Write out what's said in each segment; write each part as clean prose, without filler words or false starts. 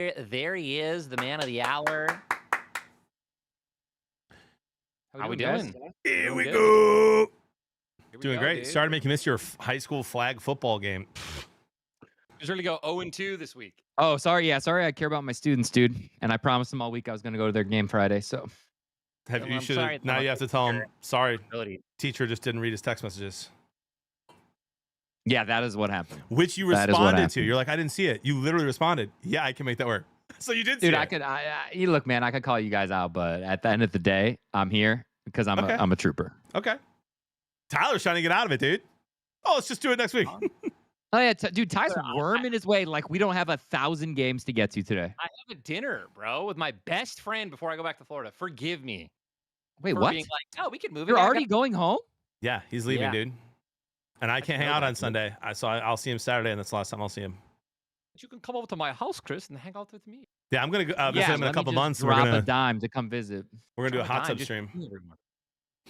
There he is, the man of the hour. How we doing? Here we Good. go. Here we Doing go, great. dude. Started making this your high school flag football game. Just ready to go 0-2 this week. Oh, sorry. Yeah, sorry. I care about my students, dude. And I promised them all week I was going to go to their game Friday. So Have Well, you I'm should sorry, have it's now not you my have to tell them sorry. Ability. Teacher just didn't read his text messages, yeah, that is what happened. which you That is what responded to. happened. You're like, I didn't see it. You literally responded. Yeah, I can make that work. So you did see Dude, it. you look, man, I could call you guys out, but at the end of the day, I'm here because I'm Okay. I'm a trooper. Okay. Tyler's trying to get out of it, dude. Oh, let's just do it next week. Oh yeah, dude, Ty's worming his way like we don't have 1,000 games to get to today. I have a dinner, bro, with my best friend before I go back to Florida. Forgive me. Wait, for what? Being like, oh, we can move it. You're Yeah, I already got- going home? Yeah, he's leaving, Yeah. dude. And I can't hang know out that, on dude. Sunday. I'll see him Saturday, and that's the last time I'll see him. You can come over to my house, Chris, and hang out with me. Yeah, I'm gonna go, visit him in a let me couple just months. And we're Drop gonna a dime to come visit. do a hot tub Just stream. me everyone.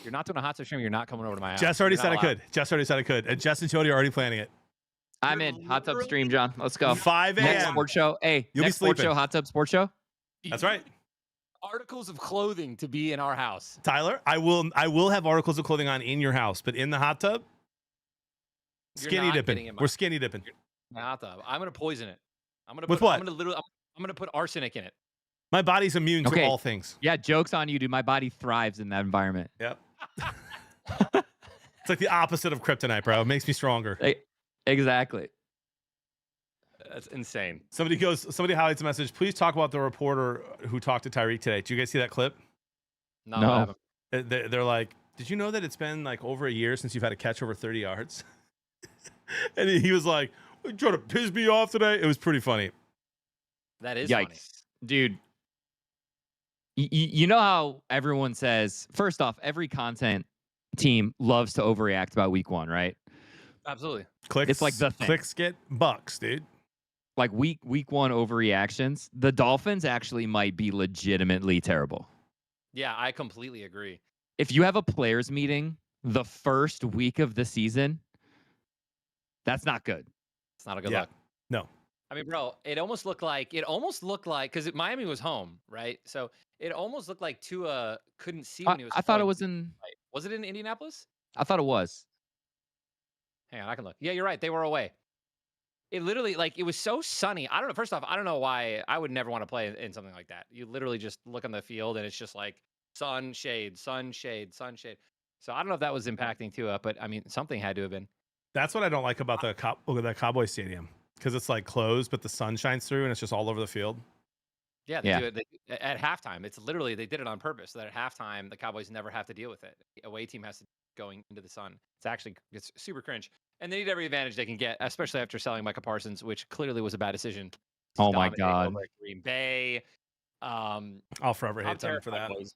You're not doing a hot tub stream. You're not coming over to my house. Jess already You're said I not allowed. could. Jess already said I could. And Jess and Jody are already planning it. I'm in. Hot tub stream, John. Let's go. 5 Next a.m. sports show. Hey, You'll be next sports sleeping. show, hot tub sports show. That's right. Articles of clothing to be in our house. Tyler, I will have articles of clothing on in your house, but in the hot tub, You're skinny not getting dipping. in my- We're skinny dipping. Hot tub. I'm gonna poison it. I'm gonna With put, what? I'm gonna put arsenic in it. My body's immune to Okay. all things. Yeah, joke's on you, dude. My body thrives in that environment. Yep. It's like the opposite of kryptonite, bro. It makes me stronger. Exactly. That's insane. Somebody highlights a message. Please talk about the reporter who talked to Tyreek today. Did you guys see that clip? No. No. I haven't. They're like, did you know that it's been like over a year since you've had a catch over 30 yards? And he was like, you trying to piss me off today? It was pretty funny. That is Yikes. funny. Dude. You know how everyone says, first off, every content team loves to overreact about week one, right? Absolutely. Clicks, It's like the thing. clicks get bucks, dude. Like week one overreactions. The Dolphins actually might be legitimately terrible. Yeah, I completely agree. If you have a players meeting the first week of the season, that's not good. It's not a good Yeah. look. No. I mean, bro, it almost looked like because Miami was home, right? So it almost looked like Tua couldn't see when he was. I thought it throwing. was in. Was it in Indianapolis? I thought it was. Hang on, I can look. Yeah, you're right. They were away. It literally, it was so sunny. I don't know. First off, I don't know why I would never want to play in something like that. You literally just look on the field and it's just like sun, shade, sun, shade, sun, shade. So I don't know if that was impacting Tua, but I mean, something had to have been. That's what I don't like about the Cowboy Stadium, because it's like closed, but the sun shines through and it's just all over the field. Yeah, they do it at halftime. It's literally, they did it on purpose so that at halftime, the Cowboys never have to deal with it. The away team has to going into the sun. It's super cringe. And they need every advantage they can get, especially after selling Micah Parsons, which clearly was a bad decision. Oh my Dominate God. over at Green Bay. I'll forever hate them for that. Boys.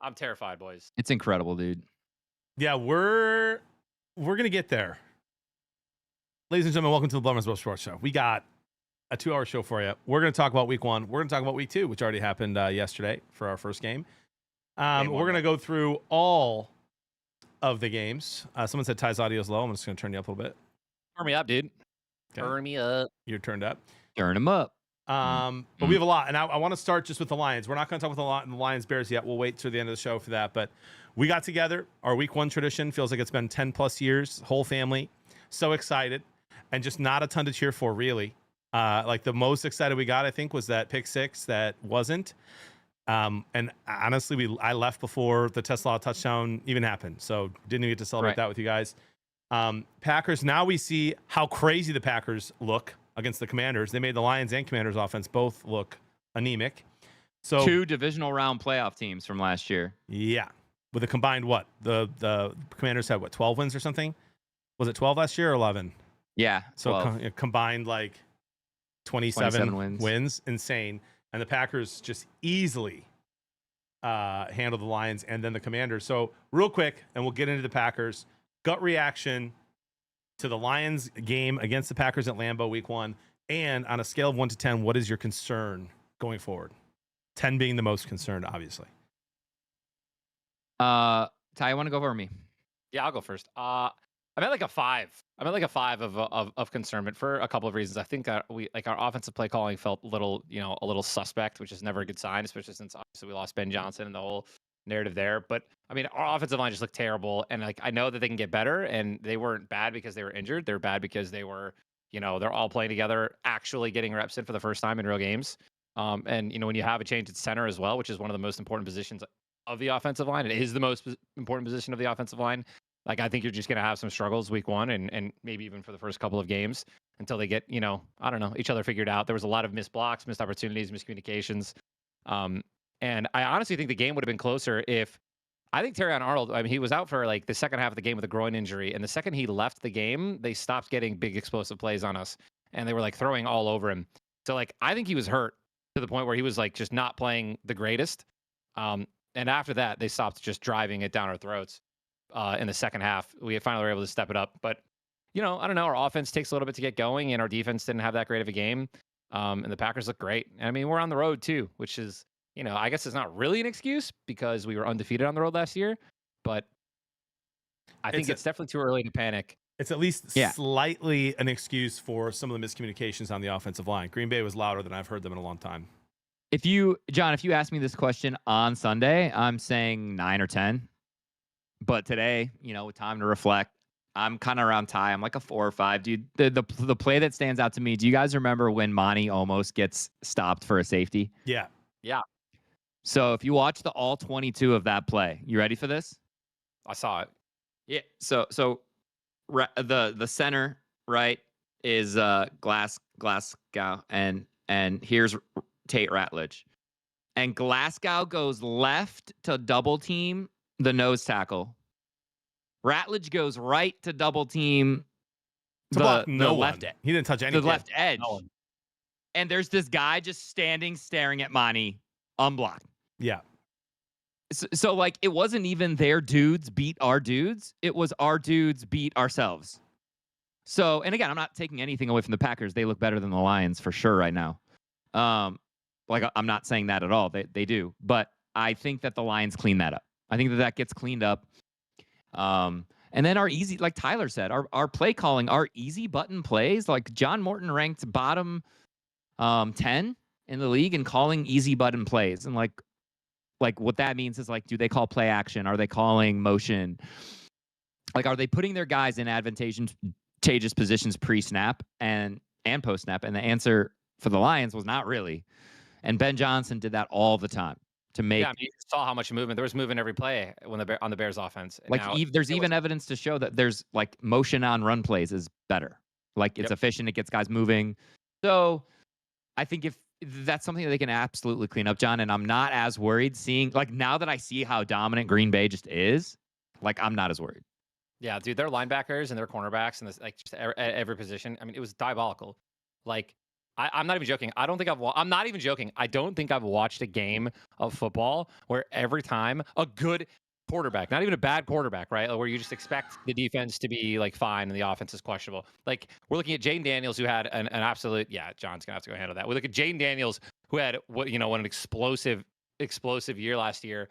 I'm terrified, boys. It's incredible, dude. Yeah, we're gonna get there. Ladies and gentlemen, welcome to the Blevins Sports Show. We got a 2-hour show for you. We're going to talk about week one. We're going to talk about week two, which already happened yesterday for our first game. We're going to go through all of the games. Someone said Ty's audio is low. I'm just going to turn you up a little bit. Turn me up, dude. Okay. Turn me up. You're turned up. Turn them up. But we have a lot. And I want to start just with the Lions. We're not going to talk about the Lions Bears yet. We'll wait till the end of the show for that. But we got together. Our week one tradition feels like it's been 10 plus years. Whole family. So excited. And just not a ton to cheer for, really. Like the most excited we got, I think, was that pick six that wasn't. And honestly, I left before the Tesla touchdown even happened. So didn't even get to celebrate that with you guys. Packers, now we see how crazy the Packers look against the Commanders. They made the Lions and Commanders offense both look anemic. So 2 divisional round playoff teams from last year. Yeah. With a combined what? The Commanders had what, 12 wins or something? Was it 12 last year or 11? Yeah. So combined like 27 wins. Insane. And the Packers just easily handled the Lions and then the Commanders. So real quick, and we'll get into the Packers. Gut reaction to the Lions game against the Packers at Lambeau week one. And on a scale of 1 to 10, what is your concern going forward? 10 being the most concerned, obviously. Ty, you want to go over me? Yeah, I'll go first. I'm at like a 5. I'm at like a 5 of concern, but for a couple of reasons. I think our offensive play calling felt a little suspect, which is never a good sign, especially since obviously we lost Ben Johnson and the whole narrative there. But I mean, our offensive line just looked terrible, and like I know that they can get better, and they weren't bad because they were injured. They were bad because they were, they're all playing together, actually getting reps in for the first time in real games. And when you have a change at center as well, which is one of the most important positions of the offensive line, it is the most important position of the offensive line. Like I think you're just going to have some struggles week 1 and maybe even for the first couple of games until they get, I don't know, each other figured out. There was a lot of missed blocks, missed opportunities, miscommunications. And I honestly think the game would have been closer if I think Terrion Arnold, I mean, he was out for like the second half of the game with a groin injury. And the second he left the game, they stopped getting big explosive plays on us. And they were like throwing all over him. So like I think he was hurt to the point where he was like just not playing the greatest. And after that, they stopped just driving it down our throats. In the second half, we finally were able to step it up. But, I don't know. Our offense takes a little bit to get going, and our defense didn't have that great of a game. And the Packers look great. I mean, we're on the road, too, which is, I guess it's not really an excuse because we were undefeated on the road last year. But I think it's definitely too early to panic. It's at least slightly an excuse for some of the miscommunications on the offensive line. Green Bay was louder than I've heard them in a long time. John, if you ask me this question on Sunday, I'm saying 9 or 10. But today, with time to reflect, I'm kind of around tie. I'm like a 4 or 5, dude. The play that stands out to me. Do you guys remember when Monty almost gets stopped for a safety? Yeah. Yeah. So if you watch the all 22 of that play, you ready for this? I saw it. Yeah. So the center right is Glasgow and here's Tate Ratledge, and Glasgow goes left to double team the nose tackle. Ratledge goes right to double team the left edge. He didn't touch anything. The left edge. No. And there's this guy just standing, staring at Monty, unblocked. Yeah. So like, it wasn't even their dudes beat our dudes. It was our dudes beat ourselves. So, and again, I'm not taking anything away from the Packers. They look better than the Lions for sure right now. Like, I'm not saying that at all. They do. But I think that the Lions clean that up. I think that gets cleaned up. And then our easy, like Tyler said, our play calling, our easy button plays, like John Morton ranked bottom 10 in the league in calling easy button plays. And like what that means is like, do they call play action? Are they calling motion? Like, are they putting their guys in advantageous positions pre-snap and post-snap? And the answer for the Lions was not really. And Ben Johnson did that all the time. To make, you saw how much movement there was. Movement every play when on the Bears offense. Like now, there's even evidence to show that there's like motion on run plays is better. Like it's efficient, it gets guys moving. So I think if that's something that they can absolutely clean up, John. And I'm not as worried seeing like now that I see how dominant Green Bay just is. Like I'm not as worried. Yeah, dude, their linebackers and their cornerbacks and this like just at every position. I mean, it was diabolical. Like. I'm not even joking. I'm not even joking. I don't think I've watched a game of football where every time a good quarterback, not even a bad quarterback, right? Where you just expect the defense to be like fine and the offense is questionable. Like we're looking at Jane Daniels, who had an absolute, John's gonna have to go handle that. We look at Jane Daniels, who had an explosive year last year,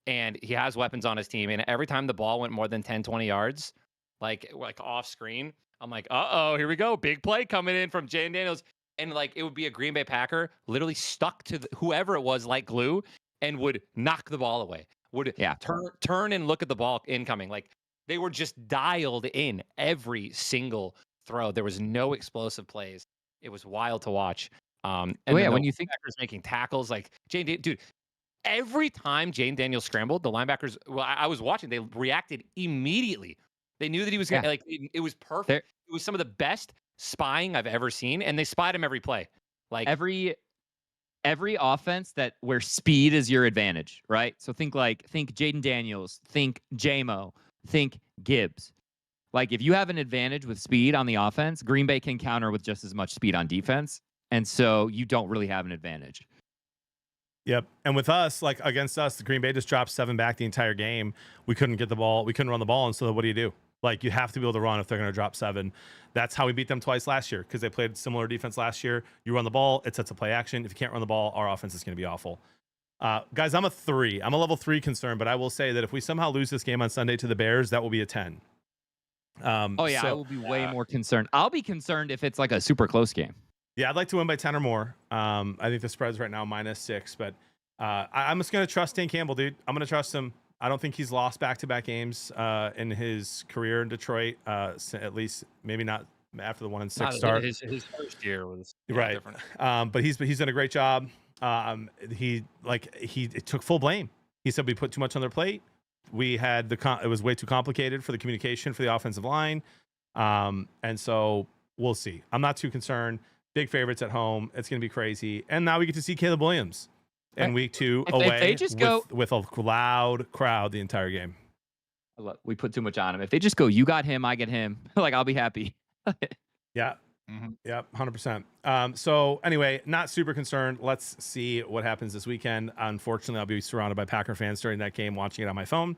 and he has weapons on his team. And every time the ball went more than 10, 20 yards, like off screen, I'm like, here we go, big play coming in from Jane Daniels. And like it would be a Green Bay Packer literally stuck to whoever it was like glue and would knock the ball away. Would turn and look at the ball incoming. Like they were just dialed in every single throw. There was no explosive plays. It was wild to watch. And when you think Packers making tackles, like dude, every time Jane Daniels scrambled, the linebackers. Well, I was watching. They reacted immediately. They knew that he was gonna like. It was perfect. It was some of the best spying I've ever seen, and they spied him every play. Like every offense where speed is your advantage, right? So think Jaden Daniels, think JMO, think Gibbs. Like if you have an advantage with speed on the offense, Green Bay can counter with just as much speed on defense, and so you don't really have an advantage. Yep. And with us, like against us, the Green Bay just dropped 7 back the entire game. We couldn't get the ball. We couldn't run the ball. And so what do? Like you have to be able to run if they're going to drop 7. That's how we beat them twice last year because they played similar defense last year. You run the ball, it sets a play action. If you can't run the ball, our offense is going to be awful. Guys, I'm a 3. I'm a level 3 concern, but I will say that if we somehow lose this game on Sunday to the Bears, that will be a 10. Oh yeah, I will be way more concerned. I'll be concerned if it's like a super close game. Yeah, I'd like to win by 10 or more. I think the spread's right now -6, but I'm just going to trust Dan Campbell, dude. I'm going to trust him. I don't think he's lost back-to-back games in his career in Detroit, at least maybe not after the 1-6 start. His first year was right. different. But he's done a great job. He took full blame. He said we put too much on their plate. We had it was way too complicated for the communication for the offensive line. And so we'll see. I'm not too concerned. Big favorites at home. It's going to be crazy. And now we get to see Caleb Williams in week 2 away if they just go with a loud crowd the entire game. We put too much on him. If they just go, you got him, I get him. Like, I'll be happy. Yeah. Mm-hmm. Yep. 100%. So anyway, not super concerned. Let's see what happens this weekend. Unfortunately, I'll be surrounded by Packer fans during that game, watching it on my phone.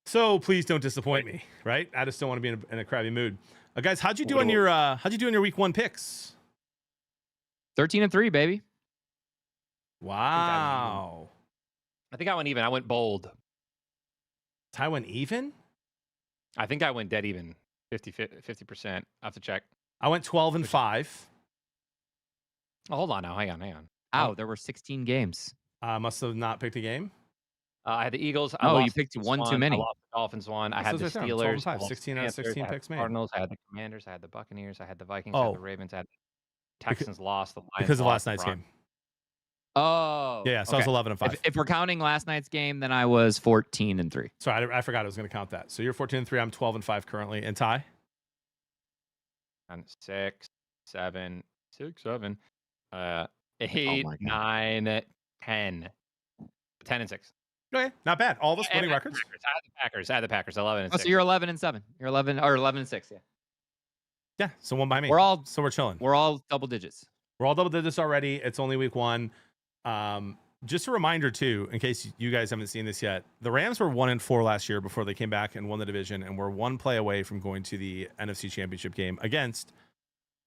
So please don't disappoint me, right? I just don't want to be in a crabby mood. Guys, how'd you do on your week 1 picks? 13-3, baby. Wow. I think I went even. I went bold. Ty went even? I think I went dead even. 50%. I have to check. I went 12-5. Oh, hold on now. Hang on. Oh, there were 16 games. Must have not picked a game. I had the Eagles. You picked one too many. I lost the Dolphins one. I had the Steelers. 16 out of 16 picks made. Cardinals. I had the Commanders. I had the Buccaneers. I had the Vikings. I had the Ravens. I had the Texans lost. The Lions because of last lost, night's game. Oh. Yeah, so I was 11-5. If we're counting last night's game, then I was 14-3. Sorry, I forgot I was going to count that. So you're 14-3. I'm 12-5 currently. And Ty? I'm 6, 7, 8, 9, 10. 10-6. Okay, not bad. All the splitting records. I had the Packers. 11-6. Oh, so you're 11-7. You're 11-6. Yeah. Yeah. So one by me. We're chilling. We're all double digits. We're all double digits already. It's only week 1. Just a reminder too, in case you guys haven't seen this yet, the Rams were 1-4 last year before they came back and won the division, and were 1 play away from going to the NFC Championship game against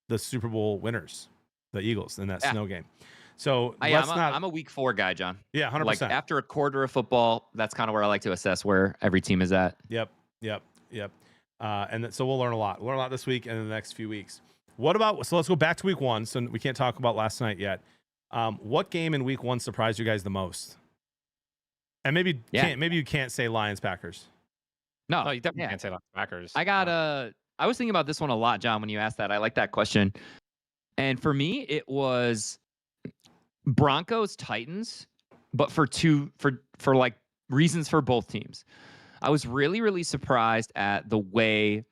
the Super Bowl winners, the Eagles, in that snow game. So I'm a week 4 guy, John. Yeah, 100%. Like after a quarter of football, that's kind of where I like to assess where every team is at. Yep. So we'll learn a lot. We'll learn a lot this week and in the next few weeks. So let's go back to week 1. So we can't talk about last night yet. What game in week 1 surprised you guys the most? And maybe you can't say Lions Packers. No, you definitely can't say Packers. I was thinking about this one a lot, John, when you asked that. I like that question. And for me, it was Broncos Titans, but for like reasons for both teams. I was really, really surprised at the way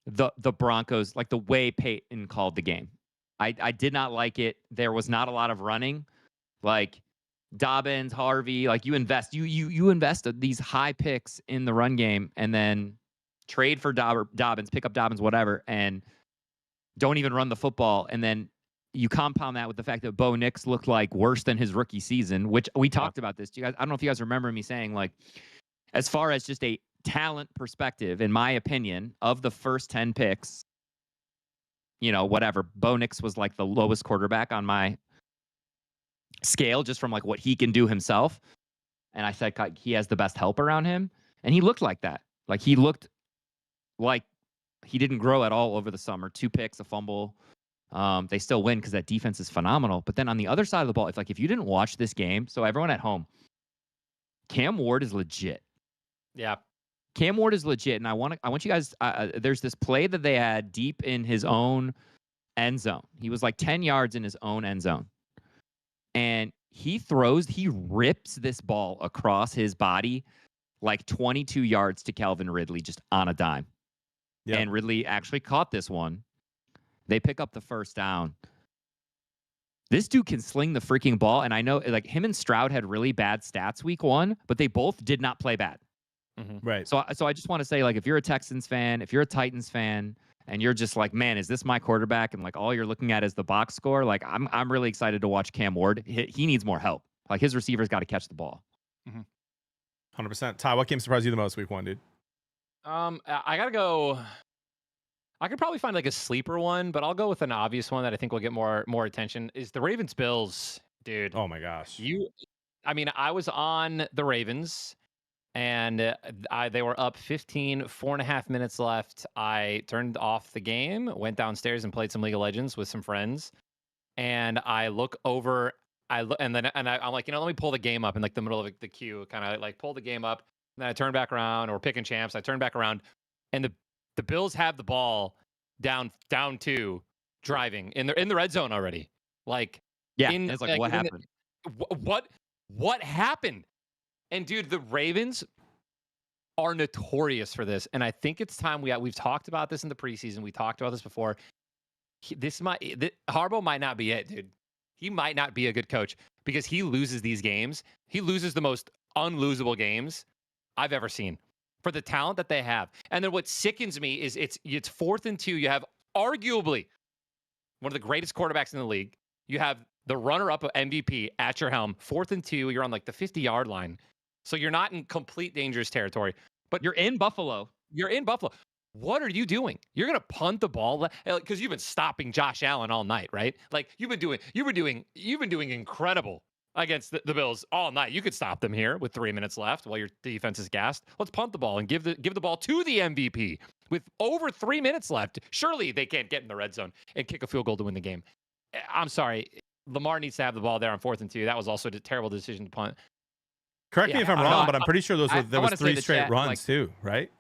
the Broncos, like the way Peyton called the game. I did not like it. There was not a lot of running. Like Dobbins, Harvey, like you invest these high picks in the run game and then trade for Dobbins, pick up Dobbins, whatever, and don't even run the football. And then you compound that with the fact that Bo Nix looked like worse than his rookie season, which we talked about this. I don't know if you guys remember me saying, like, as far as just a talent perspective, in my opinion, of the first 10 picks, whatever, Bo Nix was like the lowest quarterback on my scale, just from like what he can do himself. And I said he has the best help around him. And he looked like that. Like he looked like he didn't grow at all over the summer. 2 picks, a fumble. They still win because that defense is phenomenal. But then on the other side of the ball, if you didn't watch this game, so everyone at home, Cam Ward is legit. Yeah. Cam Ward is legit, and I want you guys. There's this play that they had deep in his own end zone. He was like 10 yards in his own end zone, and he rips this ball across his body like 22 yards to Calvin Ridley just on a dime. Yep. And Ridley actually caught this one. They pick up the first down. This dude can sling the freaking ball, and I know like him and Stroud had really bad stats week 1, but they both did not play bad. Mm-hmm. Right. So I just want to say, like, if you're a Texans fan, if you're a Titans fan, and you're just like, man, is this my quarterback? And like all you're looking at is the box score. Like I'm really excited to watch Cam Ward. He needs more help. Like his receivers got to catch the ball. 100%. Ty, what game surprised you the most week 1, dude? I gotta go. I could probably find like a sleeper one, but I'll go with an obvious one that I think will get more attention. Is the Ravens Bills, dude? Oh my gosh. I was on the Ravens. And they were up 15, 4.5 minutes left. I turned off the game, went downstairs and played some League of Legends with some friends. And I look over, I'm like, let me pull the game up in like the middle of the queue, kind of like pull the game up. And then I turn back around, or picking champs. I turn back around, and the Bills have the ball down two, driving in the red zone already. Like, Yeah, in and it's like, like what in happened? what happened? And dude, the Ravens are notorious for this, and I think it's time we've talked about this in the preseason. We talked about this before. Harbaugh might not be it, dude. He might not be a good coach because he loses these games. He loses the most unlosable games I've ever seen for the talent that they have. And then what sickens me is it's 4th and 2. You have arguably one of the greatest quarterbacks in the league. You have the runner-up of MVP at your helm. 4th and 2. You're on like the 50-yard line. So you're not in complete dangerous territory, but You're in Buffalo. you're in Buffalo. What are you doing? You're going to punt the ball because you've been stopping Josh Allen all night, right? Like you've been doing incredible against the Bills all night. You could stop them here with 3 minutes left while your defense is gassed. Let's punt the ball and give the ball to the MVP with over 3 minutes left. Surely they can't get in the red zone and kick a field goal to win the game. I'm sorry. Lamar needs to have the ball there on 4th and 2. That was also a terrible decision to punt. Correct me if I'm wrong, but I'm pretty sure there was wanna say 3 the straight chat, runs like, too, right?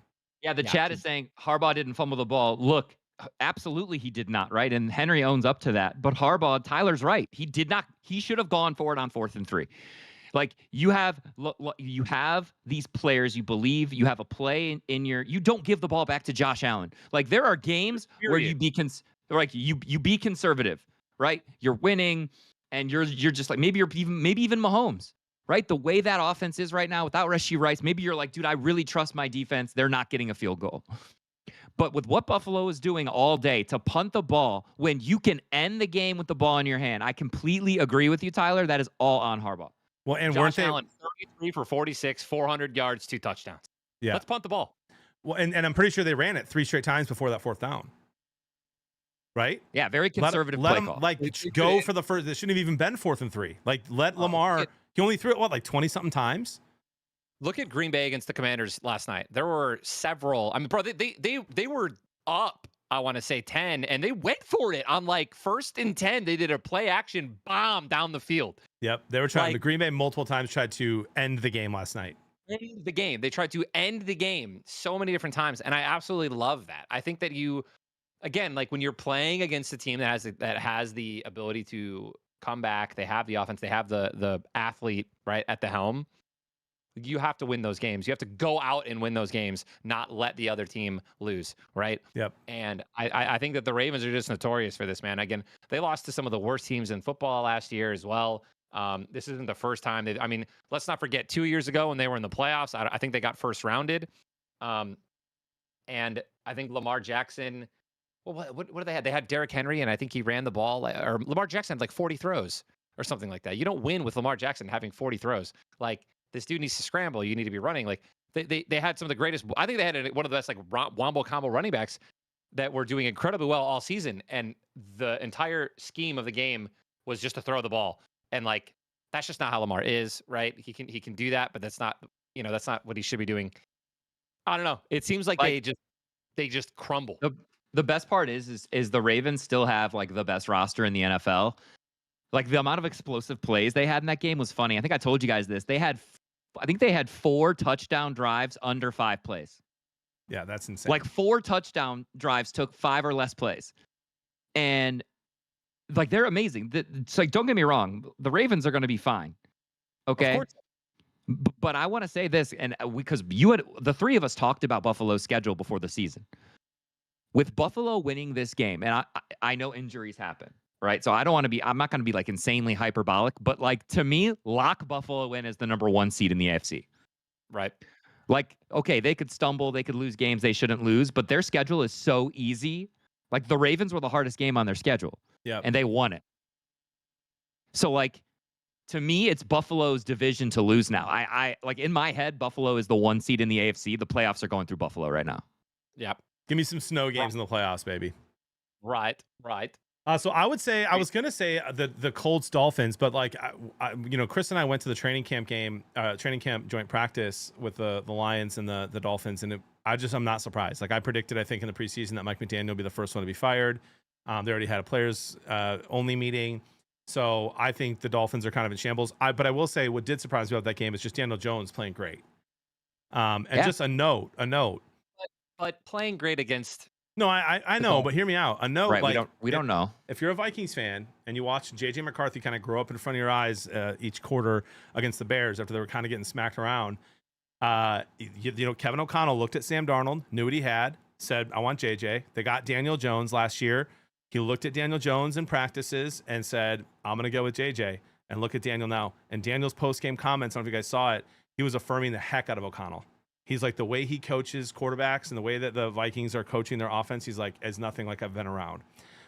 Yeah, the Yeah. chat is saying Harbaugh didn't fumble the ball. Look, absolutely he did not, right? And Henry owns up to that. But Harbaugh, Tyler's right. He did not. He should have gone for it on 4th and 3. Like you have these players, you believe you have a play in your. You don't give the ball back to Josh Allen. Like there are games where you be you be conservative, right? You're winning, and you're just like maybe even Mahomes. Right? The way that offense is right now without Rashee Rice, maybe you're like, dude, I really trust my defense. They're not getting a field goal. But with what Buffalo is doing all day to punt the ball when you can end the game with the ball in your hand, I completely agree with you, Tyler. That is all on Harbaugh. Well, and weren't Josh they? Allen, 33 for 46, 400 yards, 2 touchdowns. Yeah. Let's punt the ball. Well, and I'm pretty sure they ran it 3 straight times before that 4th down. Right? Yeah, very conservative let play him, call. like go for the first. It shouldn't have even been 4th and 3. Like let Lamar. He only threw it like 20 something times. Look at Green Bay against the Commanders last night. There were several. I mean, bro, they were up, I want to say 10, and they went for it on like 1st and 10. They did a play action bomb down the field. Yep, they were trying. The Green Bay multiple times tried to end the game last night. End the game. They tried to end the game so many different times, and I absolutely love that. I think that again, like when you're playing against a team that has the ability to come back, they have the offense, they have the athlete right at the helm. You have to win those games. You have to go out and win those games, not let the other team lose, right? Yep. And I think that the Ravens are just notorious for this, man. Again, they lost to some of the worst teams in football last year as well. This isn't the first time I mean, let's not forget 2 years ago when they were in the playoffs. I think they got first rounded. And I think Lamar Jackson. Well, what do they have? They had Derrick Henry, and I think he ran the ball. Or Lamar Jackson had like 40 throws or something like that. You don't win with Lamar Jackson having 40 throws. Like this dude needs to scramble. You need to be running. Like they had some of the greatest. I think they had one of the best like wombo combo running backs that were doing incredibly well all season. And the entire scheme of the game was just to throw the ball. And like that's just not how Lamar is, right? He can do that, but that's not what he should be doing. I don't know. It seems like they just crumble. The best part is the Ravens still have like the best roster in the NFL. Like the amount of explosive plays they had in that game was funny. I think I told you guys this. I think they had 4 touchdown drives under 5 plays. Yeah, that's insane. Like 4 touchdown drives took 5 or less plays. And like they're amazing. It's like, don't get me wrong, the Ravens are going to be fine. Okay. Of course. But I want to say this, and because the 3 of us talked about Buffalo's schedule before the season. With Buffalo winning this game, and I know injuries happen, right? So I'm not going to be like insanely hyperbolic, but like to me, lock Buffalo in as the number 1 seed in the AFC. Right. Like, okay, they could stumble, they could lose games they shouldn't lose, but their schedule is so easy. Like the Ravens were the hardest game on their schedule. Yeah. And they won it. So like, to me, it's Buffalo's division to lose now. I like in my head, Buffalo is the 1 seed in the AFC. The playoffs are going through Buffalo right now. Yeah. Give me some snow games in the playoffs, baby. Right. So I would say I was gonna say the Colts Dolphins, but like Chris and I went to the training camp joint practice with the Lions and the Dolphins, and I'm not surprised. Like I predicted, I think in the preseason that Mike McDaniel would be the first one to be fired. They already had a players only meeting, so I think the Dolphins are kind of in shambles. But I will say what did surprise me about that game is just Daniel Jones playing great. Just a note. But playing great against No, I know, but hear me out. A note, Right, like we don't know. if you're a Vikings fan and you watch JJ McCarthy kind of grow up in front of your eyes each quarter against the Bears after they were kind of getting smacked around, Kevin O'Connell looked at Sam Darnold, knew what he had, said, I want JJ. They got Daniel Jones last year. He looked at Daniel Jones in practices and said, I'm going to go with JJ. And look at Daniel now. And Daniel's post-game comments, I don't know if you guys saw it, he was affirming the heck out of O'Connell. He's like, the way he coaches quarterbacks and the way that the Vikings are coaching their offense, he's like, is nothing like I've been around.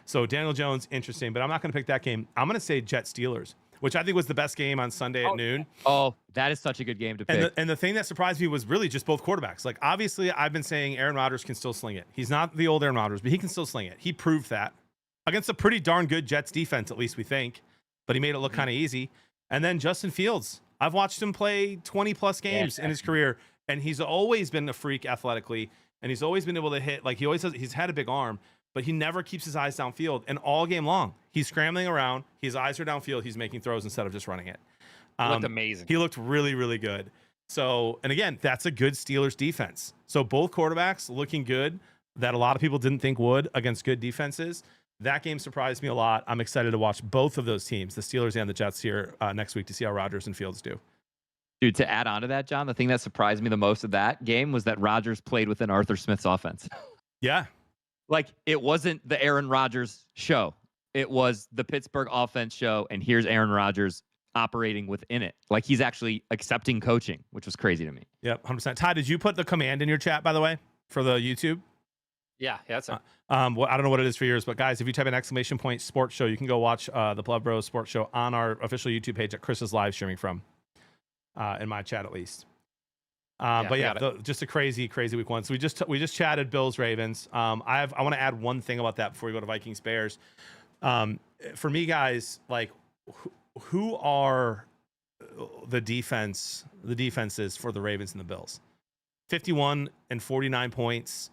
So Daniel Jones, interesting, but I'm not going to pick that game. I'm going to say Jets Steelers, which I think was the best game on Sunday at noon. Oh, that is such a good game to pick. And the thing that surprised me was really just both quarterbacks. Like, obviously, I've been saying Aaron Rodgers can still sling it. He's not the old Aaron Rodgers, but he can still sling it. He proved that against a pretty darn good Jets defense, at least we think, but he made it look kind of easy. And then Justin Fields, I've watched him play 20-plus games in his career, and he's always been a freak athletically, and he's always been able to hit. Like, he's had a big arm, but he never keeps his eyes downfield. And all game long, he's scrambling around. His eyes are downfield. He's making throws instead of just running it. He looked amazing. He looked really, really good. So, and again, that's a good Steelers defense. So both quarterbacks looking good that a lot of people didn't think would against good defenses. That game surprised me a lot. I'm excited to watch both of those teams, the Steelers and the Jets, here next week to see how Rodgers and Fields do. Dude, to add on to that, John, the thing that surprised me the most of that game was that Rodgers played within Arthur Smith's offense. Yeah. Like, it wasn't the Aaron Rodgers show. It was the Pittsburgh offense show, and here's Aaron Rodgers operating within it. Like, he's actually accepting coaching, which was crazy to me. Yep, 100%. Ty, did you put the command in your chat, by the way, for the YouTube? Yeah, that's it. I don't know what it is for yours, but guys, if you type in ! Sports Show, you can go watch the Blood Bros Sports Show on our official YouTube page that Chris is live streaming from, in my chat at least. But yeah, just a crazy week one. So we just chatted Bills Ravens. I want to add one thing about that before we go to Vikings Bears. For me, guys, like who are the defenses for the Ravens and the Bills? 51 and 49 points.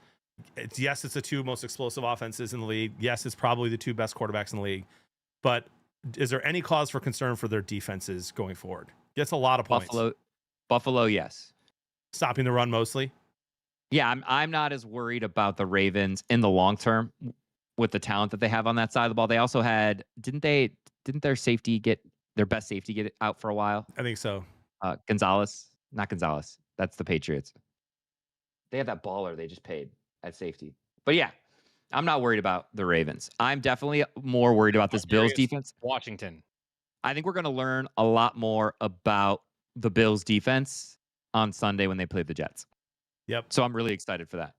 Yes, it's the two most explosive offenses in the league. Yes, it's probably the two best quarterbacks in the league. But is there any cause for concern for their defenses going forward? Gets a lot of points. Buffalo, yes. Stopping the run mostly. Yeah, I'm not as worried about the Ravens in the long term with the talent that they have on that side of the ball. They also had didn't their best safety get out for a while? I think so. Not Gonzalez. That's the Patriots. They had that baller they just paid at safety. But yeah, I'm not worried about the Ravens. I'm definitely more worried about this Bills defense. Washington. I think we're going to learn a lot more about the Bills defense on Sunday when they play the Jets. Yep. So I'm really excited for that.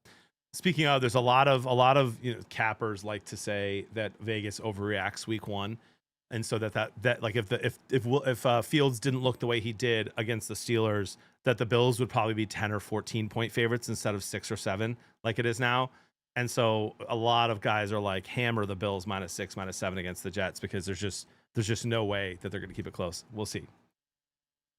Speaking of, there's a lot of cappers like to say that Vegas overreacts week one, and so that like if Fields didn't look the way he did against the Steelers, that the Bills would probably be 10 or 14 point favorites instead of 6 or 7 like it is now. And so a lot of guys are like, hammer the Bills -6, -7 against the Jets because there's just no way that they're going to keep it close. We'll see.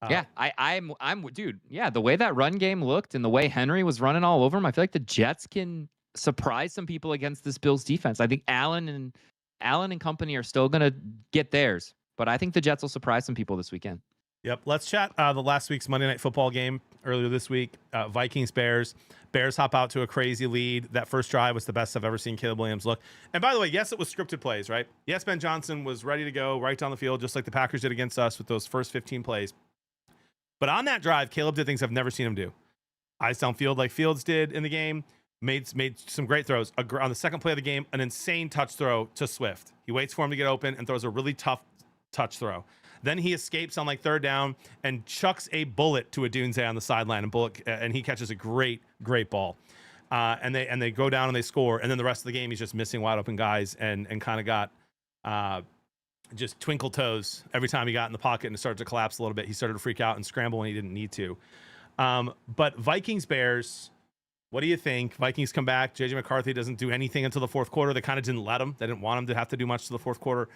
Yeah, I'm dude. Yeah, the way that run game looked and the way Henry was running all over him, I feel like the Jets can surprise some people against this Bills defense. I think Allen and company are still going to get theirs, but I think the Jets will surprise some people this weekend. Yep. Let's chat the last week's Monday Night Football game earlier this week. Vikings Bears. Bears hop out to a crazy lead. That first drive was the best I've ever seen Caleb Williams look. And by the way, yes, it was scripted plays, right? Yes, Ben Johnson was ready to go right down the field, just like the Packers did against us with those first 15 plays. But on that drive, Caleb did things I've never seen him do. Eyes downfield like Fields did in the game. Made some great throws. On the second play of the game, an insane touch throw to Swift. He waits for him to get open and throws a really tough touch throw. Then he escapes on like third down and chucks a bullet to Adunze on the sideline, and he catches a great ball. And they go down and they score. And then the rest of the game, he's just missing wide open guys and kind of got just twinkle toes every time he got in the pocket and it started to collapse a little bit. He started to freak out and scramble when he didn't need to. But Vikings Bears, What do you think? Vikings come back. JJ McCarthy doesn't do anything until the fourth quarter. They kind of didn't let him. They didn't want him to have to do much to the fourth quarter.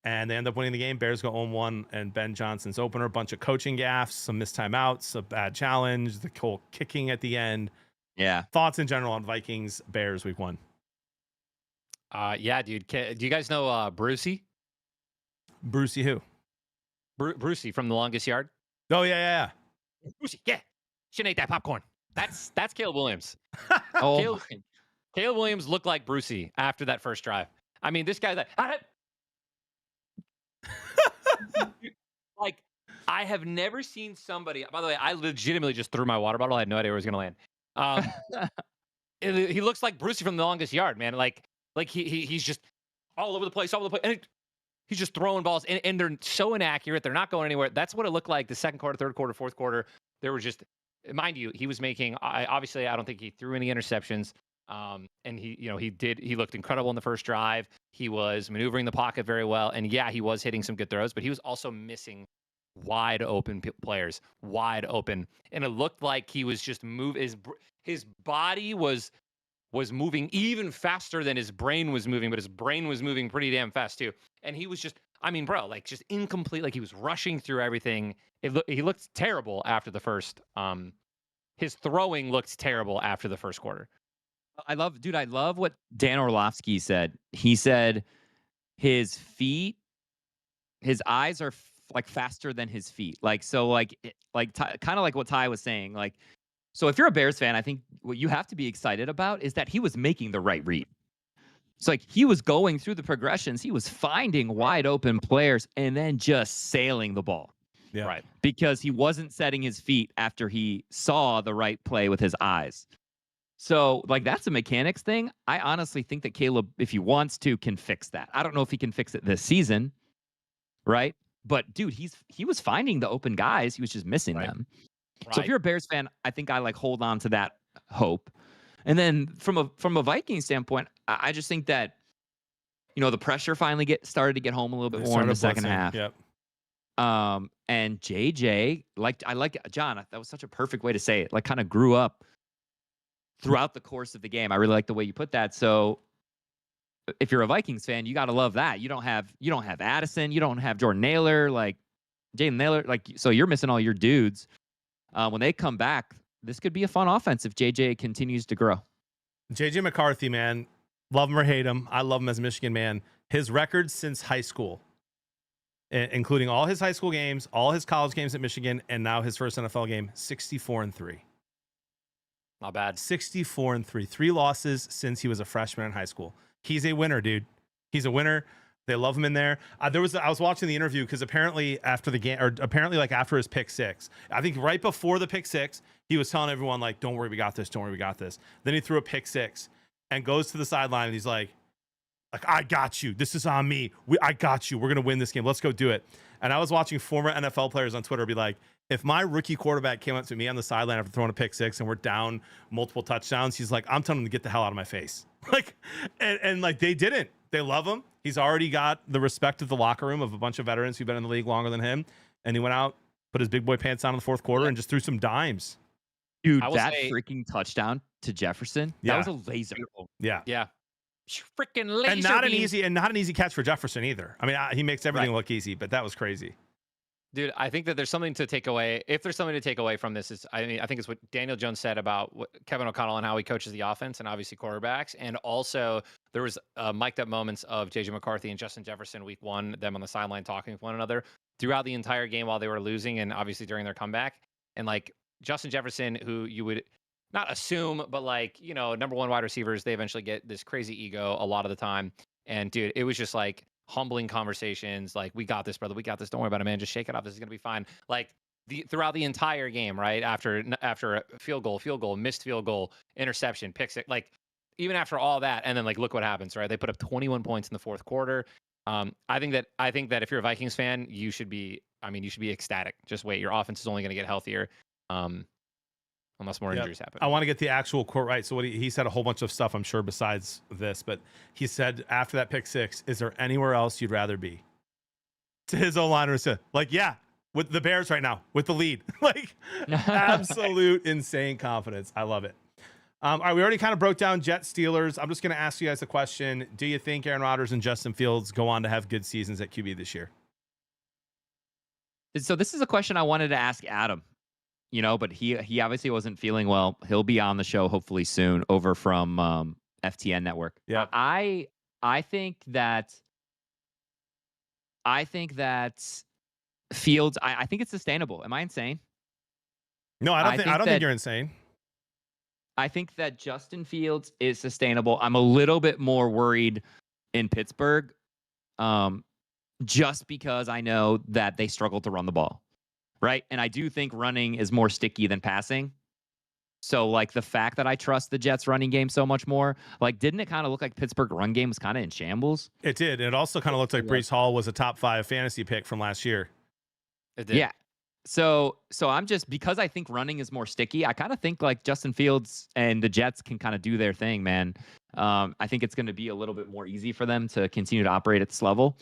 And they end up winning the game. Bears go 0-1, and Ben Johnson's opener. A bunch of coaching gaffes, some missed timeouts, a bad challenge, the whole kicking at the end. Yeah. Thoughts in general on Vikings Bears week 1? Yeah, dude. Do you guys know Brucey? Brucey who? Brucey from The Longest Yard. Oh yeah. Brucey, yeah. Shouldn't eat that popcorn. That's Caleb Williams. Oh, Caleb Williams looked like Brucey after that first drive. I mean, this guy's like, I have never seen somebody. By the way, I legitimately just threw my water bottle. I had no idea where it was going to land. He looks like Brucey from The Longest Yard, man. Like he's just all over the place, and he's just throwing balls, and they're so inaccurate. They're not going anywhere. That's what it looked like the second quarter, third quarter, fourth quarter. There were just, mind you, he was making. Obviously, I don't think he threw any interceptions. And he looked incredible in the first drive. He was maneuvering the pocket very well, and yeah, he was hitting some good throws, but he was also missing wide open players, wide open, and it looked like he was just his body was moving even faster than his brain was moving, but his brain was moving pretty damn fast too. And he was just, I mean, bro, like just incomplete, like he was rushing through everything. He looked terrible after the first. His throwing looked terrible after the first quarter. I love what Dan Orlovsky said. He said his eyes are like faster than his feet. Like, so like kind of like what Ty was saying. Like, so if you're a Bears fan, I think what you have to be excited about is that he was making the right read. So like he was going through the progressions. He was finding wide open players and then just sailing the ball. Yeah. Right. Because he wasn't setting his feet after he saw the right play with his eyes. So, like, that's a mechanics thing. I honestly think that Caleb, if he wants to, can fix that. I don't know if he can fix it this season, right? But, dude, he was finding the open guys. He was just missing them. Right. So, if you're a Bears fan, I think I, like, hold on to that hope. And then from a Viking standpoint, I just think that, you know, the pressure finally started to get home a little bit more in the second half. Yep. And JJ, I like John, that was such a perfect way to say it, like, kind of grew up throughout the course of the game. I really like the way you put that. So if you're a Vikings fan, you got to love that. You don't have Addison, you don't have Jordan Naylor, like Jaden Naylor, like, so you're missing all your dudes. When they come back, this could be a fun offense if JJ continues to grow. JJ McCarthy, man, love him or hate him. I love him as a Michigan man. His records since high school, including all his high school games, all his college games at Michigan, and now his first NFL game, 64-3. Not bad. 64-3. 3 losses since he was a freshman in high school. He's a winner, dude. He's a winner. They love him in there. I was watching the interview because apparently after the game, or apparently like after his pick 6, I think right before the pick 6, he was telling everyone like, "Don't worry, we got this. Don't worry, we got this." Then he threw a pick 6 and goes to the sideline and he's like, "I got you. This is on me. I got you. We're gonna win this game. Let's go do it." And I was watching former NFL players on Twitter be like, if my rookie quarterback came up to me on the sideline after throwing a pick 6 and we're down multiple touchdowns, he's like, I'm telling him to get the hell out of my face. Like, and like they didn't. They love him. He's already got the respect of the locker room of a bunch of veterans who've been in the league longer than him. And he went out, put his big boy pants on in the fourth quarter and just threw some dimes. Dude, that freaking touchdown to Jefferson, yeah. That was a laser. Yeah. Yeah. Freaking laser. And not an easy catch for Jefferson either. I mean, he makes everything look easy, but that was crazy. Dude, I think that there's something to take away. If there's something to take away from this, I think it's what Daniel Jones said about Kevin O'Connell and how he coaches the offense and obviously quarterbacks. And also there was mic'd up moments of JJ McCarthy and Justin Jefferson week 1, them on the sideline talking with one another throughout the entire game while they were losing and obviously during their comeback. And like Justin Jefferson, who you would not assume, but like, you know, number 1 wide receivers, they eventually get this crazy ego a lot of the time. And dude, it was just like humbling conversations, like, we got this, brother, we got this, don't worry about it, man, just shake it off, this is gonna be fine. Like throughout the entire game, right after a field goal, missed field goal, interception, pick 6, like even after all that, and then like look what happens, right? They put up 21 points in the fourth quarter. I think that if you're a Vikings fan, you should be ecstatic. Just wait, your offense is only going to get healthier, unless more injuries happen. I want to get the actual quote right. So what he said a whole bunch of stuff, I'm sure, besides this, but he said after that pick 6, is there anywhere else you'd rather be? To his O-liner said, like, yeah, with the Bears right now with the lead. Like absolute insane confidence. I love it. All right, we already kind of broke down Jets Steelers. I'm just going to ask you guys a question. Do you think Aaron Rodgers and Justin Fields go on to have good seasons at QB this year? So this is a question I wanted to ask Adam, but he obviously wasn't feeling well. He'll be on the show hopefully soon over from FTN Network. Yeah. I think that Fields, I think it's sustainable. Am I insane? No, I don't think you're insane. I think that Justin Fields is sustainable. I'm a little bit more worried in Pittsburgh, just because I know that they struggle to run the ball, right? And I do think running is more sticky than passing. So, like, the fact that I trust the Jets running game so much more, like, didn't it kind of look like Pittsburgh run game was kind of in shambles? It did. It also kind of looked like Breece Hall was a top 5 fantasy pick from last year. It did. Yeah. So I'm just, because I think running is more sticky, I kind of think like Justin Fields and the Jets can kind of do their thing, man. I think it's going to be a little bit more easy for them to continue to operate at this level.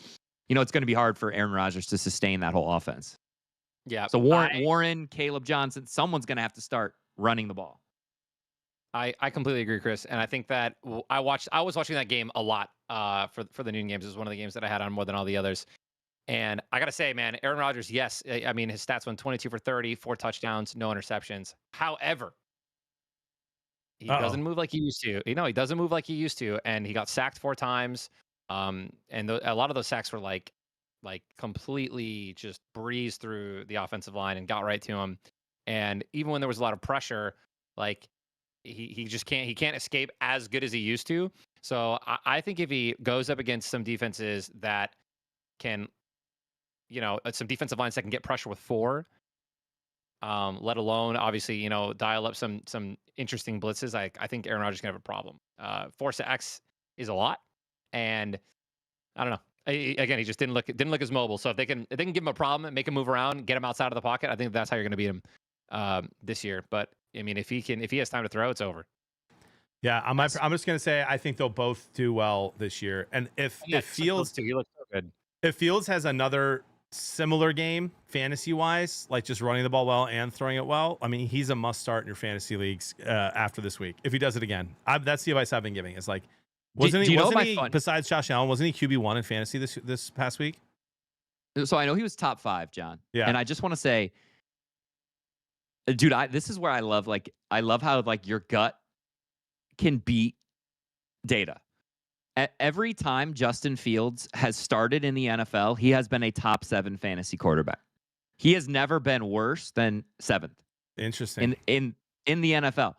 It's going to be hard for Aaron Rodgers to sustain that whole offense. Yeah. So Warren, Caleb Johnson, someone's going to have to start running the ball. I completely agree, Chris. And I think that I was watching that game a lot for the noon games. It was one of the games that I had on more than all the others. And I got to say, man, Aaron Rodgers, yes, I mean, his stats went 22 for 30, 4 touchdowns, no interceptions. However, he doesn't move like he used to. He doesn't move like he used to. And he got sacked 4 times. And a lot of those sacks were like completely just breezed through the offensive line and got right to him. And even when there was a lot of pressure, like he just can't escape as good as he used to. So I think if he goes up against some defenses that can, some defensive lines that can get pressure with 4, let alone obviously, dial up some interesting blitzes, I think Aaron Rodgers can have a problem. 4 sacks is a lot, and I don't know. Again, he just didn't look as mobile. So if they can give him a problem and make him move around, get him outside of the pocket, I think that's how you're going to beat him this year. But I mean, if he has time to throw, it's over. Yeah, I'm just going to say I think they'll both do well this year. And if Fields, he looks so good. If Fields has another similar game fantasy wise, like just running the ball well and throwing it well, I mean, he's a must start in your fantasy leagues after this week. If he does it again, that's the advice I've been giving. It's like, wasn't he besides Josh Allen, wasn't he QB1 in fantasy this past week? So I know he was top 5, John. Yeah. And I just want to say, dude, this is where I love how like your gut can beat data. Every time Justin Fields has started in the NFL, he has been a top 7 fantasy quarterback. He has never been worse than 7th. Interesting. In the NFL.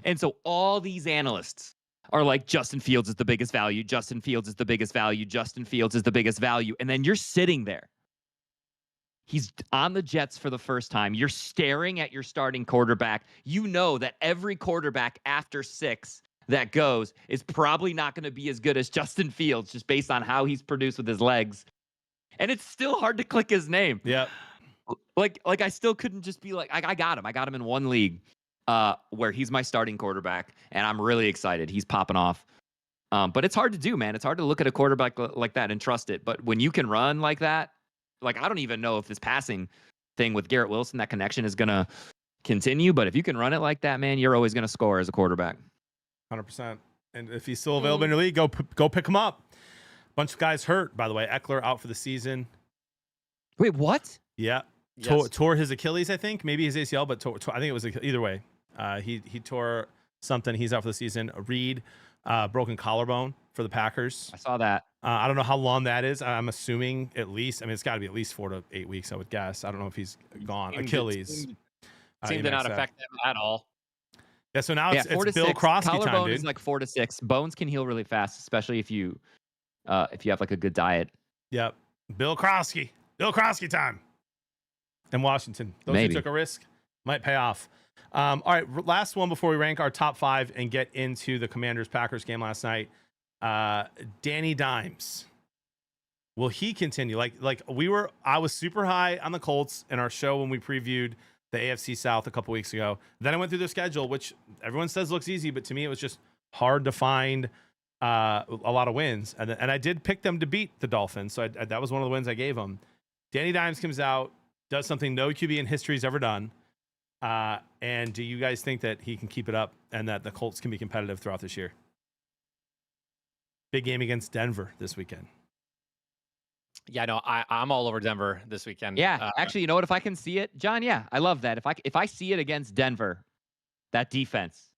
And so all these analysts are like, Justin Fields is the biggest value. Justin Fields is the biggest value. Justin Fields is the biggest value. And then you're sitting there. He's on the Jets for the first time. You're staring at your starting quarterback. You know that every quarterback after 6 that goes is probably not going to be as good as Justin Fields, just based on how he's produced with his legs. And it's still hard to click his name. Yeah. Like I still couldn't just be like, I got him. I got him in one league where he's my starting quarterback, and I'm really excited. He's popping off. But it's hard to do, man. It's hard to look at a quarterback like that and trust it. But when you can run like that, like, I don't even know if this passing thing with Garrett Wilson, that connection is going to continue. But if you can run it like that, man, you're always going to score as a quarterback. 100%. And if he's still available in your league, go pick him up. Bunch of guys hurt, by the way. Eckler out for the season. Wait, what? Yeah. Yes. Tore his Achilles, I think. Maybe his ACL, but I think it was either way. He tore something. He's out for the season. Reed, broken collarbone for the Packers. I saw that. I don't know how long that is. I'm assuming at least. I mean, it's got to be at least 4 to 8 weeks, I would guess. I don't know if he's gone. Achilles. Seemed to not affect him at all. Yeah, so now it's 4 to Bill 6. Crosby time, Collarbone dude. is like 4 to 6. Bones can heal really fast, especially if you have like a good diet. Yep. Bill Crosby time. In Washington. Those Maybe. who took a risk might pay off. All right, last one before we rank our top 5 and get into the Commanders-Packers game last night. Danny Dimes. Will he continue? I was super high on the Colts in our show when we previewed the AFC South a couple weeks ago. Then I went through their schedule, which everyone says looks easy, but to me it was just hard to find a lot of wins. And I did pick them to beat the Dolphins, so that was one of the wins I gave them. Danny Dimes comes out, does something no QB in history has ever done. And do you guys think that he can keep it up and that the Colts can be competitive throughout this year? Big game against Denver this weekend. Yeah, no, I'm all over Denver this weekend. Yeah, actually, you know what? If I can see it, John, yeah, I love that. If I see it against Denver, that defense,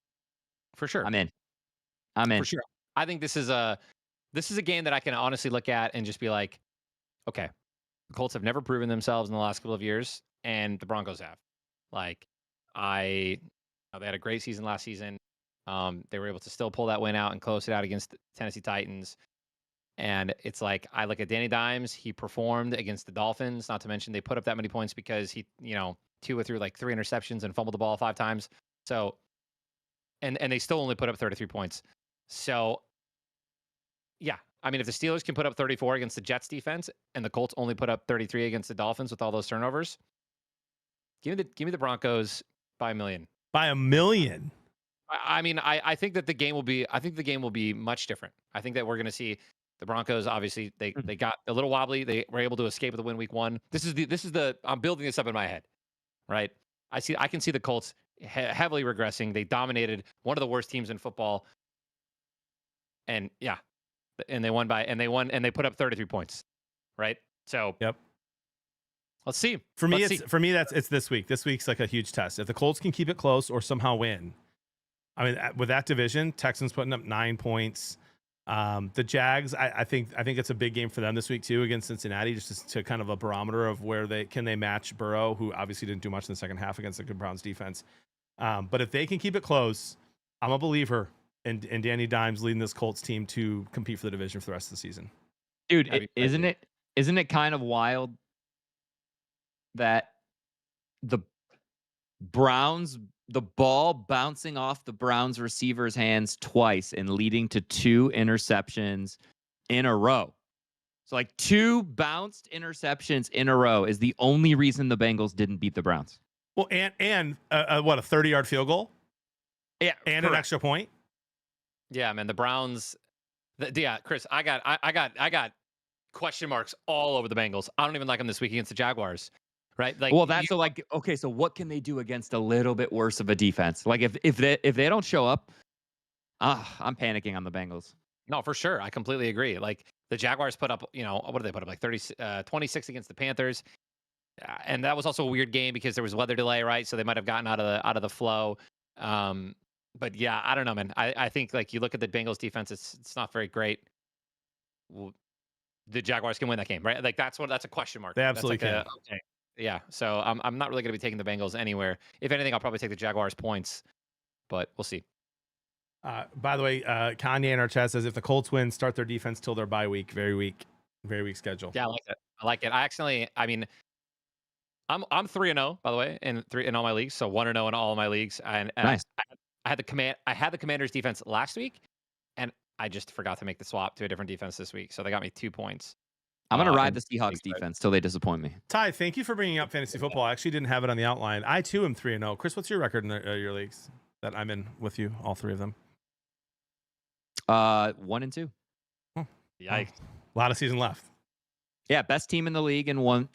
for sure. I'm in. I'm in. For sure. I think this is a game that I can honestly look at and just be like, okay, the Colts have never proven themselves in the last couple of years, and the Broncos have. Like, they had a great season last season. They were able to still pull that win out and close it out against the Tennessee Titans. And it's like, I look at Danny Dimes. He performed against the Dolphins. Not to mention they put up that many points because he, Tua threw like 3 interceptions and fumbled the ball 5 times. So, and they still only put up 33 points. So, yeah, I mean, if the Steelers can put up 34 against the Jets defense and the Colts only put up 33 against the Dolphins with all those turnovers, give me the Broncos by a million. By a million. I mean, I think that the game will be much different. I think that we're going to see the Broncos. Obviously, they got a little wobbly. They were able to escape with the win week 1. This is the I'm building this up in my head, right? I can see the Colts heavily regressing. They dominated one of the worst teams in football, and yeah, and they won and they put up 33 points, right? So yep. Let's see. For me, it's this week. This week's like a huge test. If the Colts can keep it close or somehow win, I mean, with that division, Texans putting up 9 points. The Jags, I think it's a big game for them this week too against Cincinnati, just to kind of a barometer of where they match Burrow, who obviously didn't do much in the second half against the good Browns defense. But if they can keep it close, I'm a believer in Danny Dimes leading this Colts team to compete for the division for the rest of the season. Dude, isn't it kind of wild that the Browns, the ball bouncing off the Browns receiver's hands twice and leading to 2 interceptions in a row? So like 2 bounced interceptions in a row is the only reason the Bengals didn't beat the Browns. Well, and what, a 30-yard field goal? Yeah, and correct. An extra point. Yeah, man, the Browns. Yeah, Chris, I got question marks all over the Bengals. I don't even like them this week against the Jaguars. Right? Like, well, that's okay. So what can they do against a little bit worse of a defense? Like if they don't show up, I'm panicking on the Bengals. No, for sure. I completely agree. Like the Jaguars put up, what did they put up? Like 26 against the Panthers. And that was also a weird game because there was weather delay, right? So they might have gotten out of the flow. But yeah, I don't know, man. I think like you look at the Bengals defense, it's not very great. The Jaguars can win that game, right? Like that's a question mark. They absolutely can. Okay. Yeah, so I'm not really going to be taking the Bengals anywhere. If anything, I'll probably take the Jaguars points, but we'll see. By the way, Kanye in our chat says if the Colts win, start their defense till their bye week. Very weak schedule. Yeah, I like it. I'm 3-0 by the way in all my leagues, so 1-0 in all of my leagues. And nice. I had the Commanders defense last week, and I just forgot to make the swap to a different defense this week, so they got me 2 points. I'm going to ride the Seahawks defense till they disappoint me. Ty, thank you for bringing up fantasy football. I actually didn't have it on the outline. I, too, am 3-0. Chris, what's your record in your leagues that I'm in with you, all 3 of them? 1-2. Oh, yikes. A lot of season left. Yeah, best team in the league in one,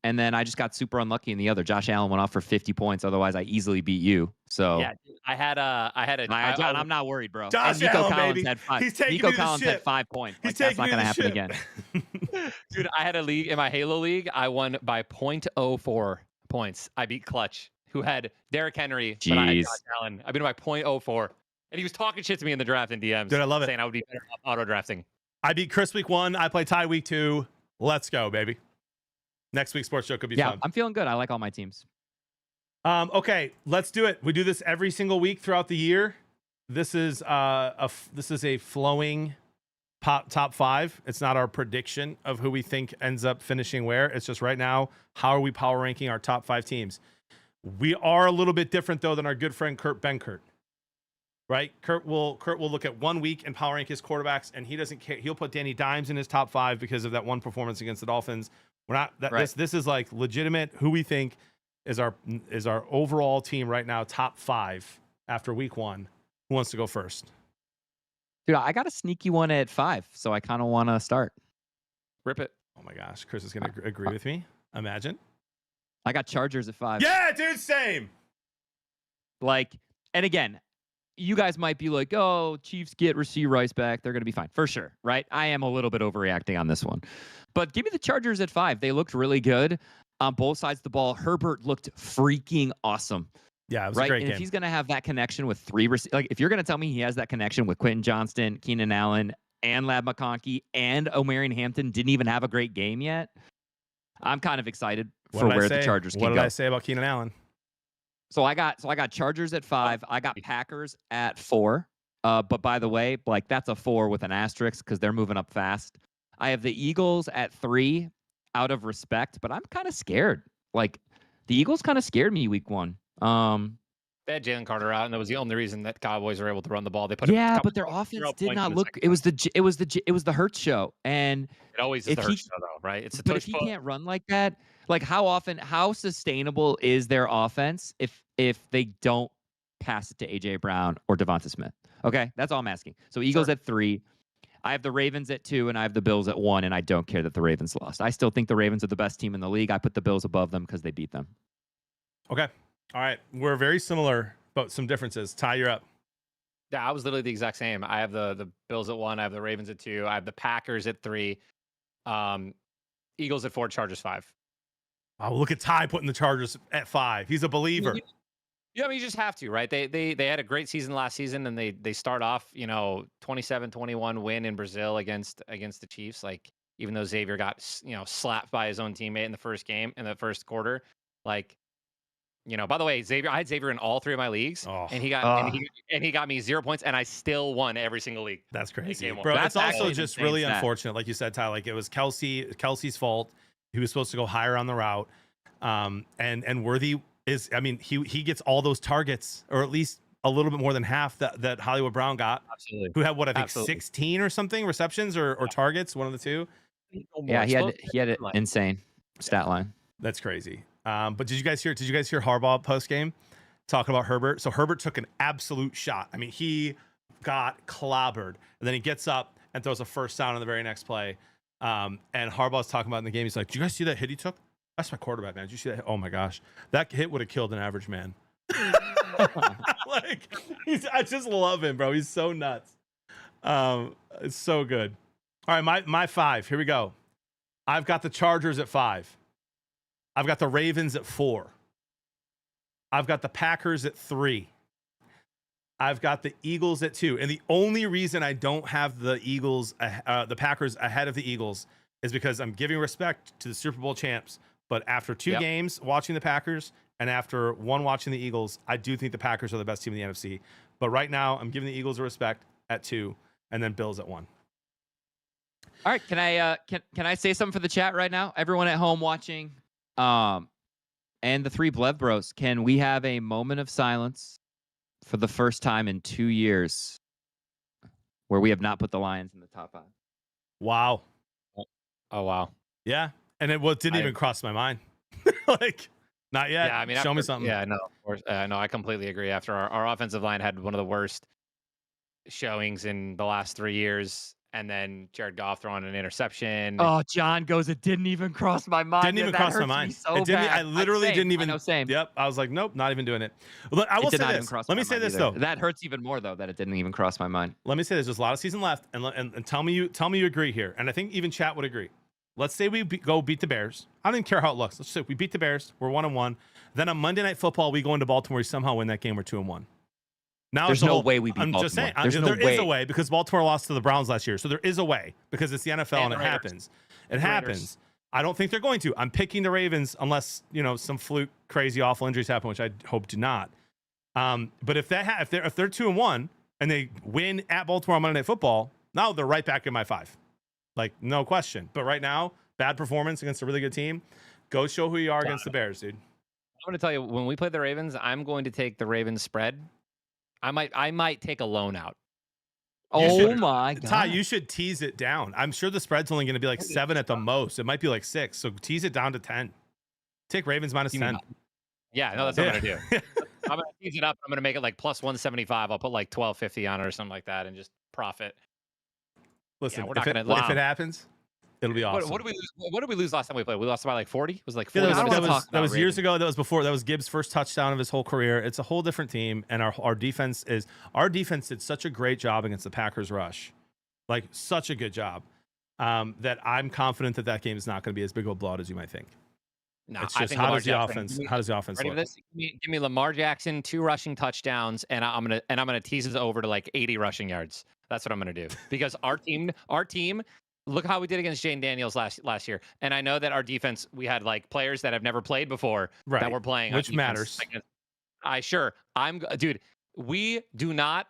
and then I just got super unlucky in the other. Josh Allen went off for 50 points. Otherwise, I easily beat you. So yeah, I had John, I'm not worried, bro. Josh Nico Allen, Collins baby. had 5. He's taking Nico me to the Collins ship. had 5 points. He's Like, that's not taking going me to to the happen ship. again. Dude, I had a league in my Halo league. I won by 0.04 points. I beat Clutch, who had Derrick Henry, but I had Josh Allen. I beat him by 0.04, and he was talking shit to me in the draft in DMs. Dude, I love it. Saying I would be better auto drafting. I beat Chris week 1. I play Ty week 2. Let's go, baby. Next week's sports show could be fun. Yeah, I'm feeling good. I like all my teams. Okay, let's do it. We do this every single week throughout the year. This is a flowing top 5. It's not our prediction of who we think ends up finishing where. It's just right now, how are we power ranking our top 5 teams? We are a little bit different though than our good friend Kurt Benkert. Right? Kurt will look at 1 week and power rank his quarterbacks, and he doesn't care. He'll put Danny Dimes in his top 5 because of that one performance against the Dolphins. We're not that right. This is like legitimate who we think is our overall team right now, top 5 after week 1. Who wants to go first? Dude, I got a sneaky one at 5, so I kind of want to start. Rip it. Oh my gosh, Chris is going to agree with me. Imagine. I got Chargers at 5. Yeah, dude, same. Like, and again, you guys might be like, oh, Chiefs get Rasheed Rice back. They're going to be fine. For sure, right? I am a little bit overreacting on this one. But give me the Chargers at 5. They looked really good on both sides of the ball. Herbert looked freaking awesome. Yeah, it was right? a great And game. if he's going to have that connection with like if you're going to tell me he has that connection with Quentin Johnston, Keenan Allen, and Lab McConkey, and Omarion Hampton didn't even have a great game yet, I'm kind of excited for where the Chargers can go. What did I say about Keenan Allen? So I got Chargers at 5. I got Packers at 4. But by the way, like that's a 4 with an asterisk because they're moving up fast. I have the Eagles at 3 out of respect, but I'm kind of scared. Like the Eagles kind of scared me week 1. They had Jalen Carter out, and that was the only reason that Cowboys were able to run the ball. They put but their offense did not look. It was the Hurts show, and it always is the Hurts show, though, right? It's a but if he can't run like that, like how sustainable is their offense if they don't pass it to AJ Brown or Devonta Smith? Okay, that's all I'm asking. So Eagles at 3. I have the Ravens at 2, and I have the Bills at 1, and I don't care that the Ravens lost. I still think the Ravens are the best team in the league. I put the Bills above them because they beat them. Okay. All right. We're very similar, but some differences. Ty, you're up. Yeah, I was literally the exact same. I have the Bills at 1. I have the Ravens at 2. I have the Packers at 3. Eagles at 4. Chargers 5. Oh, look at Ty putting the Chargers at 5. He's a believer. Yeah, I mean, you just have to, right? They had a great season last season, and they start off, 27-21 win in Brazil against the Chiefs. Like, even though Xavier got, slapped by his own teammate in the first quarter, like, by the way, I had Xavier in all 3 of my leagues, and he got me 0 points, and I still won every single league. That's crazy, bro. bro. That's It's also actually just insane really stat. unfortunate, like you said, Ty. Like it was Kelsey's fault. He was supposed to go higher on the route, and Worthy is. I mean, he gets all those targets, or at least a little bit more than half that Hollywood Brown got. Absolutely. Who had what I think Absolutely. 16 or something receptions or targets, one of the two. Yeah, he had an insane stat line. That's crazy. But did you guys hear Harbaugh post game talking about Herbert? So Herbert took an absolute shot. I mean, he got clobbered, and then he gets up and throws a first down on the very next play. And Harbaugh's talking about in the game. He's like, "Did you guys see that hit he took? That's my quarterback, man. Did you see that hit? Oh my gosh, that hit would have killed an average man." Like, I just love him, bro. He's so nuts. It's so good. All right, my 5. Here we go. I've got the Chargers at 5. I've got the Ravens at 4. I've got the Packers at 3. I've got the Eagles at 2. And the only reason I don't have the Packers ahead of the Eagles is because I'm giving respect to the Super Bowl champs. But after 2 games watching the Packers and after 1 watching the Eagles, I do think the Packers are the best team in the NFC. But right now, I'm giving the Eagles a respect at 2, and then Bills at 1. All right, can I say something for the chat right now? Everyone at home watching, and the 3 Blev Bros, can we have a moment of silence for the first time in 2 years where we have not put the Lions in the top 5? Wow. Oh wow. Yeah, and it didn't even cross my mind. Like, not yet. Yeah, I mean, show me something. Yeah, no, of course. No, I completely agree. After our offensive line had one of the worst showings in the last 3 years, and then Jared Goff throwing an interception. Oh, John goes, it didn't even cross my mind. Didn't even cross my mind. So it didn't. bad. I literally didn't even. I know, same. Yep. I was like, nope, not even doing it. Look, I will say this. Let me say this though. That hurts even more though that it didn't even cross my mind. Let me say this. There's a lot of season left, and tell me you agree here, and I think even chat would agree. Let's say we go beat the Bears. I don't even care how it looks. Let's say we beat the Bears. We're 1-1. Then on Monday Night Football, we go into Baltimore. We somehow win that game. We're 2-1. Now there's no way we beat Baltimore. I'm just saying. There is a way because Baltimore lost to the Browns last year. So there is a way because it's the NFL and it Raiders. happens. It happens. I don't think they're going to. I'm picking the Ravens unless, some fluke, crazy, awful injuries happen, which I hope do not. But if they're 2-1 and they win at Baltimore on Monday Night Football, now they're right back in my 5. Like, no question. But right now, bad performance against a really good team. Go show who you are against the Bears, dude. I'm going to tell you, when we play the Ravens, I'm going to take the Ravens spread. I might take a loan out. Oh my God. Ty, you should tease it down. I'm sure the spread's only going to be like 7 at the most. It might be like 6. So tease it down to 10. Take Ravens minus 10. Yeah, no, that's what I'm going to do. I'm going to tease it up. I'm going to make it like plus 175. I'll put like 1250 on it or something like that and just profit. Listen, Yeah, we're not if gonna. it happens, It'll be awesome. What did we lose? What did we lose last time we played? We lost by like 40. It was like Yeah, 40. that was years ago. That was before. That was Gibbs' first touchdown of his whole career. It's a whole different team, and our defense did such a great job against the Packers rush, like such a good job, that I'm confident that game is not going to be as big of a blowout as you might think. No, it's just how does the offense ready look? for this? Give me Lamar Jackson, 2 rushing touchdowns, and I'm gonna tease us over to like 80 rushing yards. That's what I'm gonna do because our team, look how we did against Jane Daniels last year. And I know that our defense, we had like players that have never played before that were playing, which matters. Dude, we do not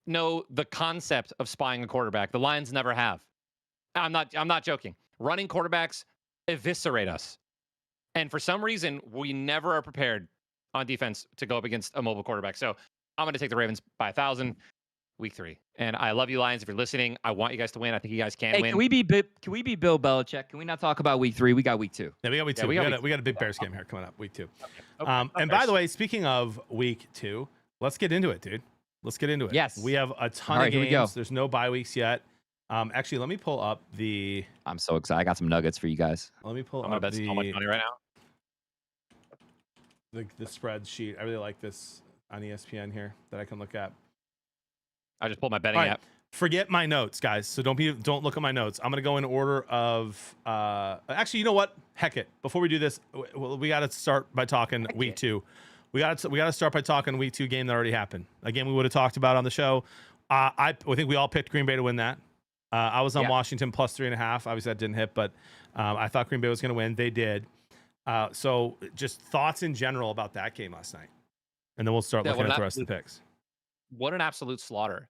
know the concept of spying a quarterback. The Lions never have. I'm not joking. Running quarterbacks eviscerate us. And for some reason, we never are prepared on defense to go up against a mobile quarterback. So I'm going to take the Ravens by 1,000, week 3. And I love you, Lions. If you're listening, I want you guys to win. I think you guys can win. Can we be Bill Belichick? Can we not talk about week 3? We got week 2. Yeah, we got week 2. We got a big Bears game here coming up, week 2. Okay. And by the way, speaking of week 2, let's get into it, dude. Let's get into it. Yes. We have a ton of games. There's no bye weeks yet. Actually, let me pull up the. I'm so excited. I got some nuggets for you guys. Let me pull I'm gonna up bet so much money right now. The spreadsheet. I really like this on ESPN here that I can look at. I just pulled my betting app. Forget my notes, guys. So don't look at my notes. I'm gonna go in order of. Actually, you know what? Heck it. Before we do this, we got to start by talking week 2. We got to start by talking week 2 game that already happened. A game we would have talked about on the show. I think we all picked Green Bay to win that. I was on Washington plus 3.5. Obviously that didn't hit, but I thought Green Bay was going to win. They did. So just thoughts in general about that game last night, and then we'll start looking at the rest of the picks. What an absolute slaughter!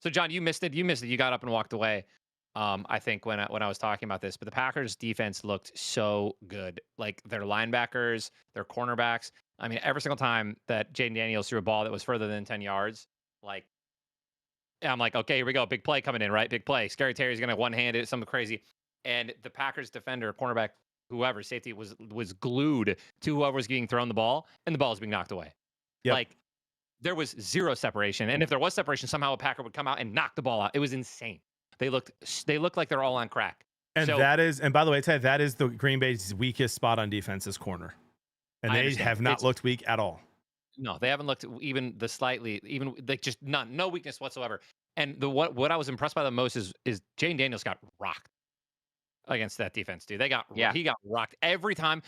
So John, you missed it. You got up and walked away. I think when I was talking about this, but the Packers defense looked so good. Like their linebackers, their cornerbacks. I mean, every single time that Jaden Daniels threw a ball that was further than 10 yards, I'm like, okay, here we go. Big play coming in, right? Big play. Scary Terry's going to one-hand it, something crazy. And the Packers defender, cornerback, whoever, safety was glued to whoever was getting thrown the ball, and the ball was being knocked away. Yep. Like, there was zero separation. And if there was separation, somehow a Packer would come out and knock the ball out. It was insane. They looked like they're all on crack. And by the way, Ted, that is the Green Bay's weakest spot on defense is corner. And they have not looked weak at all. No, they haven't looked even just none, no weakness whatsoever. And what I was impressed by the most is Jane Daniels got rocked against that defense, dude. He got rocked every time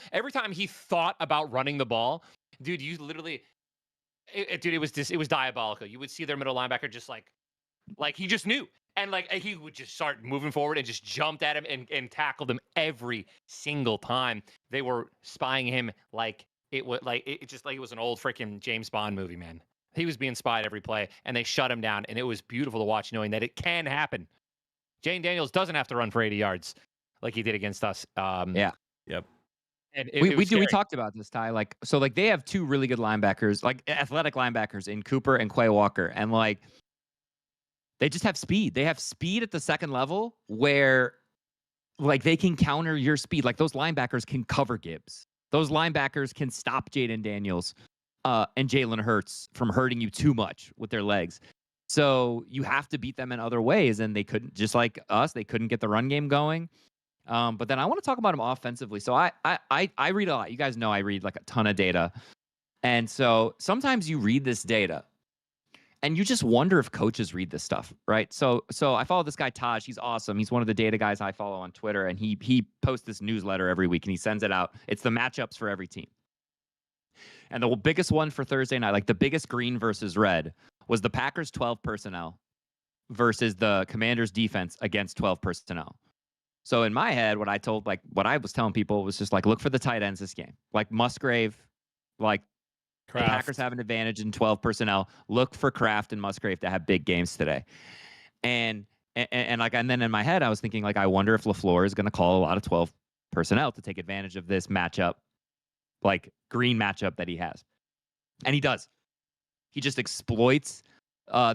he thought about running the ball, dude. You literally, it was diabolical. You would see their middle linebacker just like he just knew, and he would just start moving forward and just jumped at him and tackled him every single time. They were spying him like. It was it was an old freaking James Bond movie, man. He was being spied every play, and they shut him down, and it was beautiful to watch, knowing that it can happen. Jane Daniels doesn't have to run for 80 yards like he did against us. Yep. And we talked about this, Ty. They have 2 really good linebackers, athletic linebackers in Cooper and Quay Walker, and they just have speed. They have speed at the second level where they can counter your speed. Like those linebackers can cover Gibbs. Those linebackers can stop Jaden Daniels and Jalen Hurts from hurting you too much with their legs. So you have to beat them in other ways, and they couldn't, just like us, they couldn't get the run game going. But then I want to talk about them offensively. So I read a lot. You guys know I read a ton of data. And so sometimes you read this data, and you just wonder if coaches read this stuff, right? So I follow this guy, Taj. He's awesome. He's one of the data guys I follow on Twitter, and he posts this newsletter every week, and he sends it out. It's the matchups for every team. And the biggest one for Thursday night, the biggest green versus red, was the Packers 12 personnel versus the Commanders defense against 12 personnel. So in my head, what I was telling people was just look for the tight ends this game. Musgrave, the Packers have an advantage in 12 personnel. Look for Kraft and Musgrave to have big games today. And then in my head, I was thinking, I wonder if LaFleur is going to call a lot of 12 personnel to take advantage of this matchup, green matchup that he has. And he does. He just exploits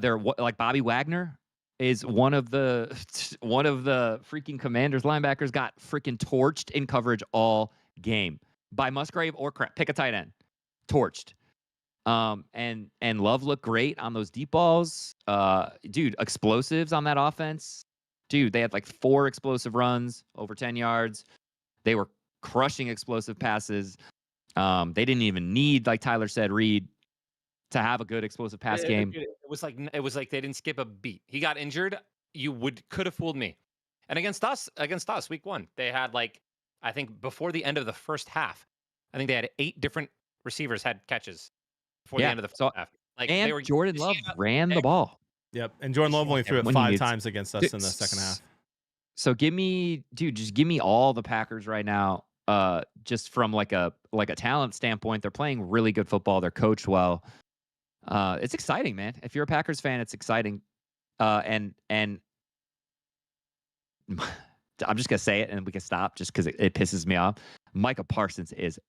their, Bobby Wagner is one of the freaking Commanders linebackers got freaking torched in coverage all game by Musgrave or Kraft. Pick a tight end. Torched. And Love looked great on those deep balls. Dude, explosives on that offense. dude, they had like 4 explosive runs over 10 yards. They were crushing explosive passes. They didn't even need, like Tyler said, Reed to have a good explosive pass game. It was like they didn't skip a beat. He got injured. Could have fooled me. And against us, week 1, they had like, I think before the end of the first half, I think they had 8 different receivers had catches before the end of the first half. Like And they were Jordan Love ran the ball. Yep. And Jordan Love only threw it When he 5 needs- times against us in the second half. So just give me all the Packers right now. Just from like a talent standpoint, they're playing really good football. They're coached well. It's exciting, man. If you're a Packers fan, it's exciting. And I'm just gonna say it, and we can stop just because it pisses me off. Micah Parsons is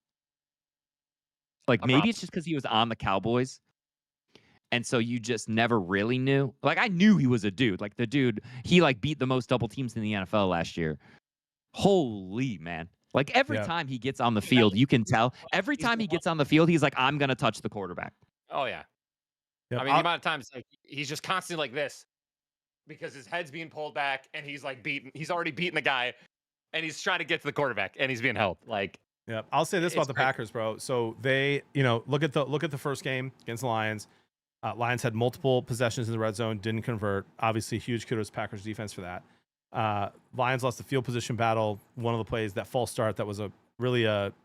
like, maybe it's just because he was on the Cowboys, and so you just never really knew. Like, I knew he was a dude. Like, the dude, he like beat the most double teams in the NFL last year. Holy man. Like, every time he gets on the field, you can tell. Every time he gets on the field, he's like, I'm gonna touch the quarterback. Oh yeah. Yep. I mean, the amount of times like he's just constantly like this because his head's being pulled back and he's like he's already beaten the guy and he's trying to get to the quarterback and he's being held. Like, yeah, I'll say this about the great. Packers, bro. So they, look at the first game against the Lions. Lions had multiple possessions in the red zone, didn't convert. Obviously, huge kudos to Packers defense for that. Lions lost the field position battle. One of the plays, that false start, that was really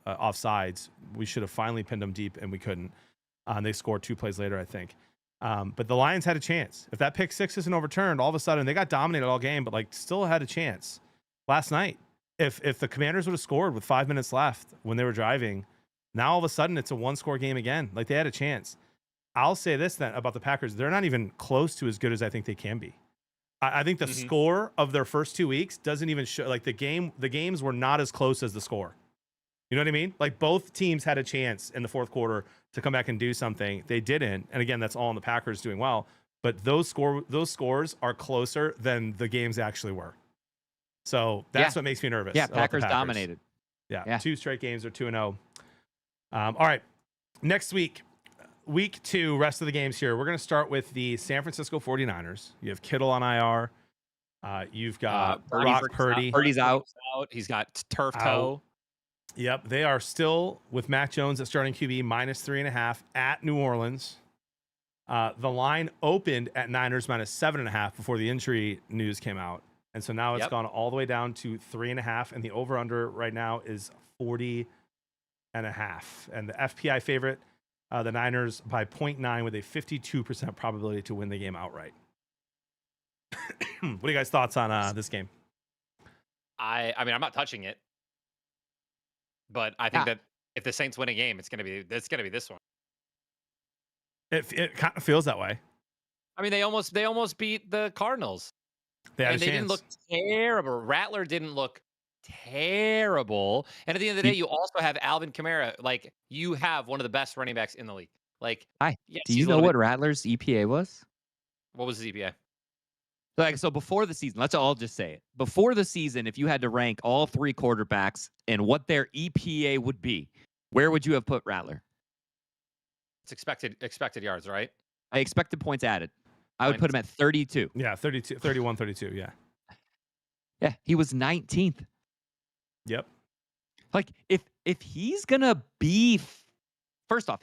offsides. We should have finally pinned them deep, and we couldn't. And they scored 2 plays later, I think. But the Lions had a chance. If that pick 6 isn't overturned, all of a sudden they got dominated all game, but like still had a chance last night. If the Commanders would have scored with 5 minutes left when they were driving, now all of a sudden it's a 1-score game again. Like, they had a chance. I'll say this then about the Packers: they're not even close to as good as I think they can be. I think the score of their first 2 weeks doesn't even show. Like, the games were not as close as the score. You know what I mean? Like, both teams had a chance in the fourth quarter to come back and do something. They didn't. And again, that's all on the Packers doing well. But those scores are closer than the games actually were. So that's what makes me nervous. Yeah, Packers dominated. Yeah, 2 straight games are 2-0. All right, next week, week 2, rest of the games here. We're going to start with the San Francisco 49ers. You have Kittle on IR. You've got Brock Purdy. Purdy's out. He's got turf toe. Yep, they are still with Mac Jones at starting QB, -3.5 at New Orleans. The line opened at Niners -7.5 before the injury news came out. And so now it's gone all the way down to 3.5, and the over-under right now is 40.5. And the FPI favorite, the Niners by 0.9 with a 52% probability to win the game outright. What are you guys' thoughts on this game? I mean, I'm not touching it, but I think that if the Saints win a game, it's gonna be this one. It kind of feels that way. I mean, they almost beat the Cardinals. They didn't look terrible. Rattler didn't look terrible. And at the end of the day, you also have Alvin Kamara. Like, you have one of the best running backs in the league. Like, yes, do you know what Rattler's EPA was? What was his EPA? Like, so before the season, let's all just say it. Before the season, if you had to rank all 3 quarterbacks and what their EPA would be, where would you have put Rattler? It's expected yards, right? I expected points added. I would put him at 32. Yeah, 31, 32, yeah. Yeah, he was 19th. Yep. Like, if he's going to be, first off,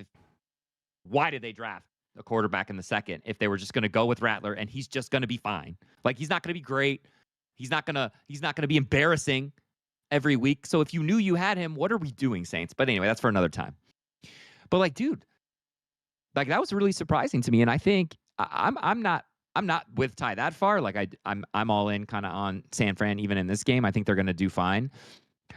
why did they draft a quarterback in the second if they were just going to go with Rattler and he's just going to be fine? Like, he's not going to be great. He's not going to be embarrassing every week. So if you knew you had him, what are we doing, Saints? But anyway, that's for another time. But like, dude, like, that was really surprising to me, and I think I'm not with Ty that far. Like, I'm all in kind of on San Fran even in this game. I think they're going to do fine.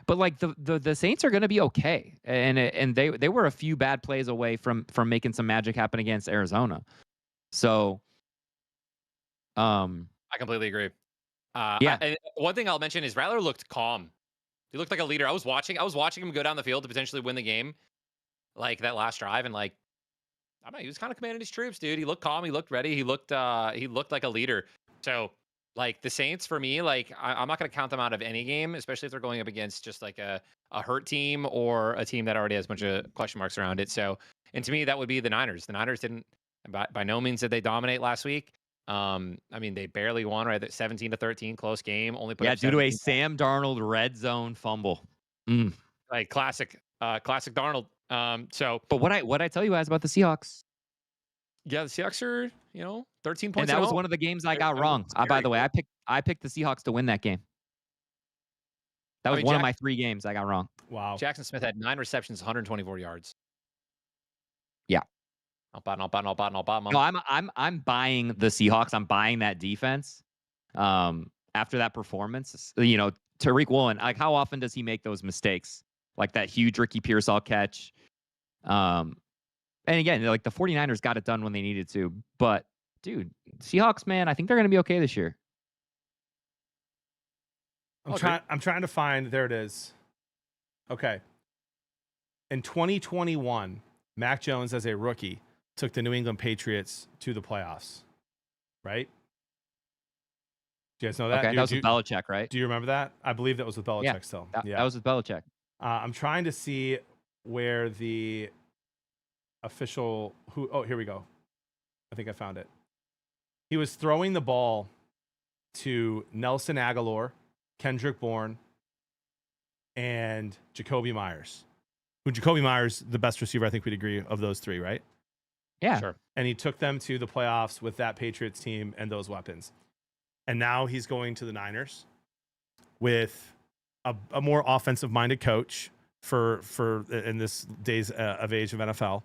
But like, the Saints are going to be okay, and they were a few bad plays away from making some magic happen against Arizona. So, I completely agree. And one thing I'll mention is Rattler looked calm. He looked like a leader. I was watching him go down the field to potentially win the game, like that last drive, and like, I don't know, he was kind of commanding his troops, dude. He looked calm. He looked ready. He looked like a leader. So, like, the Saints, for me, like, I'm not going to count them out of any game, especially if they're going up against just like a hurt team or a team that already has a bunch of question marks around it. So, and to me, that would be the Niners. The Niners didn't, by no means did they dominate last week. I mean, they barely won, right? 17-13, close game. Only put Yeah, up due to a 17. Sam Darnold red zone fumble. Like classic Darnold. So But what I tell you guys about the Seahawks, yeah, the Seahawks are 13 and points that at was home. one of the games I They're got wrong. By scary, the way, dude. I picked the Seahawks to win that game. That I was mean, one of my 3 games I got wrong. Wow. Jackson Smith had 9 receptions, 124 yards. Yeah. Not bad, not bad, not bad, not bad, man. No, I'm buying the Seahawks. I'm buying that defense. After that performance, Tariq Woolen, like how often does he make those mistakes? Like that huge Ricky Pearsall catch. And again, like the 49ers got it done when they needed to. But dude, Seahawks, man, I think they're gonna be okay this year. I'm trying to find. There it is. Okay. In 2021, Mac Jones as a rookie took the New England Patriots to the playoffs. Right? Do you guys know that? Okay, that was with Belichick, right? Do you remember that? I believe that was with Belichick still. That was with Belichick. I'm trying to see where the official oh, here we go. I think I found it. He was throwing the ball to Nelson Aguilar, Kendrick Bourne, and Jacoby Myers. Who Jacoby Myers, the best receiver, I think we'd agree, of those 3, right? Yeah. Sure. And he took them to the playoffs with that Patriots team and those weapons. And now he's going to the Niners with a more offensive-minded coach for in this days of age of NFL,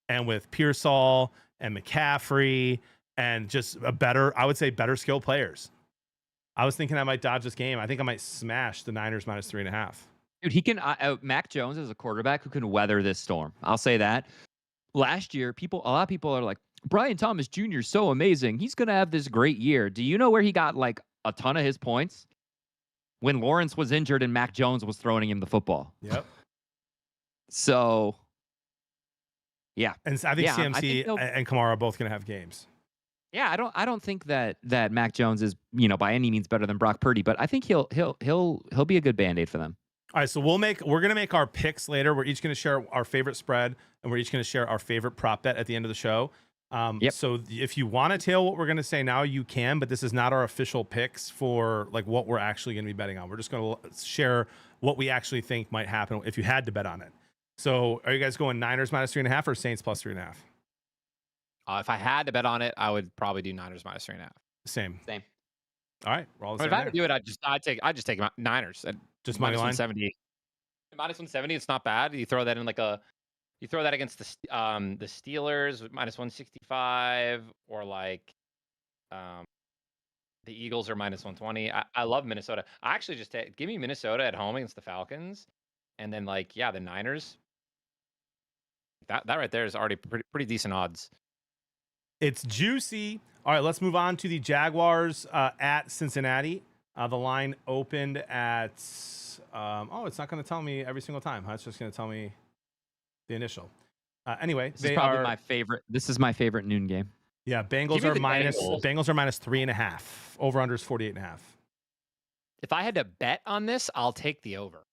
and with Pearsall and McCaffrey and just better skilled players. I was thinking I might dodge this game. I think I might smash the Niners minus 3.5. Dude, he can. Mac Jones is a quarterback who can weather this storm. I'll say that. Last year, a lot of people are like, Brian Thomas Jr. is so amazing. He's gonna have this great year. Do you know where he got like a ton of his points? When Lawrence was injured and Mac Jones was throwing him the football. Yep. So, yeah. And I think CMC and Kamara are both going to have games. Yeah, I don't think that Mac Jones is, by any means better than Brock Purdy, but I think he'll be a good Band-Aid for them. All right, so we're going to make our picks later. We're each going to share our favorite spread, and we're each going to share our favorite prop bet at the end of the show. Yep. So if you want to tail what we're going to say now, you can, but this is not our official picks for like what we're actually going to be betting on. We're just going to share what we actually think might happen if you had to bet on it. So are you guys going Niners minus 3.5 or Saints plus 3.5? If I had to bet on it, I would probably do Niners minus 3.5. Same. All right, we're all the But same. if I had to do it, I'd just take Niners at just money line. 170. Minus 170, it's not bad. You throw that in you throw that against the Steelers minus 165, or like the Eagles are minus 120. I love Minnesota. I actually just give me Minnesota at home against the Falcons, and then the Niners. That right there is already pretty decent odds. It's juicy. All right, let's move on to the Jaguars at Cincinnati. The line opened at it's not going to tell me every single time. It's just going to tell me the initial. Anyway, this is probably my favorite. This is my favorite noon game. Yeah, Bengals are minus 3.5. Over under is 48.5. If I had to bet on this, I'll take the over.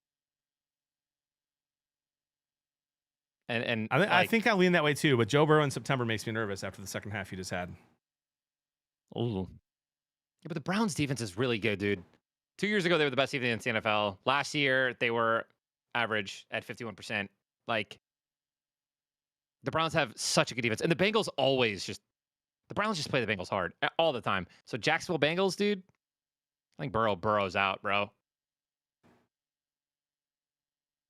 And I think I lean that way too, but Joe Burrow in September makes me nervous after the second half he just had. Oh. Yeah, but the Browns defense is really good, dude. 2 years ago, they were the best defense in the NFL. Last year, they were average at 51%. Like, the Browns have such a good defense. And the Bengals the Browns just play the Bengals hard all the time. So Jacksonville Bengals, dude, I think Burrow's out, bro.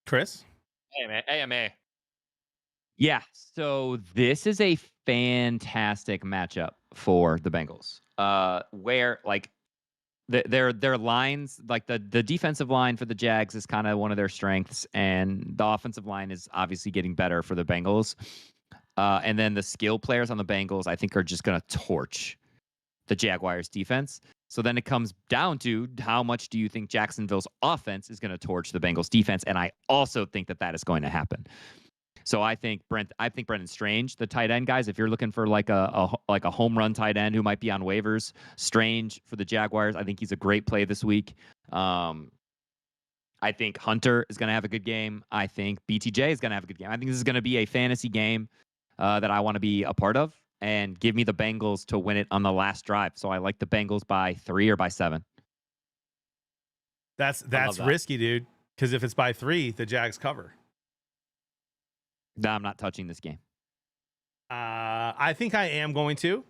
Chris? AMA. Yeah, so this is a fantastic matchup for the Bengals. Where like their lines, like the defensive line for the Jags is kind of one of their strengths, and the offensive line is obviously getting better for the Bengals. And then the skill players on the Bengals, I think, are just going to torch the Jaguars defense. So then it comes down to how much do you think Jacksonville's offense is going to torch the Bengals defense? And I also think that is going to happen. So I think Brendan Strange, the tight end guys, if you're looking for like a home run tight end who might be on waivers, Strange for the Jaguars, I think he's a great play this week. I think Hunter is going to have a good game. I think BTJ is going to have a good game. I think this is going to be a fantasy game that I want to be a part of. and give me the Bengals to win it on the last drive. So I like the Bengals by 3 or by 7. That's that. risky, dude. Because if it's by 3, the Jags cover. No, I'm not touching this game. I think I am going to.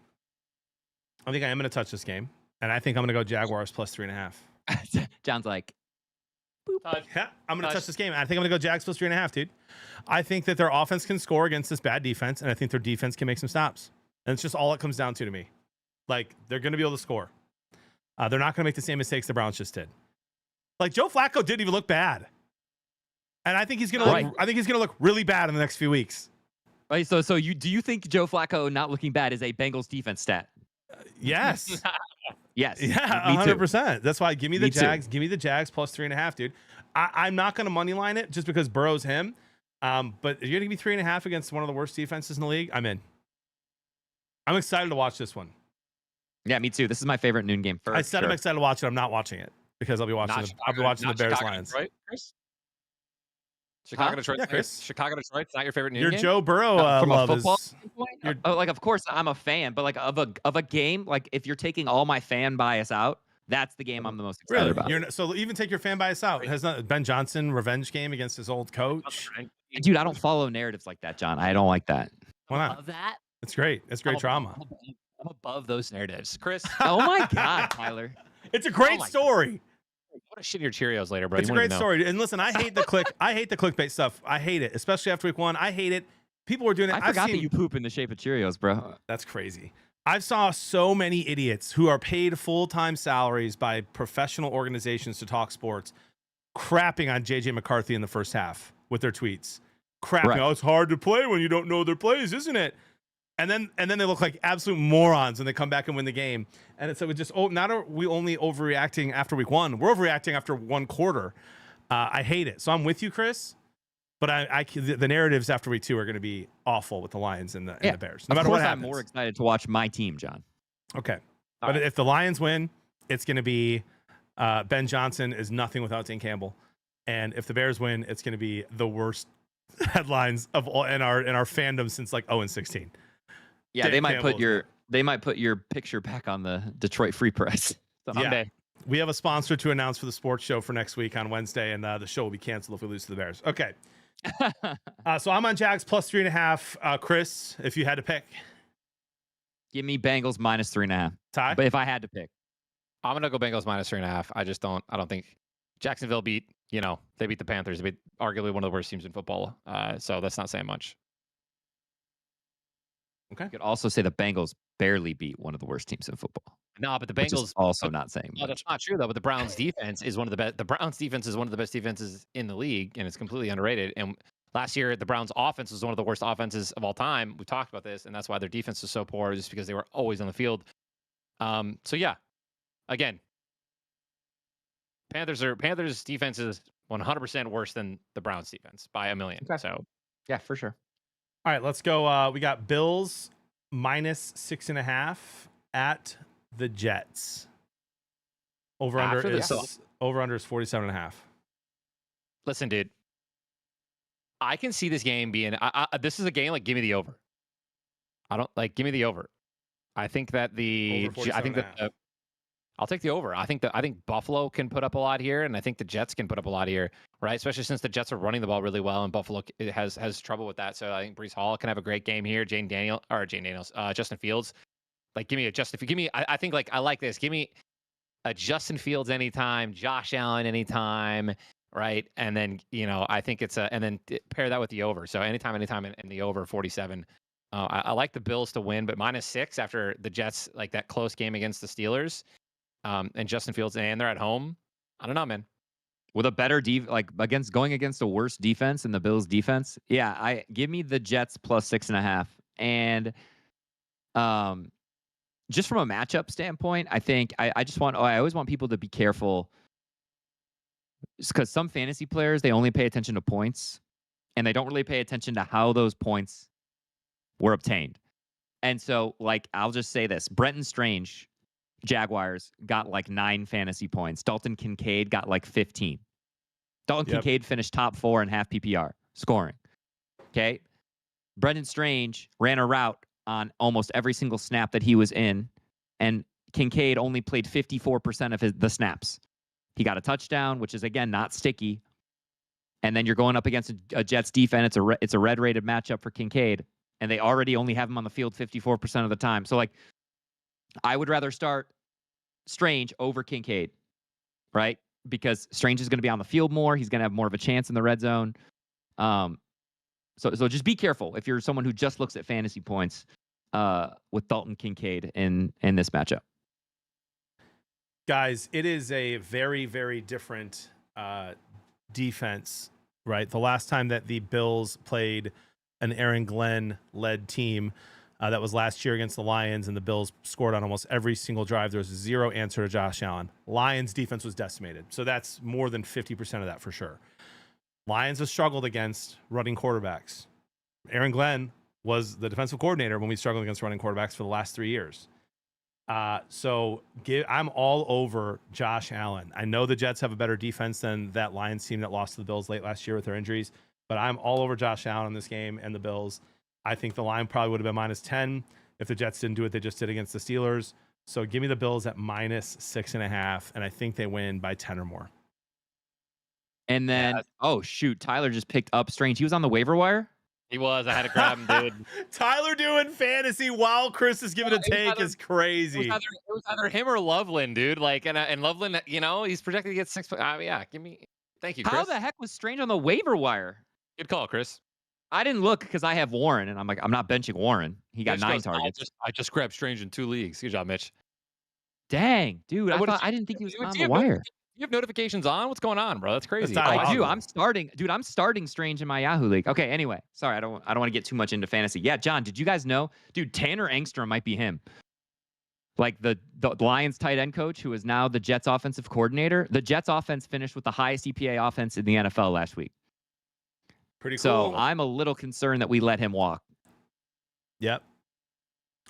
I think I am going to touch this game. And I think I'm going to go Jaguars plus 3.5. John's like, boop. Yeah, I'm going to touch this game. I think I'm going to go Jags plus 3.5, dude. I think that their offense can score against this bad defense, and I think their defense can make some stops. And it's just all it comes down to me. Like, they're going to be able to score. They're not going to make the same mistakes the Browns just did. Like, Joe Flacco didn't even look bad. And I think he's going to look really bad in the next few weeks. Right, so do you think Joe Flacco not looking bad is a Bengals defense stat? Yes. Yes. Yeah, me 100%. That's why give me the Me Jags. too. Give me the Jags plus 3.5, dude. I'm not going to money line it just because Burrow's him. But if you're going to be 3.5 against one of the worst defenses in the league, I'm in. I'm excited to watch this one. Yeah, me too. This is my favorite noon game. I said I'm excited to watch it. I'm not watching it because I'll be watching the Bears Lions. Right, Chris? Chicago, Detroit. Yeah, Chris. Chicago, Detroit. It's not your favorite noon Your game? Joe Burrow From a love football is. standpoint? Like, of course, I'm a fan, but like of a game, like if you're taking all my fan bias out, that's the game I'm the most excited about. So even take your fan bias out. It has not Ben Johnson revenge game against his old coach. Dude, I don't follow narratives like that, John. I don't like that. Why not? Love that. It's great. It's great drama. I'm above those narratives, Chris. Oh my God, Tyler. It's a great story. What a shit your Cheerios later, bro. It's a great story. And listen, I hate the clickbait stuff. I hate it, especially after week 1. I hate it. People were doing it. I forgot that you poop in the shape of Cheerios, bro. That's crazy. I've saw so many idiots who are paid full-time salaries by professional organizations to talk sports crapping on JJ McCarthy in the first half with their tweets. Crapping. Right. Oh, it's hard to play when you don't know their plays, isn't it? And then they look like absolute morons when they come back and win the game. And it's just not are we only overreacting after week 1. We're overreacting after one quarter. I hate it. So I'm with you, Chris. But the narratives after week 2 are going to be awful with the Lions and the Bears. No matter what happens. I'm more excited to watch my team, John. Okay. But if the Lions win, it's going to be Ben Johnson is nothing without Dan Campbell. And if the Bears win, it's going to be the worst headlines of all in our fandom since like 0-16. Yeah, Dan they might Campbell put your picture back on the Detroit Free Press someday. Yeah. We have a sponsor to announce for the sports show for next week on Wednesday, and the show will be canceled if we lose to the Bears. Okay. So I'm on Jags plus 3.5. Chris, if you had to pick. Give me Bengals minus 3.5. Ty? But if I had to pick. I'm going to go Bengals minus 3.5. I don't think Jacksonville they beat the Panthers. They beat arguably one of the worst teams in football. So that's not saying much. Okay. You could also say the Bengals barely beat one of the worst teams in football. No, but the Which Bengals is also not saying much. No, that's not true though. But the Browns defense is one of the best. The Browns defense is one of the best defenses in the league, and it's completely underrated. And last year, the Browns offense was one of the worst offenses of all time. We talked about this, and that's why their defense was so poor, just because they were always on the field. So yeah, again, Panthers defense is 100% worse than the Browns defense by a million. Okay. So Yeah, for sure. All right, let's go. We got Bills minus 6.5 at the Jets. Over under is 47.5. Listen, dude, I can see this game being. This is a game like give me the over. Give me the over. I think that I'll take the over. I think Buffalo can put up a lot here, and I think the Jets can put up a lot here, right? Especially since the Jets are running the ball really well, and Buffalo has trouble with that. So I think Breece Hall can have a great game here. Justin Fields. I think I like this. Give me a Justin Fields anytime, Josh Allen anytime, right? And then I think and then pair that with the over. So anytime, and the over 47. I like the Bills to win, but -6 after the Jets like that close game against the Steelers. And Justin Fields, and they're at home. I don't know, man. With a better going against a worse defense in the Bills defense. Yeah, give me the Jets plus 6.5. And just from a matchup standpoint, I think I always want people to be careful because some fantasy players, they only pay attention to points and they don't really pay attention to how those points were obtained. And so I'll just say this, Brenton Strange, Jaguars got 9 fantasy points. Dalton Kincaid got 15. Dalton Kincaid finished top 4 in half PPR scoring. Okay. Brendan Strange ran a route on almost every single snap that he was in, and Kincaid only played 54% of the snaps. He got a touchdown, which is, again, not sticky. And then you're going up against a Jets defense. It's a red-rated matchup for Kincaid, and they already only have him on the field 54% of the time. So, like, I would rather start Strange over Kincaid, right? Because Strange is going to be on the field more. He's going to have more of a chance in the red zone. So just be careful if you're someone who just looks at fantasy points with Dalton Kincaid in this matchup. Guys, it is a very, very different defense, right? The last time that the Bills played an Aaron Glenn-led team, that was last year against the Lions, and the Bills scored on almost every single drive. There was zero answer to Josh Allen. Lions defense was decimated. So that's more than 50% of that for sure. Lions have struggled against running quarterbacks. Aaron Glenn was the defensive coordinator when we struggled against running quarterbacks for the last 3 years. I'm all over Josh Allen. I know the Jets have a better defense than that Lions team that lost to the Bills late last year with their injuries, but I'm all over Josh Allen in this game and the Bills. I think the line probably would have been -10 if the Jets didn't do what they just did against the Steelers. So give me the Bills at -6.5, and I think they win by 10 or more. And then, oh, shoot, Tyler just picked up Strange. He was on the waiver wire? He was. I had to grab him, dude. Tyler doing fantasy while Chris is giving a take is crazy. It was either him or Loveland, dude. Like, and Loveland, he's projected to get 6. Yeah, thank you, Chris. How the heck was Strange on the waiver wire? Good call, Chris. I didn't look because I have Warren, and I'm like, I'm not benching Warren. He got 9 targets. I just grabbed Strange in 2 leagues. Good job, Mitch. Dang, dude. I didn't think he was on the wire. You have notifications on? What's going on, bro? That's crazy. I do. I'm starting Strange in my Yahoo league. Okay, anyway. Sorry, I don't want to get too much into fantasy. Yeah, John, did you guys know? Dude, Tanner Engstrom might be him. Like the Lions tight end coach who is now the Jets offensive coordinator. The Jets offense finished with the highest EPA offense in the NFL last week. Pretty cool. So I'm a little concerned that we let him walk. Yep.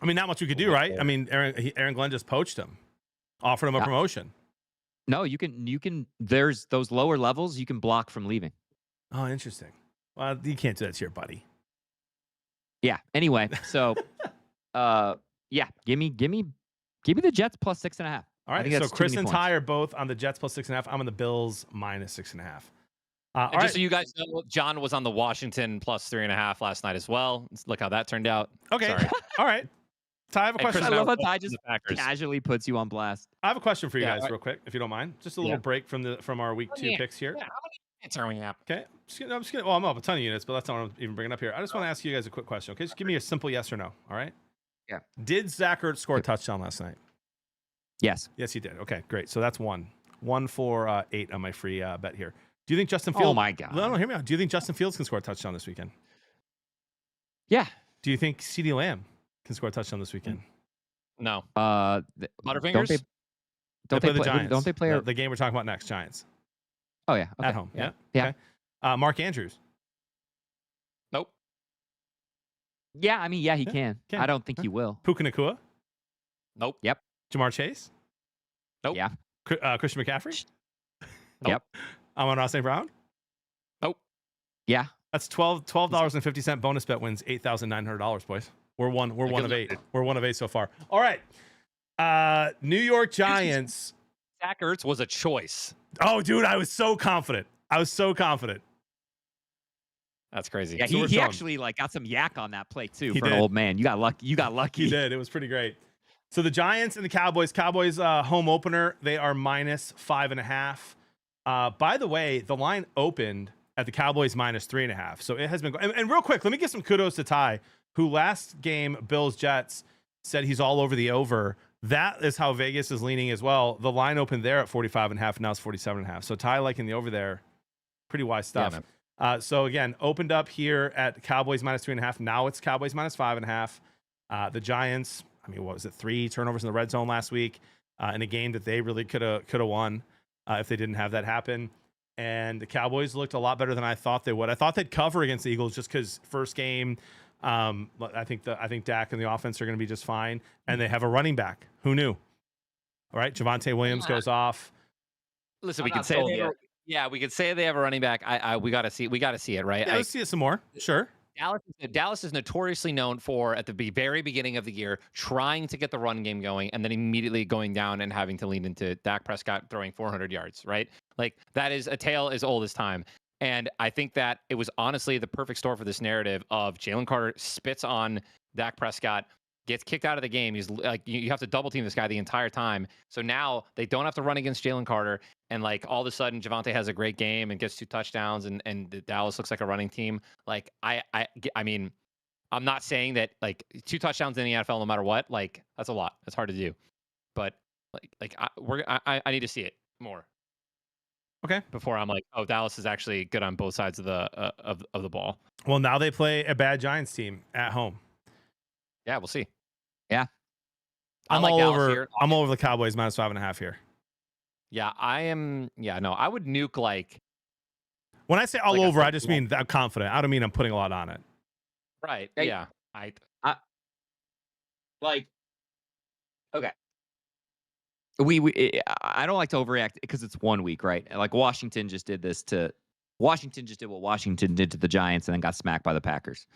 I mean, not much we could do, right? I mean, Aaron Glenn just poached him, offered him a promotion. No, you can. There's those lower levels you can block from leaving. Oh, interesting. Well, you can't do that to your buddy. Yeah. Anyway, so, yeah, give me the Jets plus 6.5. All right. So Chris and Ty are both on the Jets plus 6.5. I'm on the Bills -6.5. All right. Just so you guys know, John was on the Washington plus 3.5 last night as well. Let's look how that turned out. Okay. Sorry. All right. Ty, I have a question. I love how Ty just casually puts you on blast. I have a question for you guys, real quick, if you don't mind. Just a little break from our week 2 picks here. Yeah, how many units are we at? Okay. I'm just kidding. Well, I'm up a ton of units, but that's not what I'm even bringing up here. I just want to ask you guys a quick question. Okay, just give me a simple yes or no. All right. Yeah. Did Zach Ertz score a touchdown last night? Yes. Yes, he did. Okay, great. So that's one for 8 on my free bet here. Do you think Justin Fields? Oh my God. No, hear me out. Do you think Justin Fields can score a touchdown this weekend? Yeah. Do you think CeeDee Lamb can score a touchdown this weekend? No. Butterfingers? Don't they play the Giants? Don't they play the game we're talking about next? Giants. Oh yeah. Okay. At home. Yeah. Yeah. Okay. Mark Andrews. Nope. Yeah, I mean, he can. I don't think he will. Puka Nacua. Nope. Yep. Jamar Chase. Nope. Yeah. Christian McCaffrey. Nope. Yep. Amon-Ra St. Brown. Nope. Yeah. That's $12.50 bonus bet wins $8,900, boys. We're one of 8. We're 1 of 8 so far. All right. New York Giants. Zach Ertz was a choice. Oh, dude, I was so confident. That's crazy. Yeah, he actually got some yak on that play too an old man. You got lucky. He did. It was pretty great. So the Giants and the Cowboys. Cowboys home opener. They are -5.5. By the way, the line opened at the Cowboys -3.5. So it has been. And real quick, let me give some kudos to Ty, who last game Bills Jets said he's all over the over. That is how Vegas is leaning as well. The line opened there at 45.5. Now it's 47.5. So Ty liking the over there. Pretty wise stuff. Yeah, so again, opened up here at Cowboys -3.5. Now it's Cowboys -5.5. The Giants, I mean, what was it? 3 turnovers in the red zone last week in a game that they really could have won if they didn't have that happen. And the Cowboys looked a lot better than I thought they would. I thought they'd cover against the Eagles just because first game. I think Dak and the offense are going to be just fine, and they have a running back. Who knew? All right, Javonte Williams goes off. Listen, we can say we could say they have a running back. We got to see it, right? Yeah, let's see it some more. Sure. Dallas is notoriously known for at the very beginning of the year trying to get the run game going and then immediately going down and having to lean into Dak Prescott throwing 400 yards, right? Like that is a tale as old as time. And I think that it was honestly the perfect story for this narrative of Jalen Carter spits on Dak Prescott, gets kicked out of the game. He's like, you have to double team this guy the entire time. So now they don't have to run against Jalen Carter. And like all of a sudden, Javonte has a great game and gets 2 touchdowns, and Dallas looks like a running team. Like I mean, I'm not saying that like 2 touchdowns in the NFL, no matter what, like that's a lot. That's hard to do. But I need to see it more. Okay. Before I'm like, oh, Dallas is actually good on both sides of the of the ball. Well, now they play a bad Giants team at home. Yeah, we'll see. Yeah. I'm like all Dallas over. here. I'm all over the Cowboys -5.5 here. Yeah, I am. Yeah, no, I would nuke like. When I say all Like over, I I just mean that I'm confident. I don't mean I'm putting a lot on it. Right. Hey. Yeah. Like, okay. I don't like to overreact because it's 1 week, right? Like Washington just did what Washington did to the Giants and then got smacked by the Packers.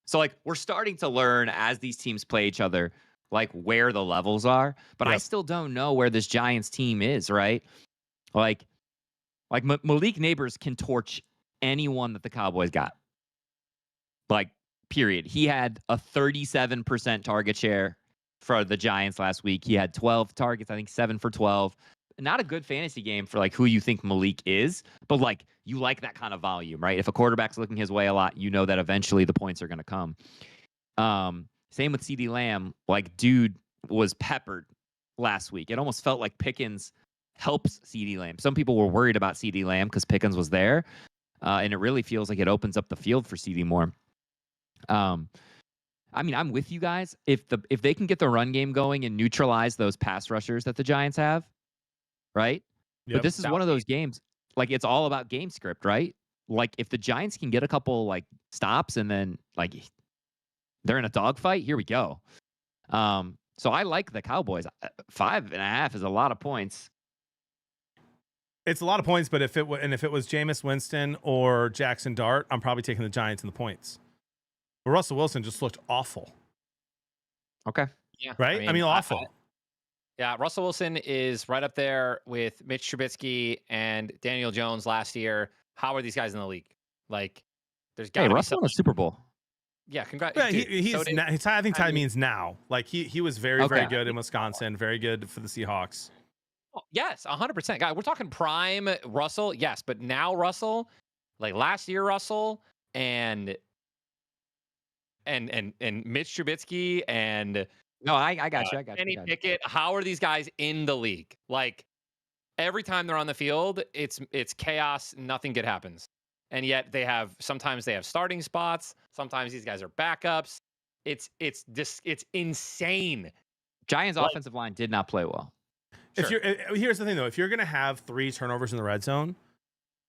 So like we're starting to learn as these teams play each other, like where the levels are. But I still don't know where this Giants team is, right? Like Malik Neighbors can torch anyone that the Cowboys got. Like, period. He had a 37% target share for the Giants last week. He had 12 targets, I think 7 for 12. Not a good fantasy game for like who you think Malik is, but like you like that kind of volume, right? If a quarterback's looking his way a lot, you know that eventually the points are going to come. Same with CeeDee Lamb. Like, dude was peppered last week. It almost felt like Pickens helps CeeDee Lamb. Some people were worried about CeeDee Lamb because Pickens was there, and it really feels like it opens up the field for CeeDee more. I mean, I'm with you guys. If they can get the run game going and neutralize those pass rushers that the Giants have, right? Yep. But this is one of those games, like it's all about game script, right? Like if the Giants can get a couple like stops and then like they're in a dogfight, here we go. So I like the Cowboys. 5.5 is a lot of points. It's a lot of points, but if it was Jameis Winston or Jackson Dart, I'm probably taking the Giants in the points. But Russell Wilson just looked awful. Okay. Yeah. Right? I mean awful. Yeah, Russell Wilson is right up there with Mitch Trubisky and Daniel Jones last year. How are these guys in the league? Like, there's got to be Russell won a Super Bowl. Yeah, congrats. Yeah, I think Ty means now. Like he was very good in Wisconsin, very good for the Seahawks. Yes, 100%. Guy, we're talking prime Russell. Yes, but now Russell, like last year Russell, and Mitch Trubisky and no, I got you. Kenny Pickett. How are these guys in the league? Like every time they're on the field, it's chaos. Nothing good happens, and yet sometimes they have starting spots. Sometimes these guys are backups. It's insane. Giants' offensive line did not play well. Sure. Here's the thing though, if you're gonna have 3 turnovers in the red zone,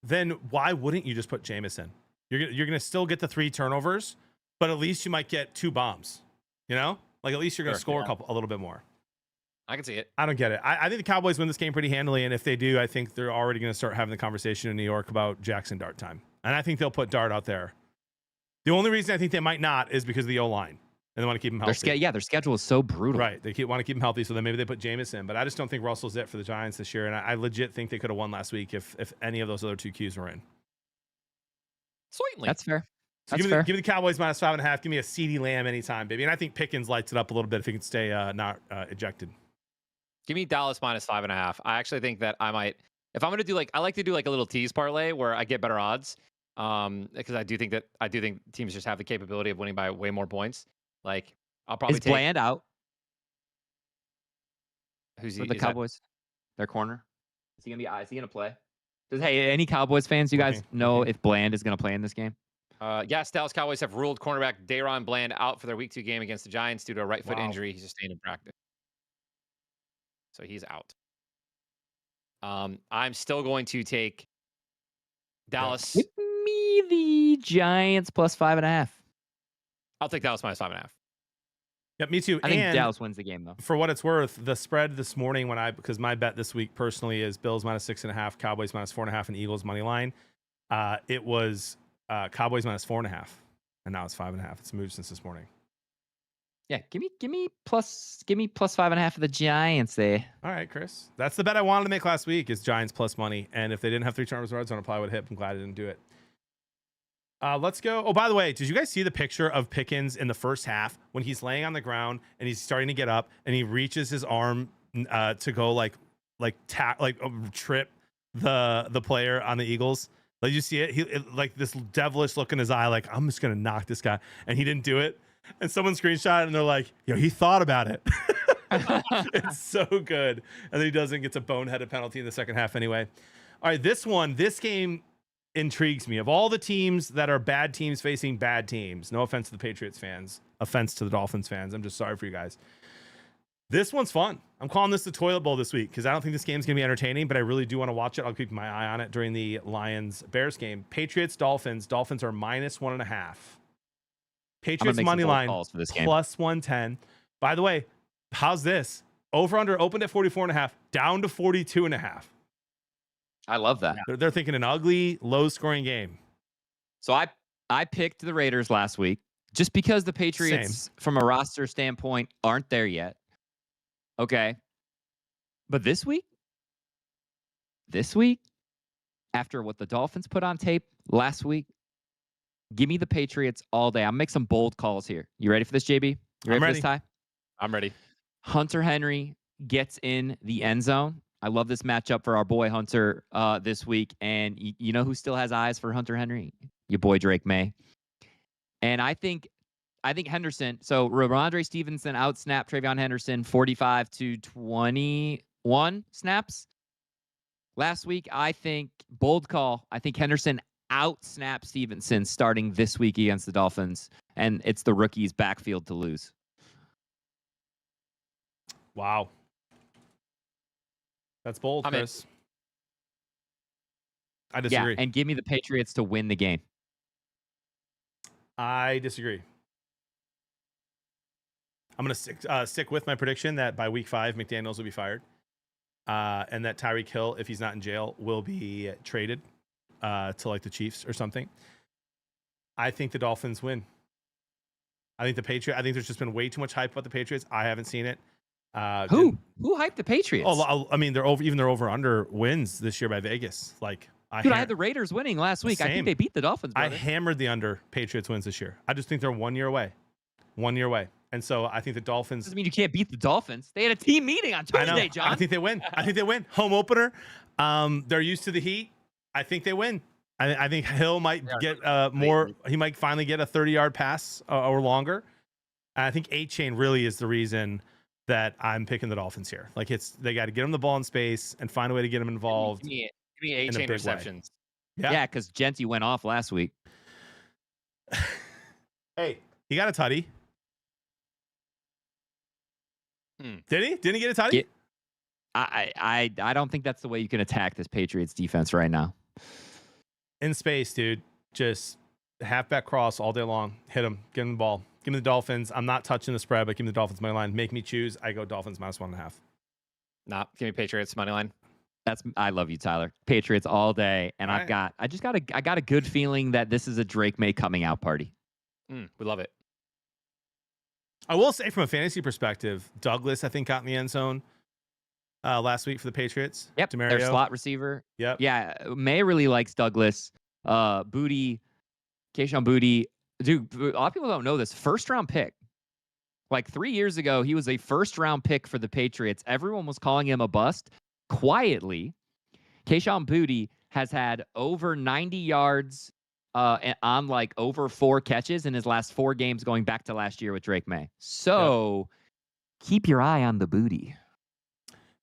then why wouldn't you just put Jameis in? You're gonna still get the 3 turnovers, but at least you might get 2 bombs. You know, like at least you're gonna score a little bit more. I can see it. I don't get it. I think the Cowboys win this game pretty handily, and if they do, I think they're already gonna start having the conversation in New York about Jackson Dart time, and I think they'll put Dart out there. The only reason I think they might not is because of the O-line. And they want to keep him healthy. Their schedule is so brutal. Right. They want to keep him healthy, so then maybe they put Jameis in. But I just don't think Russell's it for the Giants this year. And I legit think they could have won last week if any of those other 2 Qs were in. Sweetly. That's fair. So give me the Cowboys -5.5. Give me a CeeDee Lamb anytime, baby. And I think Pickens lights it up a little bit if he can stay not ejected. Give me Dallas -5.5. I actually think that I might, if I'm going to do I like to do like a little tease parlay where I get better odds. Because I do think teams just have the capability of winning by way more points. Like I'll probably take Bland out. Who's the Cowboys? Their corner. Is he gonna play? Hey, any Cowboys fans, you guys know if Bland is gonna play in this game? Yes, Dallas Cowboys have ruled cornerback Daron Bland out for their Week 2 game against the Giants due to a right foot injury he sustained in practice. So he's out. I'm still going to take Dallas. Give me the Giants +5.5. I'll take Dallas -5.5. Yep, me too. I think Dallas wins the game though. For what it's worth, the spread this morning because my bet this week personally is Bills -6.5, Cowboys -4.5, and Eagles money line. It was Cowboys -4.5. and now it's 5.5. It's moved since this morning. Yeah, give me plus 5.5 of the Giants there. All right, Chris. That's the bet I wanted to make last week is Giants plus money. And if they didn't have 3 turnovers in red zone, I probably would have hit. I'm glad I didn't do it. Let's go. Oh, by the way, did you guys see the picture of Pickens in the first half when he's laying on the ground and he's starting to get up and he reaches his arm to go trip the player on the Eagles? Like, you see it? Like this devilish look in his eye, like, I'm just gonna knock this guy, and he didn't do it. And someone screenshot it and they're like, yo, he thought about it. It's so good. And then he doesn't, gets a boneheaded penalty in the second half anyway. All right, this game intrigues me. Of all the teams that are bad teams facing bad teams, no offense to the Patriots fans, offense to the Dolphins fans, I'm just sorry for you guys. This one's fun. I'm calling this the toilet bowl this week because I don't think this game's going to be entertaining, but I really do want to watch it. I'll keep my eye on it during the Lions-Bears game. Patriots-Dolphins. Dolphins are -1.5. Patriots money line plus 110. By the way, how's this? Over under opened at 44.5, down to 42.5. I love that. They're thinking an ugly, low-scoring game. So I picked the Raiders last week just because the Patriots, from a roster standpoint, aren't there yet. Okay. But this week, after what the Dolphins put on tape last week, give me the Patriots all day. I'm making some bold calls here. You ready for this, JB? You ready for this, Ty? I'm ready. Hunter Henry gets in the end zone. I love this matchup for our boy Hunter this week. And you know who still has eyes for Hunter Henry? Your boy Drake May. And I think Henderson. So Ramondre Stevenson out-snapped Travion Henderson 45-21 snaps last week. I think bold call. I think Henderson out-snap Stevenson starting this week against the Dolphins, and it's the rookie's backfield to lose. Wow. That's bold, Chris. I disagree. Yeah, and give me the Patriots to win the game. I disagree. I'm going to stick with my prediction that by week 5, McDaniels will be fired, and that Tyreek Hill, if he's not in jail, will be traded to like the Chiefs or something. I think the Dolphins win. I think there's just been way too much hype about the Patriots. I haven't seen it. Who hyped the Patriots? Oh, I mean, they're over under wins this year by Vegas. Like, I had the Raiders winning last week. Same. I think they beat the Dolphins. Brother. I hammered the under Patriots wins this year. I just think they're 1 year away. 1 year away. And so I think the Dolphins. Doesn't mean you can't beat the Dolphins. They had a team meeting on Tuesday, John. I think they win. Home opener. They're used to the heat. I think they win. I think Hill might get more. He might finally get a 30-yard pass or longer. And I think A-Chain really is the reason that I'm picking the Dolphins here. Like, they got to get him the ball in space and find a way to get him involved. Give me A-Chain receptions. Yeah, because Genty went off last week. Hey, he got a tutty. Did he? Didn't he get a tutty? I don't think that's the way you can attack this Patriots defense right now. In space, dude. Just halfback cross all day long. Hit him. Give him the ball. Give me the Dolphins. I'm not touching the spread, but give me the Dolphins money line. Make me choose. I go Dolphins -1.5. Nah, give me Patriots money line. I love you, Tyler. Patriots all day, and I got a good feeling that this is a Drake May coming out party. We love it. I will say, from a fantasy perspective, Douglas, I think, got in the end zone last week for the Patriots. Yep, DeMario. their slot receiver. Yep. Yeah, May really likes Douglas. Booty, Kayshon Booty. Dude, a lot of people don't know this. First-round pick. Like 3 years ago, he was a first-round pick for the Patriots. Everyone was calling him a bust. Quietly, Kayshon Booty has had over 90 yards on like over 4 catches in his last 4 games going back to last year with Drake May. So keep your eye on the Booty.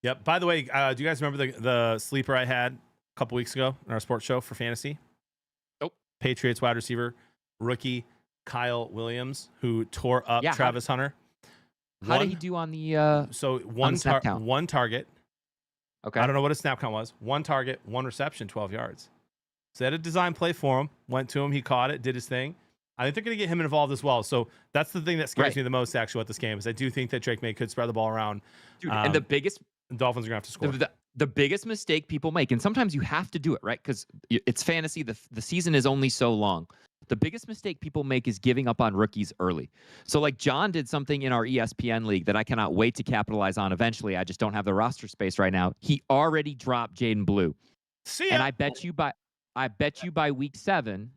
Yep. By the way, do you guys remember the sleeper I had a couple weeks ago in our sports show for fantasy? Nope. Patriots wide receiver, rookie Kyle Williams, who tore up Travis Hunter. How did he do on the one target. Okay. I don't know what his snap count was. 1 target, 1 reception, 12 yards. So they had a design play for him. Went to him. He caught it, did his thing. I think they're going to get him involved as well. So that's the thing that scares me the most, actually, with this game, is I do think that Drake May could spread the ball around. Dude, and the Dolphins are going to have to score. The biggest mistake people make, and sometimes you have to do it, right? Because it's fantasy. The season is only so long. The biggest mistake people make is giving up on rookies early. So like John did something in our ESPN league that I cannot wait to capitalize on eventually. I just don't have the roster space right now. He already dropped Jaden Blue. See ya. And I bet you by week 7,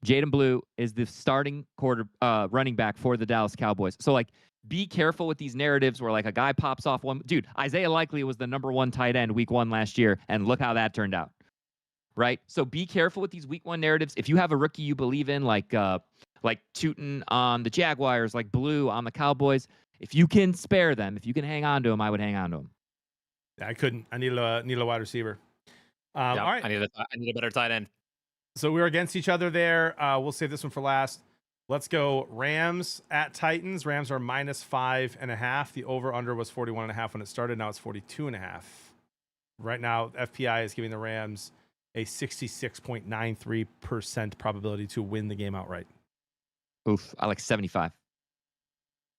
Jaden Blue is the starting running back for the Dallas Cowboys. So like, be careful with these narratives where like a guy pops off one. Dude, Isaiah Likely was the number 1 tight end week 1 last year, and look how that turned out. Right? So be careful with these week 1 narratives. If you have a rookie you believe in, like Tootin on the Jaguars, like Blue on the Cowboys, if you can spare them, if you can hang on to them, I would hang on to them. I couldn't. I need a wide receiver. All right. I need a better tight end. So we're against each other there. We'll save this one for last. Let's go Rams at Titans. Rams are -5.5. The over-under was 41.5 when it started. Now it's 42.5. Right now, FPI is giving the Rams a 66.93% probability to win the game outright. Oof, I like 75.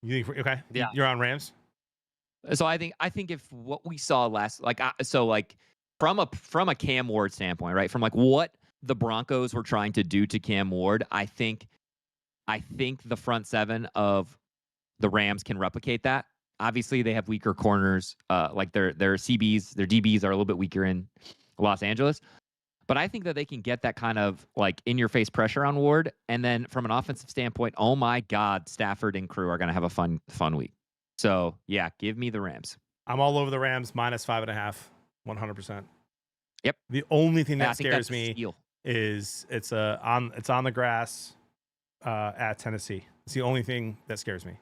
You think okay? Yeah. You're on Rams? So I think if what we saw last, from a Cam Ward standpoint, right? From like what the Broncos were trying to do to Cam Ward, I think the front 7 of the Rams can replicate that. Obviously, they have weaker corners. Like their CBs, their DBs are a little bit weaker in Los Angeles. But I think that they can get that kind of like in-your-face pressure on Ward. And then from an offensive standpoint, oh my God, Stafford and crew are going to have a fun week. So, yeah, give me the Rams. I'm all over the Rams, -5.5, 100%. Yep. The only thing that scares scares me is it's on the grass at Tennessee. It's the only thing that scares me.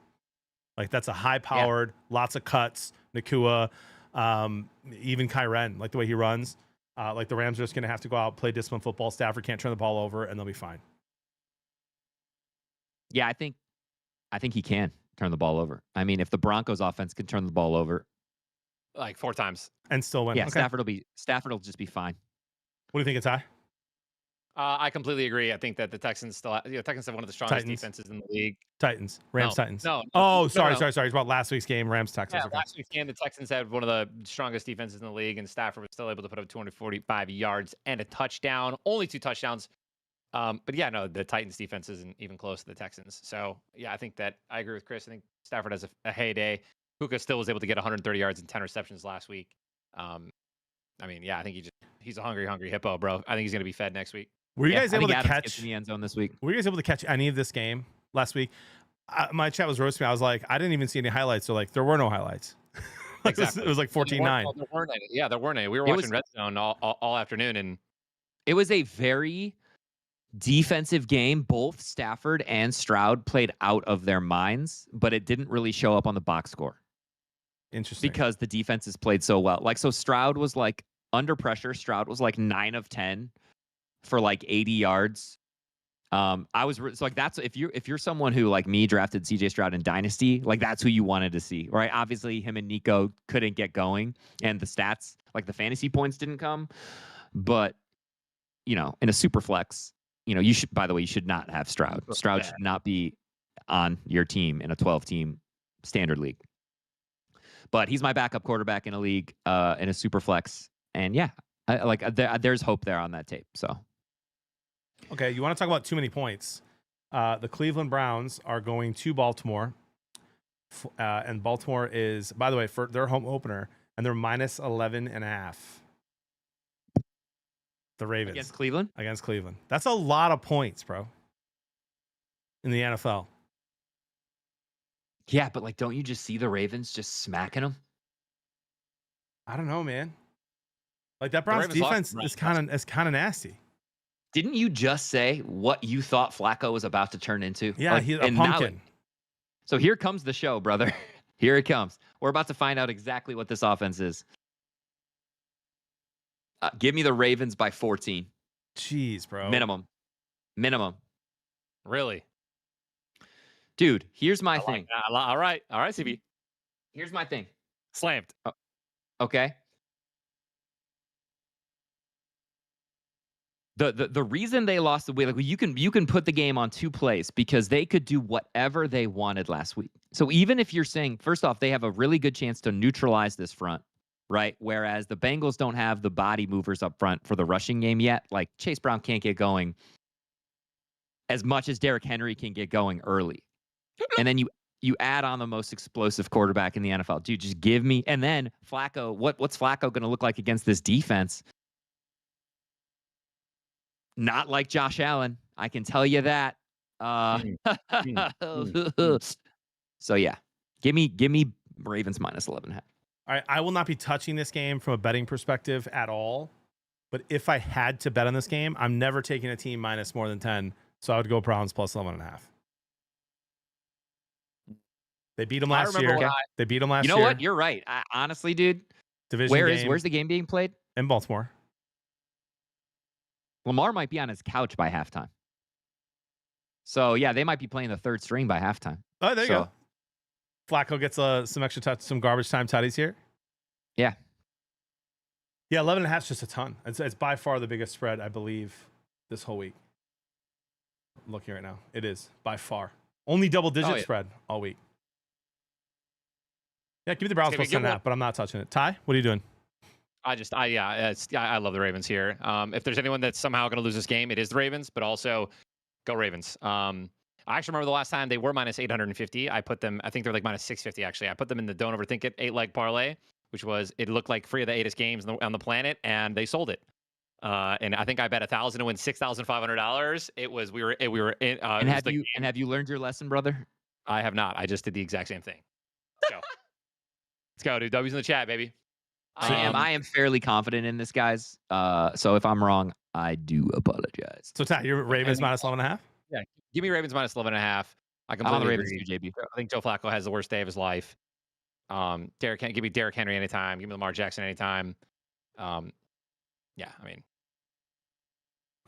Like that's a high-powered, lots of cuts, Nakua, even Kyren, like the way he runs. Like the Rams are just going to have to go out, play disciplined football. Stafford can't turn the ball over, and they'll be fine. Yeah, I think he can turn the ball over. I mean, if the Broncos offense can turn the ball over like 4 times and still win, yeah, okay. Stafford will just be fine. What do you think, it's high? I completely agree. I think that the Texans Texans have one of the strongest defenses in the league. Titans. Titans. No. Sorry. It's about last week's game, Rams, Texans. Yeah, okay. Last week's game, the Texans had one of the strongest defenses in the league, and Stafford was still able to put up 245 yards and a touchdown. Only 2 touchdowns. But yeah, no, the Titans defense isn't even close to the Texans. So yeah, I think that I agree with Chris. I think Stafford has a heyday. Puka still was able to get 130 yards and 10 receptions last week. I mean, yeah, I think he's a hungry hippo, bro. I think he's gonna be fed next week. Were you guys able to Adams catch gets in the end zone this week? Were you guys able to catch any of this game last week? My chat was roasting me. I was like, I didn't even see any highlights. So like, there were no highlights. Exactly. It was like 14-9. There weren't any. Yeah, there weren't any. We were watching Red Zone all afternoon, and it was a very defensive game. Both Stafford and Stroud played out of their minds, but it didn't really show up on the box score. Interesting. Because the defenses played so well. Like, so Stroud was like under pressure. Stroud was like 9 of 10 for like 80 yards. So like that's if you're someone who like me drafted CJ Stroud in Dynasty, like that's who you wanted to see, right? Obviously, him and Nico couldn't get going, and the stats, like the fantasy points, didn't come. But in a super flex, you should not have Stroud. Stroud should not be on your team in a 12-team standard league. But he's my backup quarterback in a league, in a super flex, and yeah, there's hope there on that tape. So. Okay, you want to talk about too many points. The Cleveland Browns are going to Baltimore. And Baltimore is, by the way, for their home opener, and they're -11.5. The Ravens. Against Cleveland? Against Cleveland. That's a lot of points, bro. In the NFL. Yeah, but like, don't you just see the Ravens just smacking them? I don't know, man. Like that Browns defense is kind of nasty. Didn't you just say what you thought Flacco was about to turn into? Yeah, he's a pumpkin. So here comes the show, brother. Here it comes. We're about to find out exactly what this offense is. Give me the Ravens by 14. Jeez, bro. Minimum. Really? Dude, here's my thing. All right, CB. Here's my thing. Slammed. Okay. The reason they lost the way, like you can put the game on 2 plays because they could do whatever they wanted last week. So even if you're saying, first off, they have a really good chance to neutralize this front, right? Whereas the Bengals don't have the body movers up front for the rushing game yet. Like Chase Brown can't get going. as much as Derrick Henry can get going early. And then you add on the most explosive quarterback in the NFL. Dude, just give me. And then Flacco, what's Flacco going to look like against this defense? Not like Josh Allen. I can tell you that. So yeah, give me Ravens -11.5. All right, I will not be touching this game from a betting perspective at all. But if I had to bet on this game, I'm never taking a team minus more than 10. So I would go Browns +11.5. They beat them last year. They beat them last year. You know what? You're right. Honestly, dude. Division Where's the game being played? In Baltimore. Lamar might be on his couch by halftime. So yeah, they might be playing the third string by halftime. Oh, there you go. Flacco gets some extra some garbage time tutties here. Yeah. Yeah, 11.5 is just a ton. It's by far the biggest spread, I believe, this whole week. I'm looking right now. It is by far. Only double-digit spread all week. Yeah, give me the Browns +10.5, but I'm not touching it. Ty, what are you doing? I love the Ravens here. If there's anyone that's somehow going to lose this game, it is the Ravens, but also go Ravens. I actually remember the last time they were -850. I think they're like -650 actually. I put them in the don't overthink it 8-leg parlay, which was, it looked like 3 of the 8est games on the planet, and they sold it. And I think I bet 1,000 to win $6,500. It was we were in. And have you learned your lesson, brother? I have not. I just did the exact same thing. So let's go, dude. W's in the chat, baby. I am fairly confident in this, guys. So if I'm wrong, I do apologize. So Ty, you're Ravens -11.5? Yeah, give me Ravens -11.5. I'm on the Ravens too, JB. I think Joe Flacco has the worst day of his life. Give me Derrick Henry anytime. Give me Lamar Jackson anytime. Yeah, I mean,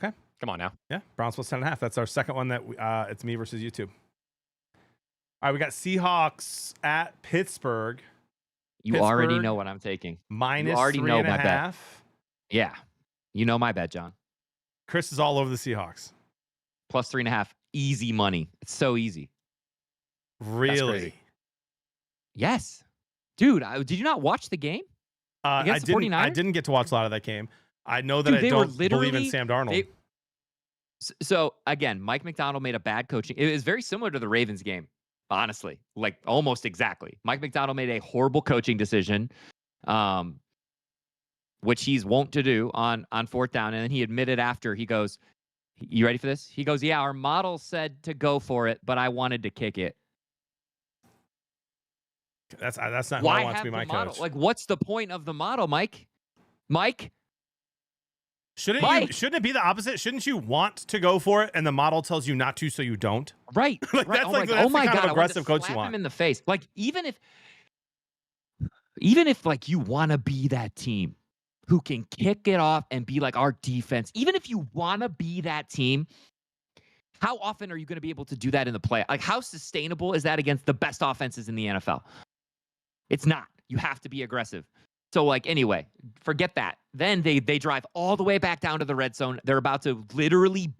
okay, come on now. Yeah, Browns +10.5. That's our second one. It's me versus YouTube. All right, we got Seahawks at Pittsburgh. You already know what I'm taking. Minus 3.5. Yeah, you know my bet, John. Chris is all over the Seahawks. +3.5, easy money. It's so easy. Really? Yes, dude. Did you not watch the game against the 49ers? I didn't get to watch a lot of that game. I know that I don't believe in Sam Darnold. So again, Mike McDonald made a bad coaching. It was very similar to the Ravens game, honestly, like almost exactly. Mike McDonald made a horrible coaching decision, which he's wont to do on 4th down, and then he admitted after. He goes, "You ready for this?" He goes, "Yeah, our model said to go for it, but I wanted to kick it." That's not who I want to be my coach. Like, what's the point of the model, Mike? Shouldn't it be the opposite? Shouldn't you want to go for it and the model tells you not to, so you don't? Right. Like, right. That's the kind of aggressive coach you want. Him in the face. Like, even if like you want to be that team who can kick it off and be like our defense, even if you want to be that team, how often are you going to be able to do that in the play? Like, how sustainable is that against the best offenses in the NFL? It's not. You have to be aggressive. So, like, anyway, forget that. Then they drive all the way back down to the red zone. They're about to literally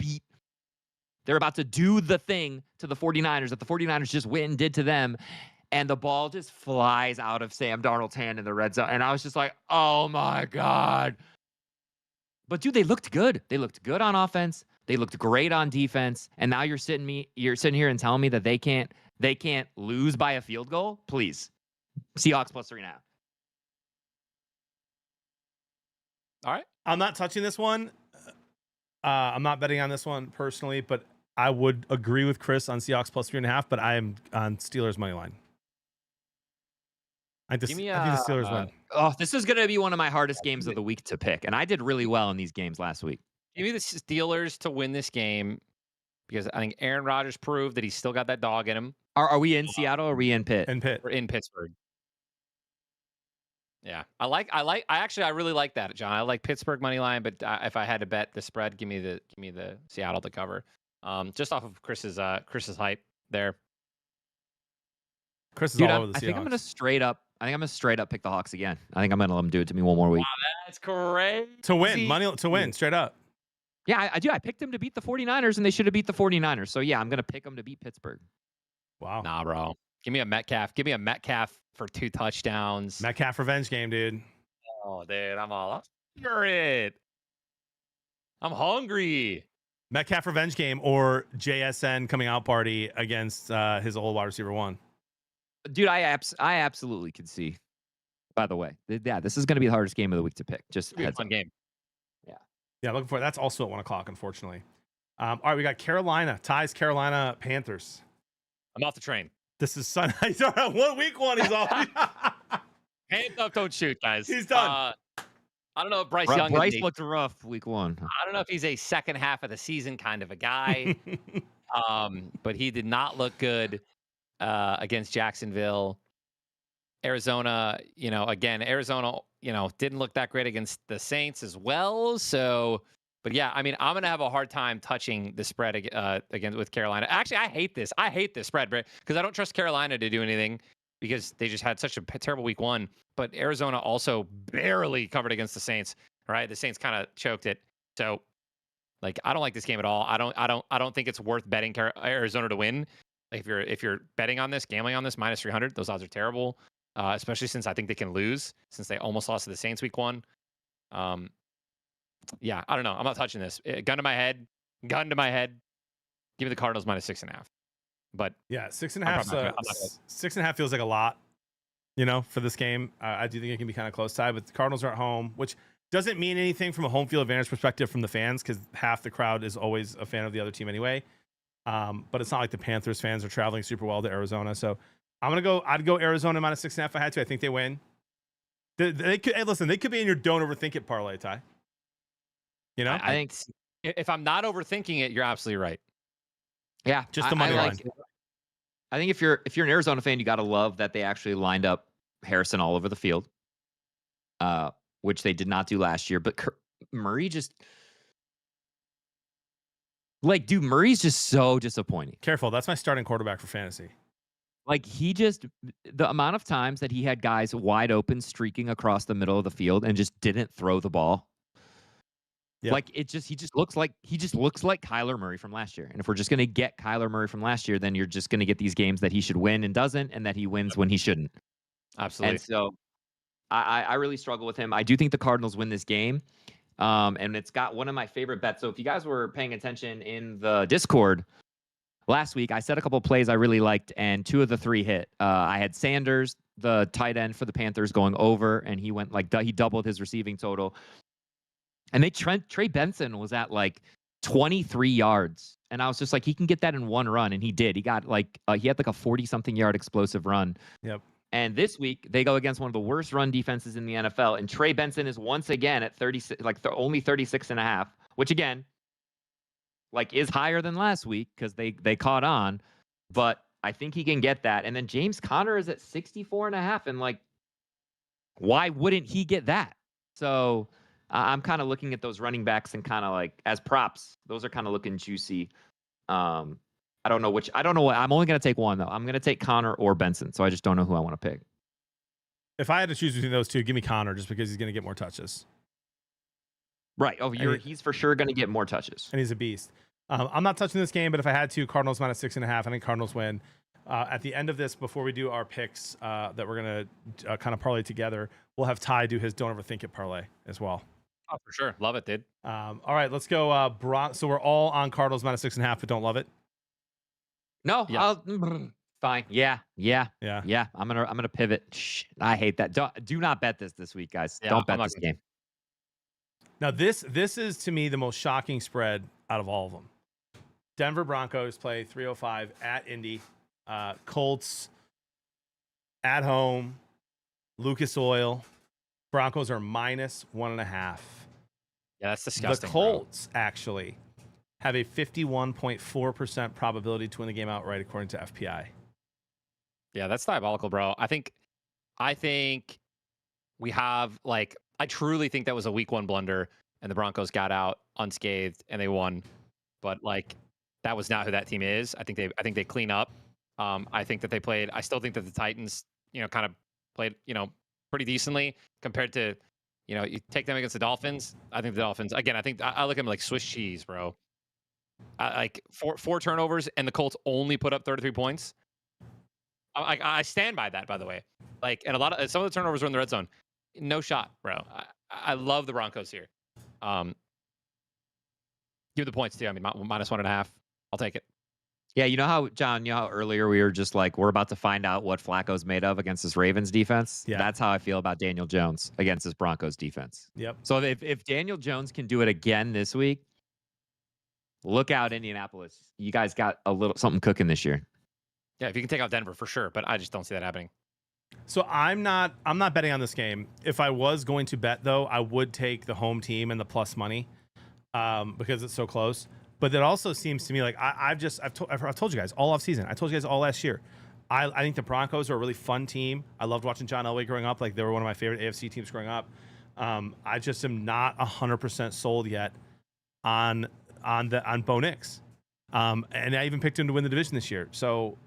they're about to do the thing to the 49ers that the 49ers just went and did to them. And the ball just flies out of Sam Darnold's hand in the red zone. And I was just like, oh my God. But dude, they looked good. They looked good on offense. They looked great on defense. And now you're sitting here and telling me that they can't lose by a field goal? Please. Seahawks +3.5. All right. I'm not touching this one. I'm not betting on this one personally, but I would agree with Chris on Seahawks +3.5, but I am on Steelers money line. I think the Steelers win. Oh, this is going to be one of my hardest games of the week to pick, and I did really well in these games last week. Give me the Steelers to win this game because I think Aaron Rodgers proved that he's still got that dog in him. Are we in Seattle or are we in Pitt? In Pitt. We're in Pittsburgh. Yeah, I really like that, John. I like Pittsburgh money line, but if I had to bet the spread, give me the Seattle to cover. Just off of Chris's hype there. Chris is all over the Seahawks. I think I'm gonna straight up pick the Hawks again. I think I'm gonna let them do it to me one more week. Wow, that's crazy. To win, straight up. Yeah, I do. I picked them to beat the 49ers, and they should have beat the 49ers. So yeah, I'm gonna pick them to beat Pittsburgh. Wow. Nah, bro. Give me a Metcalf. Give me a Metcalf for 2 touchdowns. Metcalf revenge game, dude. Oh, dude, I'm all up for it. I'm hungry. Metcalf revenge game or JSN coming out party against his old wide receiver one. Dude, I absolutely could see. By the way, yeah, this is going to be the hardest game of the week to pick. Just It'll be a fun game. Yeah, looking for it. That's also at 1 o'clock, unfortunately. All right, we got Carolina. Ties Carolina Panthers. I'm off the train. This is Sunday. He's on 1 week one. He's off. Hands up, don't shoot, guys. He's done. I don't know if Bryce Young. Bryce looked rough week 1. I don't know if he's a second half of the season kind of a guy. But he did not look good against Jacksonville. Arizona, again, Arizona, didn't look that great against the Saints as well. So, but yeah, I mean, I'm going to have a hard time touching the spread again with Carolina. Actually, I hate this. I hate this spread, because I don't trust Carolina to do anything because they just had such a terrible week 1. But Arizona also barely covered against the Saints, right? The Saints kind of choked it. So, like, I don't like this game at all. I don't think it's worth betting Arizona to win. Like, if you're betting on this, gambling on this, minus 300, those odds are terrible. Especially since I think they can lose, since they almost lost to the Saints week 1. Yeah, I don't know. I'm not touching this. Gun to my head. Give me the Cardinals minus 6.5. But yeah, 6.5. 6.5 feels like a lot, for this game. I do think it can be kind of close tie, but the Cardinals are at home, which doesn't mean anything from a home field advantage perspective from the fans, because half the crowd is always a fan of the other team anyway. But it's not like the Panthers fans are traveling super well to Arizona, so. I'd go Arizona minus 6.5 if I had to. I think they win. They could. Hey, listen, they could be in your don't overthink it parlay, Ty. I think if I'm not overthinking it, you're absolutely right. Yeah, just the money line. I think if you're an Arizona fan, you got to love that they actually lined up Harrison all over the field, which they did not do last year. But Murray just. Dude, Murray's just so disappointing. Careful, that's my starting quarterback for fantasy. The amount of times that he had guys wide open streaking across the middle of the field and just didn't throw the ball. Yep. He just looks like Kyler Murray from last year. And if we're just going to get Kyler Murray from last year, then you're just going to get these games that he should win and doesn't, and that he wins when he shouldn't. Absolutely. And so I really struggle with him. I do think the Cardinals win this game. And it's got one of my favorite bets. So if you guys were paying attention in the Discord last week, I said a couple of plays I really liked, and 2 of the 3 hit. I had Sanders, the tight end for the Panthers, going over, and he went he doubled his receiving total. And Trey Benson was at 23 yards, and I was just like, he can get that in one run, and he did. He got he had a 40-something yard explosive run. Yep. And this week they go against one of the worst run defenses in the NFL, and Trey Benson is once again at 36, only 36.5, which again. Is higher than last week because they caught on, but I think he can get that. And then James Conner is at 64.5, and why wouldn't he get that? So I'm kind of looking at those running backs and kind of as props. Those are kind of looking juicy. I don't know what. I'm only going to take one though. I'm going to take Conner or Benson. So I just don't know who I want to pick. If I had to choose between those two, give me Conner just because he's going to get more touches. Right. Oh, he's for sure going to get more touches. And he's a beast. I'm not touching this game, but if I had to, Cardinals minus 6.5. I think Cardinals win. At the end of this, before we do our picks that we're going to kind of parlay together, we'll have Ty do his don't overthink it parlay as well. Oh, for sure. Love it, dude. All right, let's go. So we're all on Cardinals minus 6.5, but don't love it? No. Yeah. Fine. Yeah. I'm gonna pivot. Shh, I hate that. Do not bet this week, guys. Yeah, don't bet this game. Now this is to me the most shocking spread out of all of them. Denver Broncos play 3:05 at Indy. Colts at home. Lucas Oil. Broncos are minus 1.5. Yeah, that's disgusting. The Colts actually have a 51.4% probability to win the game outright, according to FPI. Yeah, that's diabolical, bro. I think we have I truly think that was a week 1 blunder, and the Broncos got out unscathed and they won. But that was not who that team is. I think they clean up. I think that they played. I still think that the Titans, kind of played, pretty decently compared to, you take them against the Dolphins. I think the Dolphins again. I think I look at them like Swiss cheese, bro. Four turnovers, and the Colts only put up 33 points. I stand by that, by the way. And some of the turnovers were in the red zone. No shot, bro. I love the Broncos here. Give the points too. I mean, -1.5. I'll take it. Yeah, you know how, John, you know how earlier we were just like, we're about to find out what Flacco's made of against this Ravens defense? Yeah. That's how I feel about Daniel Jones against this Broncos defense. Yep. So if Daniel Jones can do it again this week, look out, Indianapolis. You guys got a little something cooking this year. Yeah, if you can take out Denver for sure, but I just don't see that happening. So I'm not betting on this game. If I was going to bet though, I would take the home team and the plus money because it's so close. But it also seems to me like I've told you guys all off season. I told you guys all last year. I think the Broncos are a really fun team. I loved watching John Elway growing up. Like they were one of my favorite AFC teams growing up. I just am not 100% sold yet on Bo Nix. And I even picked him to win the division this year. So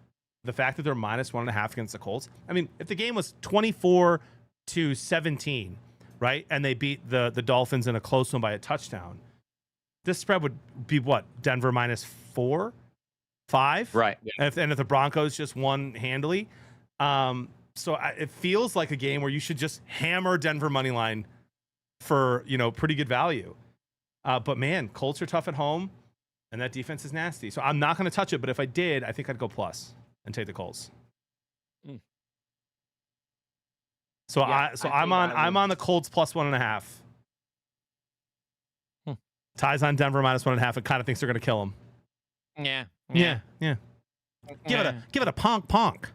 the fact that they're -1.5 against the Colts. I mean, if the game was 24-17, right, and they beat the Dolphins in a close one by a touchdown, this spread would be what? Denver -4, 5, Right. And if the Broncos just won handily, so it feels like a game where you should just hammer Denver money line for pretty good value. But man, Colts are tough at home, and that defense is nasty. So I'm not going to touch it. But if I did, I think I'd go plus and take the Colts. So Yeah, I'm on the Colts +1.5. Ty's on Denver -1.5 and kind of thinks they're going to kill him. Yeah. Yeah. Give it a ponk.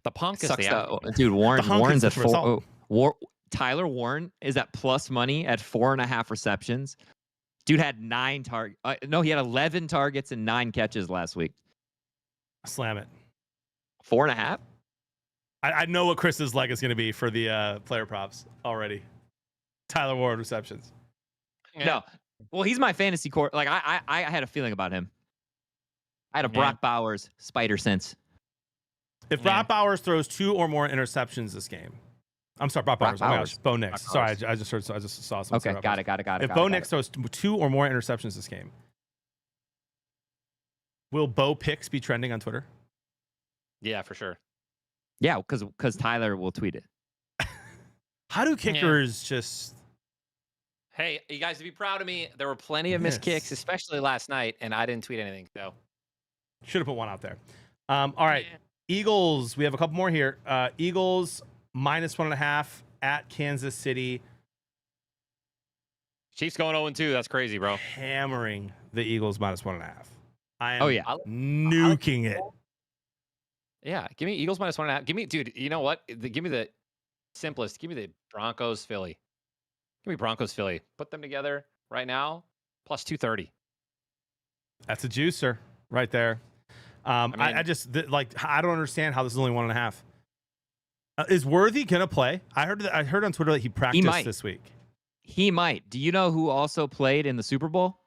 The punk is Sucks the that, out. dude. Warren's at the result. 4. Tyler Warren is at plus money at 4.5 receptions. Dude had 9 targets. No, he had 11 targets and 9 catches last week. Slam it. 4.5. I know what Chris's leg is going to be for the player props already. Tyler Warren receptions. Yeah. No. Well, he's my fantasy core. Like I had a feeling about him. I had a Brock Bowers spider sense. If Brock Bowers throws 2 or more interceptions this game, I'm sorry, Brock Bowers. Oh my gosh, Bo Nix. Sorry, I just saw something. Okay, got it. If Bo Nix throws 2 or more interceptions this game, will Bo Picks be trending on Twitter? Yeah, for sure. Yeah, because Tyler will tweet it. How do kickers just? Hey, you guys, to be proud of me, there were plenty of missed kicks, especially last night, and I didn't tweet anything. So should have put one out there. All right, Eagles. We have a couple more here. Eagles -1.5 at Kansas City. Chiefs going 0-2. That's crazy, bro. Hammering the Eagles -1.5. I am nuking it. Yeah, give me Eagles -1.5. Give me, dude. You know what? Give me the simplest. Give me the Broncos Philly. Give me Broncos Philly. Put them together right now. +230. That's a juicer right there. I just I don't understand how this is only 1.5. Is Worthy gonna play? I heard on Twitter that he practiced this week. He might. Do you know who also played in the Super Bowl?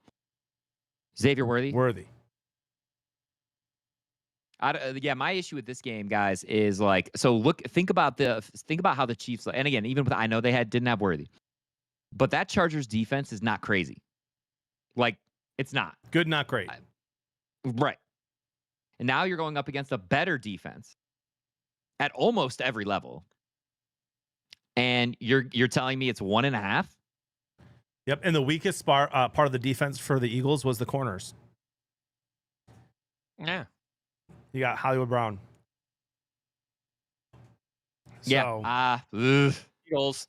Xavier Worthy. My issue with this game, guys, is like, so think about how the Chiefs, and again, even with, I know they didn't have Worthy, but that Chargers defense is not crazy. Like, it's not good, not great, right? And now you're going up against a better defense at almost every level, and you're telling me it's 1.5? Yep, and the weakest part of the defense for the Eagles was the corners. Yeah. You got Hollywood Brown. Yeah. Eagles.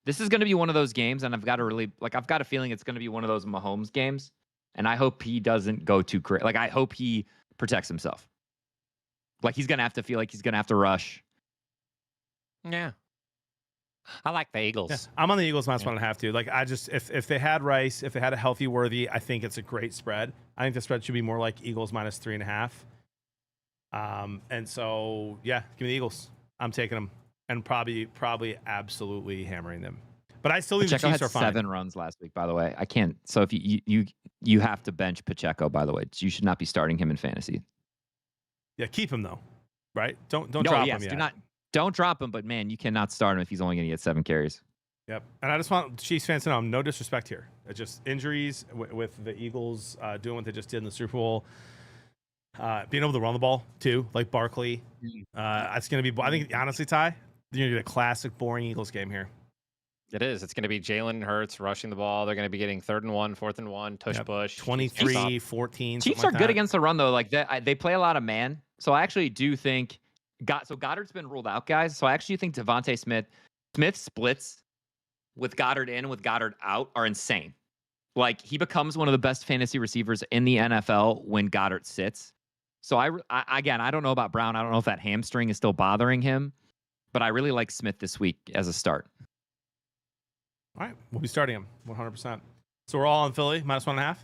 This is going to be one of those games, and I've got a feeling it's going to be one of those Mahomes games, and I hope he doesn't go too crazy. Like, I hope he protects himself. Like, he's going to have to feel like he's going to have to rush. Yeah. I like the Eagles. Yeah, I'm on the Eagles -1.5 too. Like, I just, if they had Rice, if they had a healthy Worthy, I think it's a great spread. I think the spread should be more like Eagles -3.5. And so, yeah, give me the Eagles. I'm taking them and probably absolutely hammering them. But I still think Pacheco the Chiefs had are fine. 7 runs last week, by the way. I can't. So if you have to bench Pacheco, by the way. You should not be starting him in fantasy. Yeah, keep him though. Right? Don't drop him yet. Don't drop him, but man, you cannot start him if he's only going to get 7 carries. Yep. And I just want Chiefs fans to know, no disrespect here. It's just injuries with the Eagles doing what they just did in the Super Bowl. Being able to run the ball too, like Barkley. It's going to be, I think, honestly, Ty, you're going to get a classic boring Eagles game here. It is. It's going to be Jalen Hurts rushing the ball. They're going to be getting 3rd and 1, 4th and 1, tush Yep. push. 23, 14. Chiefs something are like good that. against the run though. Like they play a lot of man. So I actually do think Goddard's been ruled out, guys. So I actually think Devontae Smith splits with Goddard in and with Goddard out are insane. Like he becomes one of the best fantasy receivers in the NFL when Goddard sits. So I again, I don't know about Brown. I don't know if that hamstring is still bothering him, but I really like Smith this week as a start. All right, we'll be starting him 100%. So we're all on Philly -1.5.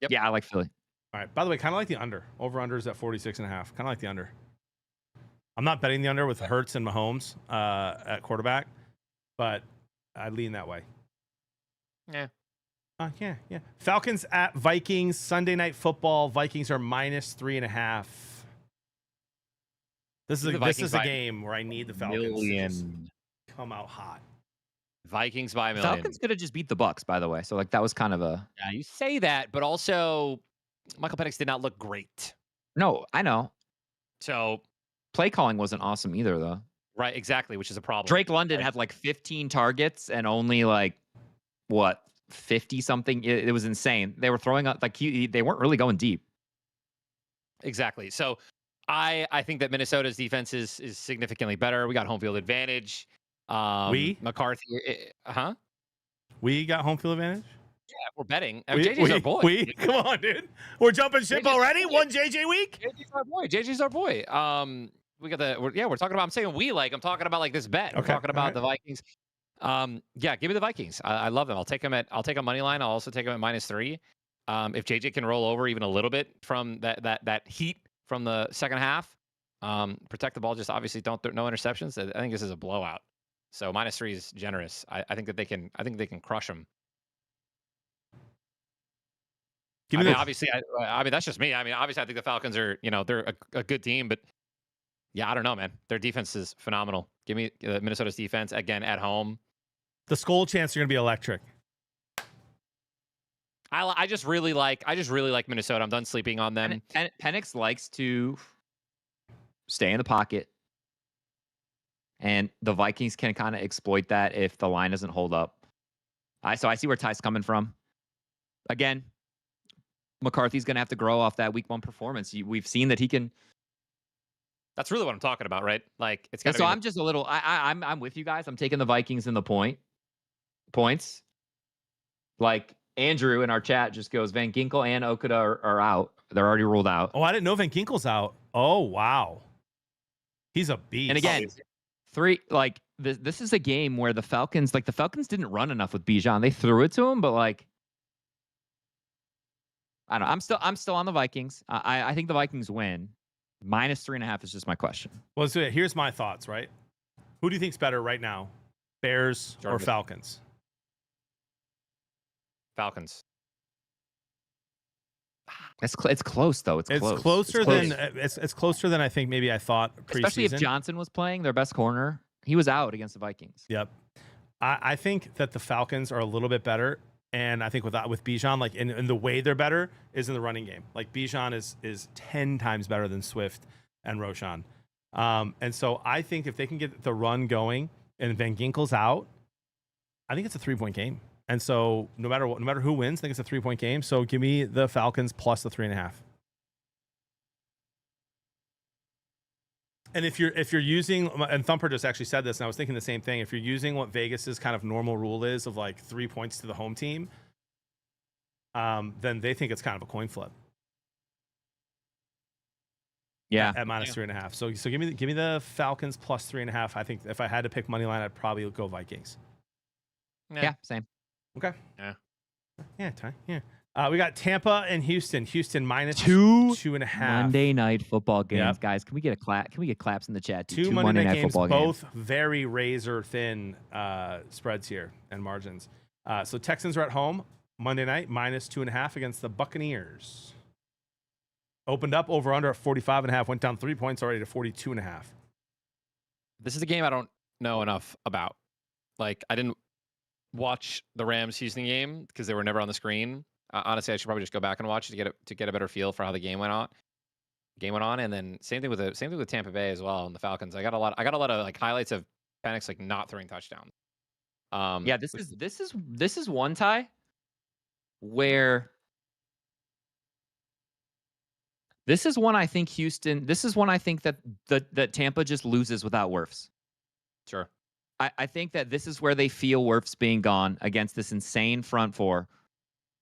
Yep. Yeah, I like Philly. All right. By the way, kind of like the under. Over/under is at 46.5. Kind of like the under. I'm not betting the under with Hurts and Mahomes at quarterback, but I lean that way. Yeah. Yeah. Falcons at Vikings Sunday Night Football. Vikings are -3.5. This is a game where I need the Falcons to just come out hot. Vikings by a million. Falcons could have just beat the Bucks, by the way. So like that was kind of a. Yeah, you say that, but also Michael Penix did not look great. No, I know. So Play calling wasn't awesome either, though. right, exactly, which is a problem. Drake London had like 15 targets and only like what 50 something. It was insane. They were throwing up like they weren't really going deep. Exactly. So I think that Minnesota's defense is significantly better. We got home field advantage. McCarthy, We got home field advantage. Yeah, we're betting. JJ's our boy. Come on, dude. We're jumping ship already. One JJ week. JJ's our boy. JJ's our boy. We got we're talking about. I'm saying I'm talking about like this bet. We're talking about the Vikings. Yeah, give me the Vikings. I love them. I'll take them money line. I'll also take them at -3. If JJ can roll over even a little bit from that heat from the second half, protect the ball. Just obviously no interceptions. I think this is a blowout. So -3 is generous. I think that they can. I think they can crush them. Obviously, I mean that's just me. I mean, obviously, I think the Falcons are, they're a good team, but yeah, I don't know, man. Their defense is phenomenal. Give me Minnesota's defense again at home. The Skull Chants are going to be electric. I just really like Minnesota. I'm done sleeping on them. Penix likes to stay in the pocket, and the Vikings can kind of exploit that if the line doesn't hold up. So I see where Ty's coming from. Again, McCarthy's going to have to grow off that week 1 performance. We've seen that he can. That's really what I'm talking about, right? Like it's got. So I'm just a little. I'm with you guys. I'm taking the Vikings in the points. Like Andrew in our chat just goes, Van Ginkel and Okuda are out. They're already ruled out. Oh, I didn't know Van Ginkel's out. Oh wow, he's a beast. And again, this is a game where the Falcons didn't run enough with Bijan. They threw it to him, but like. I don't know. I'm still on the Vikings. I think the Vikings win. -3.5 is just my question. Well, so here's my thoughts, right? Who do you think's better right now? Bears or Falcons? Falcons. It's close though. It's closer than I think maybe I thought preseason. Especially if Johnson was playing, their best corner. He was out against the Vikings. Yep. I think that the Falcons are a little bit better. And I think with Bijan, like in the way they're better is in the running game. Like Bijan is 10 times better than Swift and Roshan. And so I think if they can get the run going and Van Ginkel's out, I think it's a 3-point game. And so no matter who wins, I think it's a 3-point game. So give me the Falcons plus the 3.5. And if you're using, and Thumper just actually said this, and I was thinking the same thing. If you're using what Vegas's kind of normal rule is of like 3 points to the home team, then they think it's kind of a coin flip. Yeah, at -3.5. So give me the Falcons plus 3.5. I think if I had to pick money line, I'd probably go Vikings. Yeah, same. Okay. Yeah, Ty. Yeah. We got Tampa and Houston. Houston -2.5. Monday night football games, guys. Can we get a clap? Can we get claps in the chat? Two Monday night games, both very razor thin spreads here and margins. So Texans are at home Monday night -2.5 against the Buccaneers. Opened up over under at 45.5. Went down 3 points already to 42.5. This is a game I don't know enough about. Like I didn't watch the Rams Houston game because they were never on the screen. Honestly, I should probably just go back and watch it to get a better feel for how the game went on. And then same thing with Tampa Bay as well and the Falcons. I got a lot of like highlights of Penix like not throwing touchdowns. Um, Yeah, this is one tie where this is one I think Houston. This is one I think that Tampa just loses without Wirfs. sure. I think that this is where they feel Wirfs being gone against this insane front four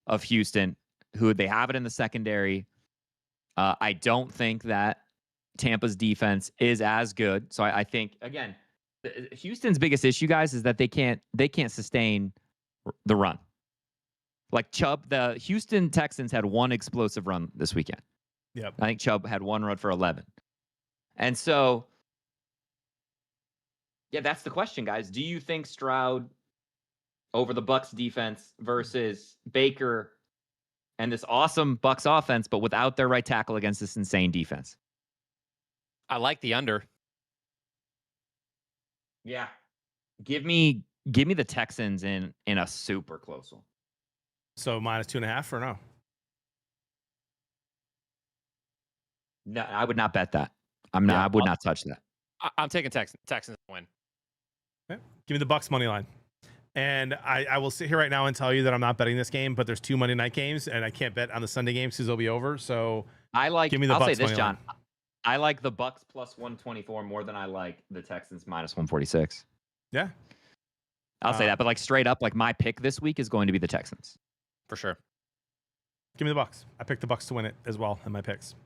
of Houston, who they have it in the secondary. I don't think that Tampa's defense is as good. So I think again, Houston's biggest issue, guys, is that they can't sustain the run. Like Chubb, the Houston Texans had one explosive run this weekend. Yep. I think Chubb had one run for 11. And so, yeah, that's the question, guys. Do you think Stroud over the Bucs defense versus Baker and this awesome Bucs offense, but without their right tackle against this insane defense? I like the under. Yeah. Give me the Texans in a super close one. So -2.5 or no? No, I would not bet that. I would not touch that. I'm taking Texans to win. Okay. Give me the Bucks money line. And I will sit here right now and tell you that I'm not betting this game, but there's 2 Monday night games, and I can't bet on the Sunday games because they'll be over. So give me the I'll Bucks say this, money John. line. I like the Bucks plus 124 more than I like the Texans -146. Yeah. I'll say that, but like straight up, like my pick this week is going to be the Texans. For sure. Give me the Bucks. I picked the Bucks to win it as well in my picks.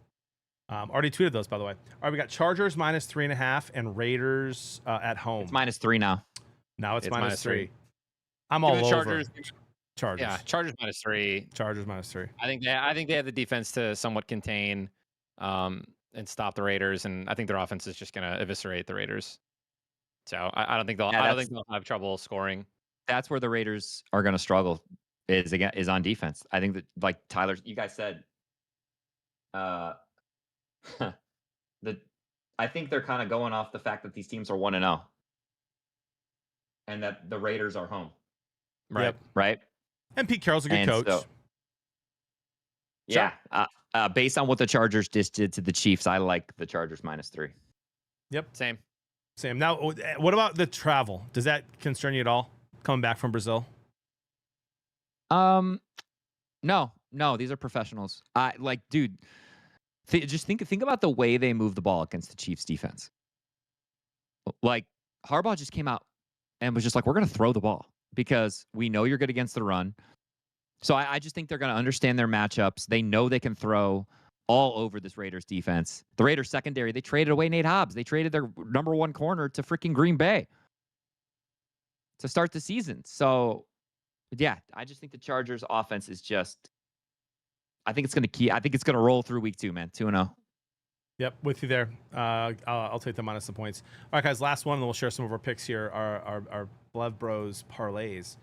Already tweeted those, by the way. All right, we got Chargers -3.5 and Raiders at home. It's -3 now. Now it's -3. I'm all the over. Chargers. Chargers. Yeah, Chargers -3. Chargers -3. I think they have the defense to somewhat contain and stop the Raiders, and I think their offense is just going to eviscerate the Raiders. So I don't think they'll have trouble scoring. That's where the Raiders are going to struggle is on defense. I think that, like Tyler, you guys said, I think they're kind of going off the fact that these teams are 1-0 and that the Raiders are home. Right. Yep. Right. And Pete Carroll's a good coach. So, yeah. Based on what the Chargers just did to the Chiefs, I like the Chargers -3. Yep. Same. Now, what about the travel? Does that concern you at all? Coming back from Brazil? No, these are professionals. Dude, just think about the way they move the ball against the Chiefs defense. Like Harbaugh just came out and was just like, we're going to throw the ball because we know you're good against the run. So I just think they're going to understand their matchups. They know they can throw all over this Raiders defense. The Raiders secondary, they traded away Nate Hobbs. They traded their number 1 corner to freaking Green Bay to start the season. So, yeah, I just think the Chargers offense is just, I think it's going to roll through week 2, man. 2-0. Yep, with you there. I'll take them minus the points. All right, guys, last one, and then we'll share some of our picks here. Our Blev Bros parlays.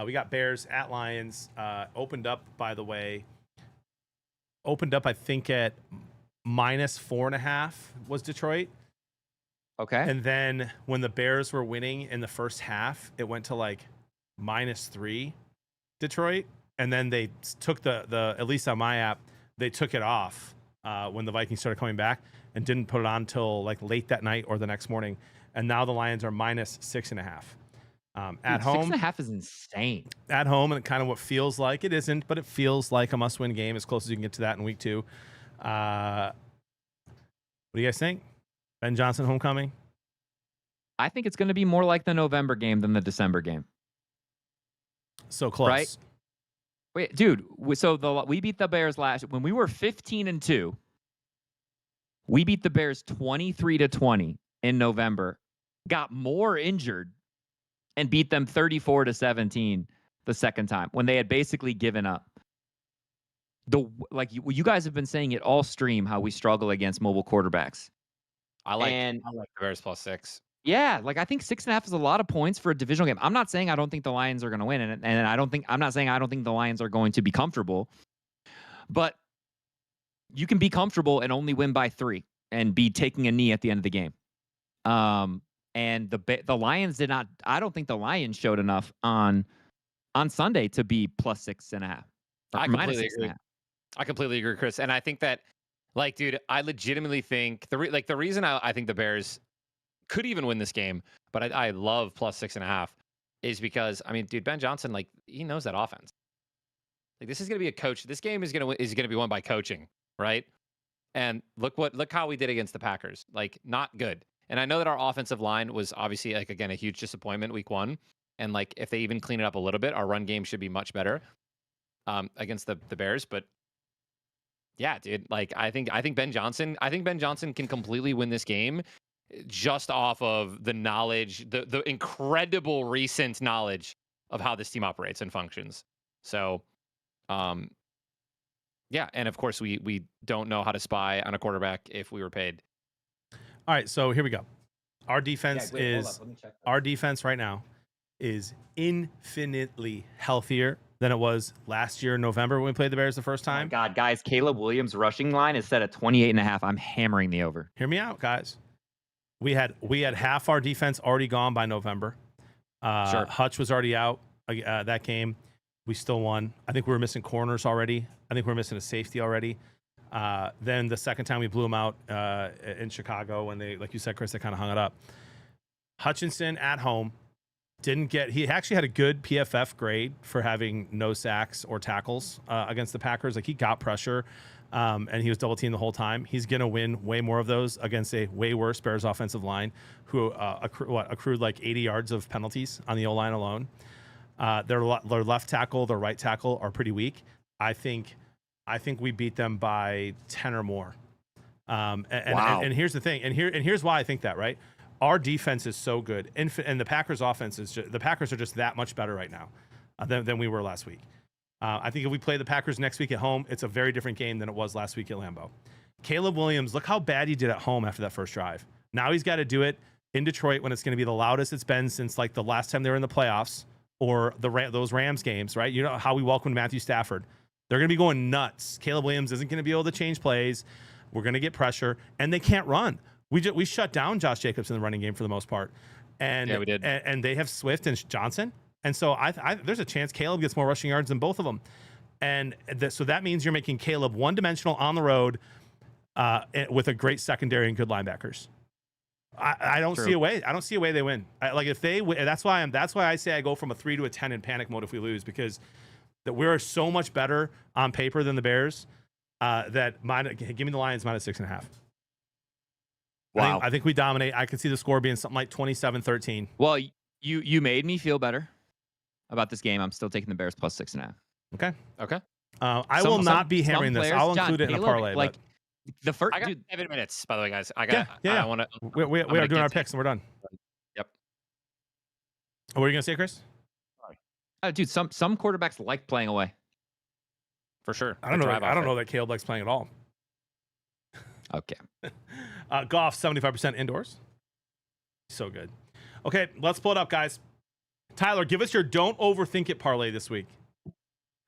We got Bears at Lions. Opened up, by the way. I think, at -4.5 was Detroit. Okay. And then when the Bears were winning in the first half, it went to like -3 Detroit. And then they took the at least on my app, they took it off when the Vikings started coming back and didn't put it on till like late that night or the next morning. And now the Lions are -6.5. At home, 6.5 is insane. At home, and kind of what feels like, it isn't, but it feels like a must-win game, as close as you can get to that in week 2. What do you guys think? Ben Johnson homecoming? I think it's going to be more like the November game than the December game. So close. Right? Wait, dude. We beat the Bears when we were 15-2. We beat the Bears 23-20 in November. Got more injured and beat them 34-17 the second time when they had basically given up. You guys have been saying it all stream how we struggle against mobile quarterbacks. I like the Bears +6. Yeah, I think 6.5 is a lot of points for a divisional game. I'm not saying I don't think the Lions are going to win, and I'm not saying I don't think the Lions are going to be comfortable, but you can be comfortable and only win by 3 and be taking a knee at the end of the game. And the Lions did not. I don't think the Lions showed enough on Sunday to be +6.5. I completely agree. I completely agree, Chris. And I think that, dude, I legitimately think the reason I think the Bears could even win this game, but I love +6.5. is because I mean, dude, Ben Johnson, like he knows that offense. Like this is gonna be a coach. This game is gonna be won by coaching, right? And look how we did against the Packers. Like not good. And I know that our offensive line was obviously like again a huge disappointment week 1. And like if they even clean it up a little bit, our run game should be much better against the Bears. But yeah, dude, like I think Ben Johnson can completely win this game just off of the knowledge, the incredible recent knowledge of how this team operates and functions. So um yeah, and of course we don't know how to spy on a quarterback if we were paid. All right, so here we go. Our defense Yeah, wait, hold is up, let me check. our defense right now is infinitely healthier than it was last year in November when we played the Bears the first Oh my time. God, guys, Caleb Williams' rushing line is set at 28.5. I'm hammering the over. Hear me out, guys. We had half our defense already gone by November. Sure. Hutch was already out that game. We still won. I think we were missing corners already. I think we were missing a safety already. Then the second time we blew them out in Chicago when they, like you said, Chris, they kind of hung it up. Hutchinson at home he actually had a good PFF grade for having no sacks or tackles against the Packers. Like he got pressure and he was double teamed the whole time. He's going to win way more of those against a way worse Bears offensive line who accrued like 80 yards of penalties on the O-line alone. Their left tackle, their right tackle are pretty weak. I think we beat them by 10 or more. Wow. And here's the thing. And here's why I think that, right? Our defense is so good. And the Packers offense the Packers are just that much better right now than we were last week. I think if we play the Packers next week at home, it's a very different game than it was last week at Lambeau. Caleb Williams, look how bad he did at home after that first drive. Now he's got to do it in Detroit when it's going to be the loudest it's been since like the last time they were in the playoffs or those Rams games, right? You know how we welcomed Matthew Stafford. They're going to be going nuts. Caleb Williams isn't going to be able to change plays. We're going to get pressure, and they can't run. We shut down Josh Jacobs in the running game for the most part. And Yeah, we did. And they have Swift and Johnson. And so there's a chance Caleb gets more rushing yards than both of them. And so that means you're making Caleb one-dimensional on the road with a great secondary and good linebackers. I don't see a way. I don't see a way they win. If they win, that's why I say I go from a 3 to a 10 in panic mode if we lose, because that we're so much better on paper than the Bears. Give me the Lions minus 6.5. Wow. I think we dominate. I could see the score being something like 27-13. Well, you made me feel better about this game. I'm still taking the Bears plus 6.5. Okay. I will not be hammering this. I'll include it in a parlay. Like the first, I got dude, 7 minutes, by the way, guys. Yeah. I want to. We are doing our picks and we're done. Yep. What were you gonna say, Chris? dude, some quarterbacks like playing away. For sure. I don't know that Caleb likes playing at all. Okay. Goff 75% indoors. So good. Okay, let's pull it up, guys. Tyler, give us your don't overthink it parlay this week.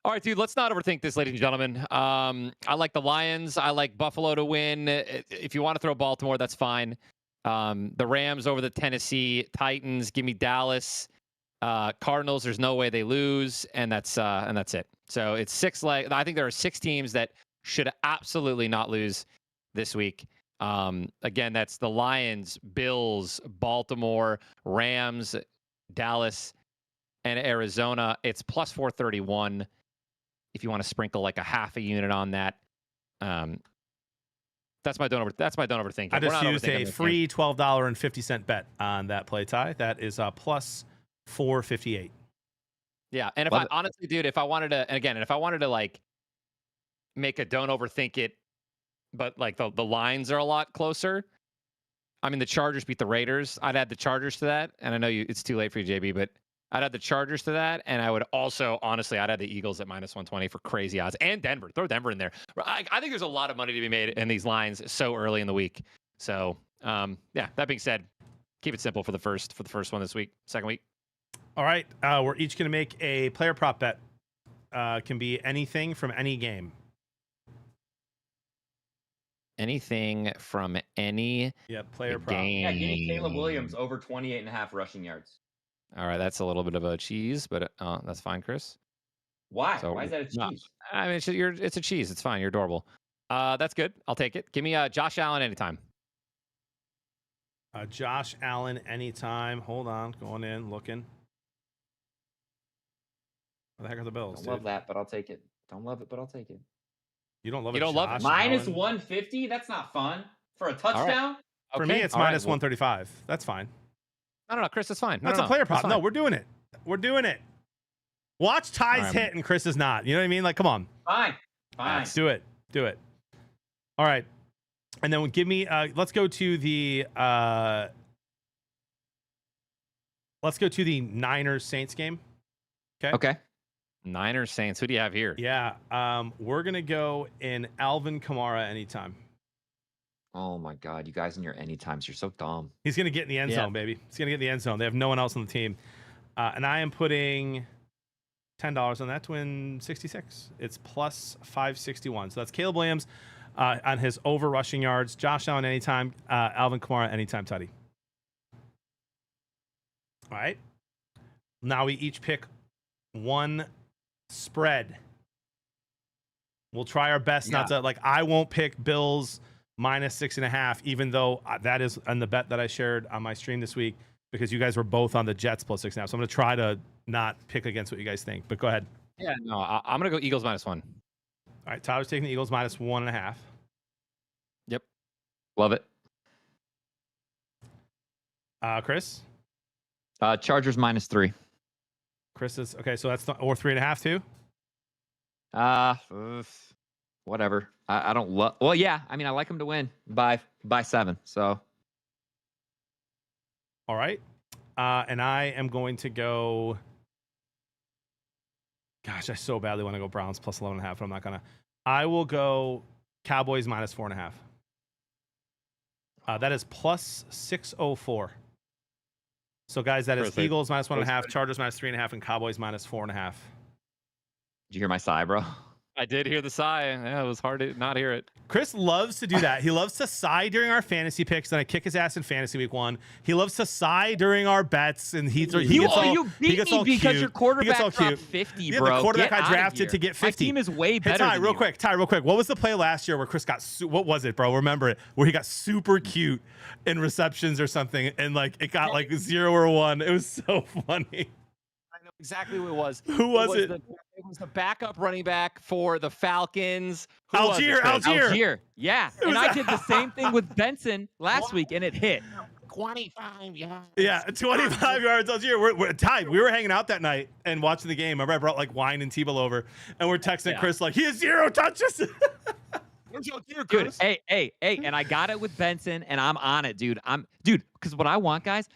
All right, dude, let's not overthink this, ladies and gentlemen. I like the Lions. I like Buffalo to win. If you want to throw Baltimore, that's fine. The Rams over the Tennessee Titans. Give me Dallas. Cardinals, there's no way they lose, and that's it. So it's 6 leg. I think there are 6 teams that should absolutely not lose this week. Again, that's the Lions, Bills, Baltimore, Rams, Dallas, and Arizona. It's plus 431. If you want to sprinkle like a half a unit on that, that's my don't overthink it. I just used a free $12.50 bet on that play, Ty. That is plus 458. Yeah, and if I honestly, dude, if I wanted to like make a don't overthink it, but like the lines are a lot closer. I mean, the Chargers beat the Raiders. I'd add the Chargers to that, and I know it's too late for you, JB, but I'd add the Chargers to that, and I would also, honestly, I'd add the Eagles at minus 120 for crazy odds, and Denver. Throw Denver in there. I think there's a lot of money to be made in these lines so early in the week. So, yeah. That being said, keep it simple for the first one this week. Second week. All right, we're each going to make a player prop bet. Can be anything from any game. Anything from any player prop. game. Yeah, give me Caleb Williams over 28.5 rushing yards. All right, that's a little bit of a cheese, but that's fine, Chris. Why? So, Why is that a cheese? No, I mean, it's a cheese. It's fine. You're adorable. That's good. I'll take it. Give me Josh Allen anytime. Josh Allen anytime. Hold on. Going in, looking. What the heck are the Bills? Don't love that, but I'll take it. Don't love it, but I'll take it. You don't love You it. don't love it? Josh Minus Allen? 150? That's not fun. For a right. touchdown? For Okay, me, it's all right, minus well- 135. That's fine. No, Chris, that's fine. That's a player prop. No, we're doing it. We're doing it. Watch Ty's right. hit and Chris is not. You know what I mean? Like, come on. Fine. Fine. Let's do it. Do it. All right. And then give me let's go to the Niners Saints game. Okay. Niners Saints. Who do you have here? Yeah. We're gonna go in Alvin Kamara anytime. Oh my God, you guys in your anytimes, you're so dumb. He's gonna get in the end Yeah. zone, baby. He's gonna get in the end zone. They have no one else on the team. And I am putting $10 on that to win 66. It's plus 561. So that's Caleb Williams on his over rushing yards. Josh Allen anytime. Alvin Kamara anytime tutty. All right. Now we each pick one spread. We'll try our best not to, like, I won't pick Bills minus 6.5, even though that is on the bet that I shared on my stream this week, because you guys were both on the Jets plus 6.5. So I'm going to try to not pick against what you guys think, but go ahead. Yeah, no, I'm going to go Eagles -1. All right. Tyler's taking the Eagles minus 1.5. Yep. Love it. Chris? Chargers -3. Chris is okay. So that's or 3.5 too. Whatever. I don't love. Well, yeah. I mean, I like them to win by 7. So All right. And I am going to go. Gosh, I so badly want to go Browns plus 11.5, but I'm not gonna. I will go Cowboys minus 4.5. That is plus 604. So guys, that is Perfect. Eagles minus 1.5, Chargers minus 3.5, and Cowboys minus 4.5. did you hear my sigh, bro? I did hear the sigh. Yeah, it was hard to not hear it. Chris loves to do that. He loves to sigh during our fantasy picks, and I kick his ass in fantasy week 1. He loves to sigh during our bets, and he gets all you beat he gets me all because cute. your quarterback He gets all dropped cute. 50, Yeah, bro. the quarterback Get I outta drafted here. to get 50. My team is way Hey, better Ty, than real you. quick. Ty, real quick. What was the play last year where Chris got what was it, bro? Remember it? Where he got super cute in receptions or something, and like it got like 0 or 1. It was so funny. I know exactly who it was. Who was it? It was the backup running back for the Falcons. Who was it, Algier, Chris? Algier. Yeah. It And was- I did the same thing with Benson last week, and it hit. 25 yards. Yeah, 25 yards Algier. We're Ty, we were hanging out that night and watching the game. Remember, I brought like wine and Tebow over, and we're texting Yeah. Chris like he has 0 touches. Where's Algier, Dude, Chris? hey, and I got it with Benson, and I'm on it, dude. Because what I want, guys,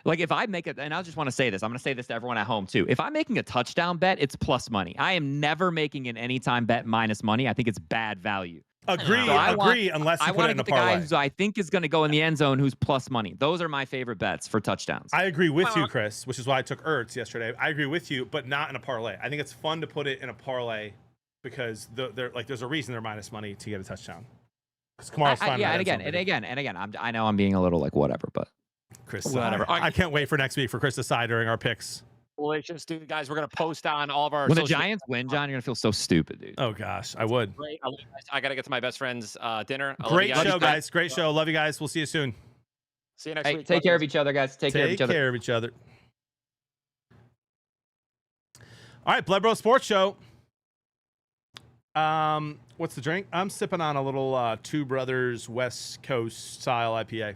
like if I make it, and I just want to say this, I'm going to say this to everyone at home too. If I'm making a touchdown bet, it's plus money. I am never making an anytime bet minus money. I think it's bad value. Agree, So I want- unless you I put want it to in a get the guy parlay. who I think is going to go in the end zone who's plus money. Those are my favorite bets for touchdowns. I agree with you, Chris, which is why I took Ertz yesterday. I agree with you, but not in a parlay. I think it's fun to put it in a parlay because there's a reason they're minus money to get a touchdown. Because Kamara's fine. Yeah, and again, I know I'm being a little like whatever, but Chris, Whatever. I can't wait for next week for Chris to side during our picks. Delicious, dude. Guys, we're going to post on all of our when the social- Giants win, John, you're gonna feel so stupid, dude. Oh gosh, I would. Great. I got to get to my best friend's dinner. I love Great you show, guys. Great show. Love you guys. We'll see you soon. See you next Hey, week. take care of each other, guys. Take care of each other. Take care of each other. All right, Blood Bro Sports Show. What's the drink? I'm sipping on a little Two Brothers West Coast style IPA.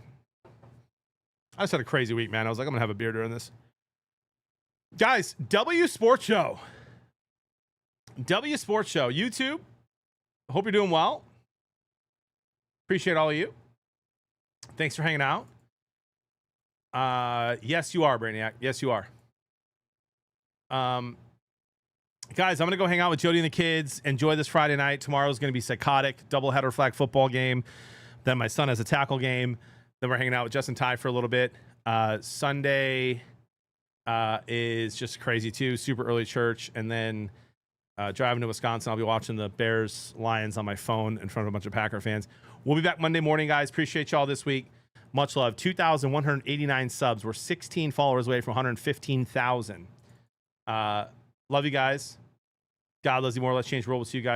I just had a crazy week, man. I was like, I'm gonna have a beer during this. Guys, W Sports Show. W Sports Show. YouTube. Hope you're doing well. Appreciate all of you. Thanks for hanging out. Yes, you are, Brainiac. Yes, you are. Guys, I'm going to go hang out with Jody and the kids. Enjoy this Friday night. Tomorrow's going to be psychotic. Doubleheader flag football game. Then my son has a tackle game. Then we're hanging out with Justin Ty for a little bit. Sunday is just crazy too. Super early church. And then driving to Wisconsin, I'll be watching the Bears-Lions on my phone in front of a bunch of Packer fans. We'll be back Monday morning, guys. Appreciate y'all this week. Much love. 2,189 subs. We're 16 followers away from 115,000. Love you guys. God loves you more. Let's change the world. We'll see you guys.